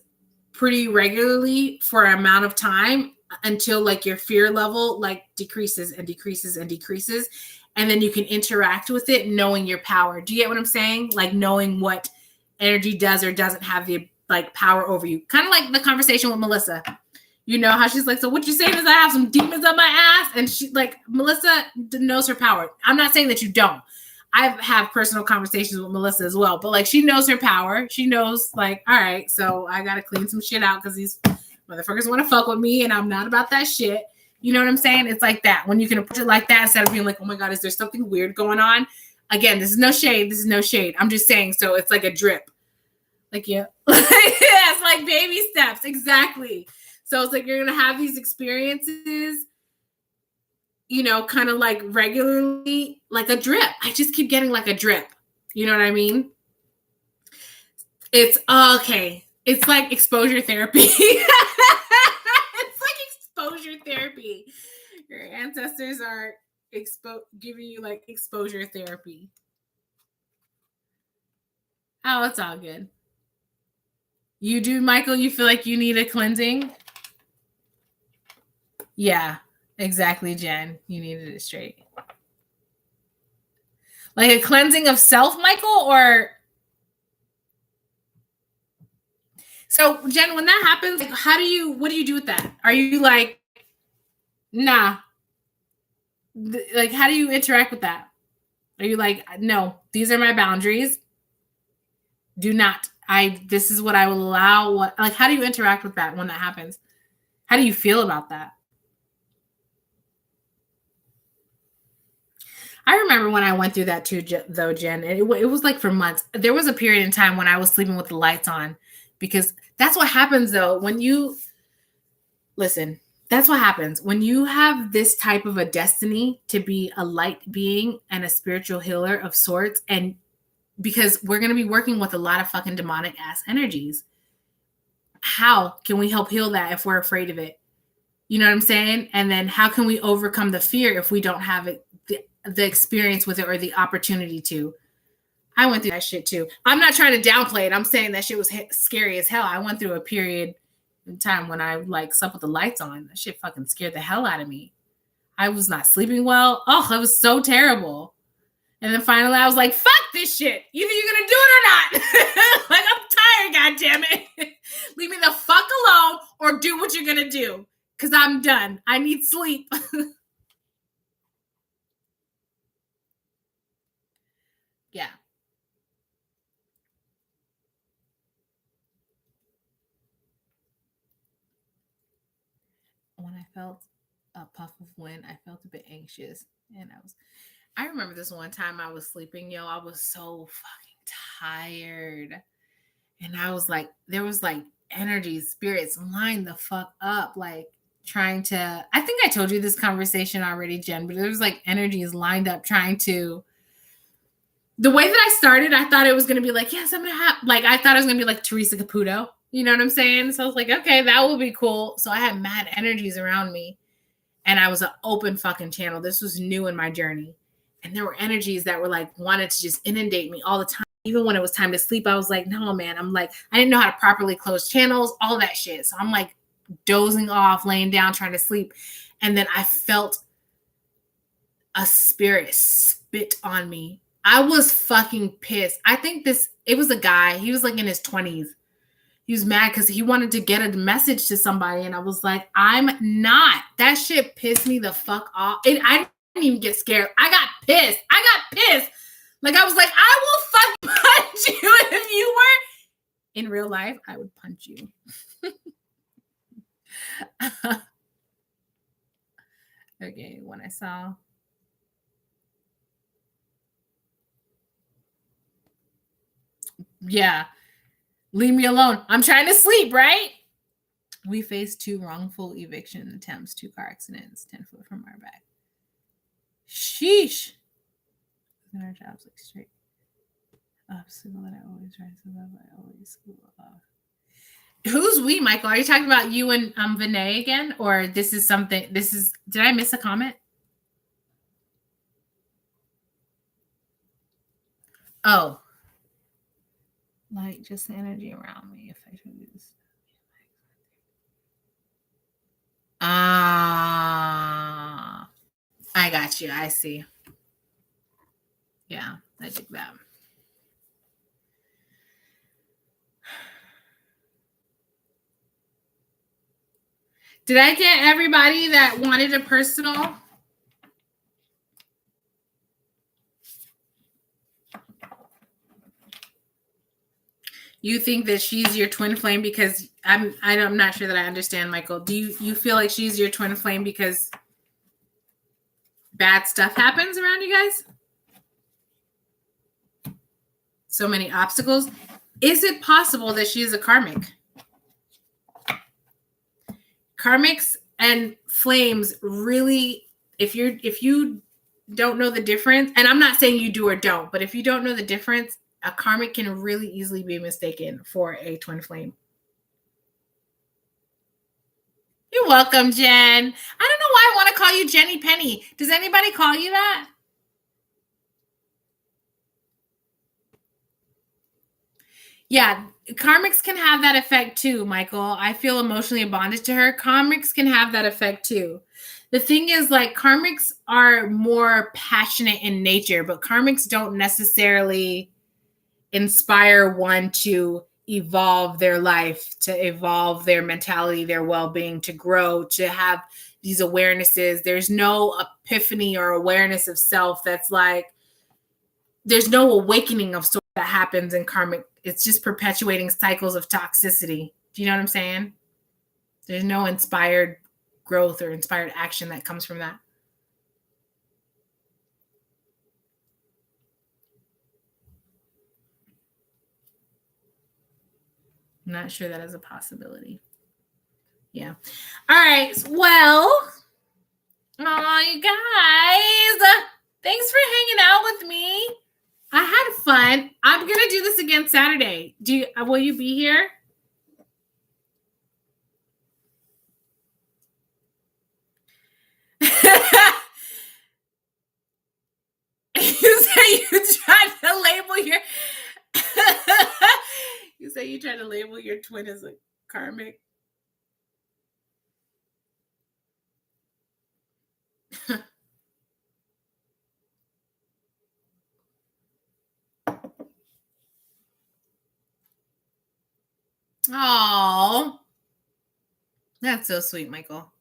pretty regularly for an amount of time until like your fear level like decreases and decreases and decreases. And then you can interact with it knowing your power. Do you get what I'm saying? Like knowing what energy does or doesn't have the like power over you. Kind of like the conversation with Melissa. You know how she's like, so what you're saying is I have some demons up my ass? And she like, Melissa knows her power. I'm not saying that you don't. I have personal conversations with Melissa as well, but like she knows her power. She knows like, all right, so I got to clean some shit out because these motherfuckers want to fuck with me and I'm not about that shit. You know what I'm saying? It's like that. When you can approach it like that instead of being like, oh my God, is there something weird going on? Again, this is no shade. This is no shade. I'm just saying, so it's like a drip. Like, yeah. It's like baby steps. Exactly. So it's like you're going to have these experiences, you know, kind of like regularly, like a drip. I just keep getting like a drip. You know what I mean? It's okay. It's like exposure therapy. It's like exposure therapy. Your ancestors are giving you like exposure therapy. Oh, it's all good. You do, Michael? You feel like you need a cleansing? Yeah, exactly, Jen. You needed it straight. Like a cleansing of self, Michael, or so Jen, when that happens, like what do you do with that? Are you like, nah? Like, how do you interact with that? Are you like, no, these are my boundaries. Do not. This is what I will allow. What, like, how do you interact with that when that happens? How do you feel about that? I remember when I went through that too, though, Jen. It was like for months. There was a period in time when I was sleeping with the lights on because that's what happens, though, when you listen. That's what happens when you have this type of a destiny to be a light being and a spiritual healer of sorts. And because we're going to be working with a lot of fucking demonic ass energies. How can we help heal that if we're afraid of it? You know what I'm saying? And then how can we overcome the fear if we don't have it, the experience with it or the opportunity to? I went through that shit too. I'm not trying to downplay it. I'm saying that shit was scary as hell. I went through a period in time when I like slept with the lights on. That shit fucking scared the hell out of me. I was not sleeping well. Oh, it was so terrible. And then finally I was like, fuck this shit. Either you're going to do it or not. Like, I'm tired, goddammit. Leave me the fuck alone or do what you're going to do. Because I'm done. I need sleep. Yeah. When I felt a puff of wind, I felt a bit anxious. And I remember this one time I was sleeping, yo. I was so fucking tired. And I was like, there was like energy, spirits lined the fuck up, like trying to. I think I told you this conversation already, Jen, but there was like energies lined up trying to. The way that I started, I thought it was going to be like, yes, I'm going to have, like, I thought it was going to be like Teresa Caputo. You know what I'm saying? So I was like, okay, that will be cool. So I had mad energies around me and I was an open fucking channel. This was new in my journey. And there were energies that were like, wanted to just inundate me all the time. Even when it was time to sleep, I was like, no, man. I'm like, I didn't know how to properly close channels, all that shit. So I'm like dozing off, laying down, trying to sleep. And then I felt a spirit spit on me. I was fucking pissed. I think it was a guy. He was like in his 20s. He was mad because he wanted to get a message to somebody, and I was like, I'm not. That shit pissed me the fuck off. And I didn't even get scared. I got pissed. Like, I was like, I will fucking punch you if you were in real life. I would punch you. Okay, when I saw. Yeah. Leave me alone. I'm trying to sleep, right? We faced 2 wrongful eviction attempts, 2 car accidents, 10 foot from our back. Sheesh. Our jobs like straight obstacle that I always rise above. I always school off. Who's we, Michael? Are you talking about you and Vinay again? Or this is something, did I miss a comment? Oh. Like just the energy around me if I do this. Ah, I got you. I see. Yeah, I dig that. Did I get everybody that wanted a personal? You think that she's your twin flame because I'm not sure that I understand, Michael. Do you feel like she's your twin flame because bad stuff happens around you guys? So many obstacles. Is it possible that she is a karmic? Karmics and flames really, if you don't know the difference, and I'm not saying you do or don't, but if you don't know the difference, a karmic can really easily be mistaken for a twin flame. You're welcome, Jen. I don't know why I want to call you Jenny Penny. Does anybody call you that? Yeah, karmics can have that effect too, Michael. I feel emotionally bonded to her. Karmics can have that effect too. The thing is, like, karmics are more passionate in nature, but karmics don't necessarily inspire one to evolve their life, to evolve their mentality, their well-being, to grow, to have these awarenesses. There's no epiphany or awareness of self that's like, there's no awakening of sort that happens in karmic. It's just perpetuating cycles of toxicity. Do you know what I'm saying? There's no inspired growth or inspired action that comes from that. I'm not sure that is a possibility. Yeah. All right. Well, you guys, thanks for hanging out with me. I had fun. I'm gonna do this again Saturday. Will you be here? You say you trying to label your you say you trying to label your twin as a karmic. Oh, that's so sweet, Michael.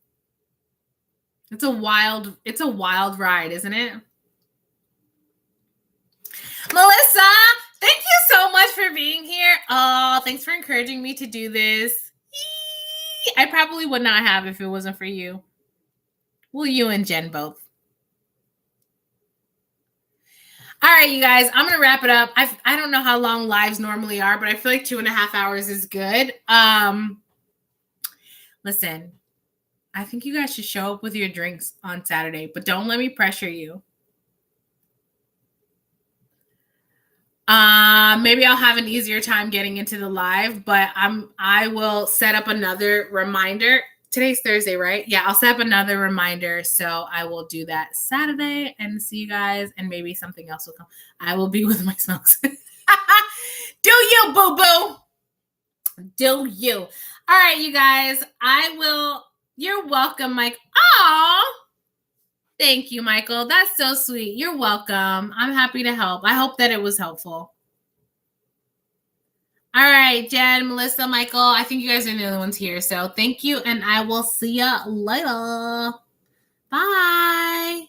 It's a wild ride, isn't it? Melissa, thank you so much for being here. Oh, thanks for encouraging me to do this. I probably would not have if it wasn't for you. Well, you and Jen both. All right, you guys, I'm going to wrap it up. I don't know how long lives normally are, but I feel like 2.5 hours is good. Listen, I think you guys should show up with your drinks on Saturday, but don't let me pressure you. Maybe I'll have an easier time getting into the live, but I will set up another reminder. Today's Thursday, right? Yeah, I'll set up another reminder. So I will do that Saturday and see you guys, and maybe something else will come. I will be with my smokes. Do you, boo-boo? Do you. All right, you guys. You're welcome, Mike. Aw. Thank you, Michael. That's so sweet. You're welcome. I'm happy to help. I hope that it was helpful. All All right, Jen, Melissa, Michael. I think you guys are the only ones here. So thank you, and I will see you later. Bye.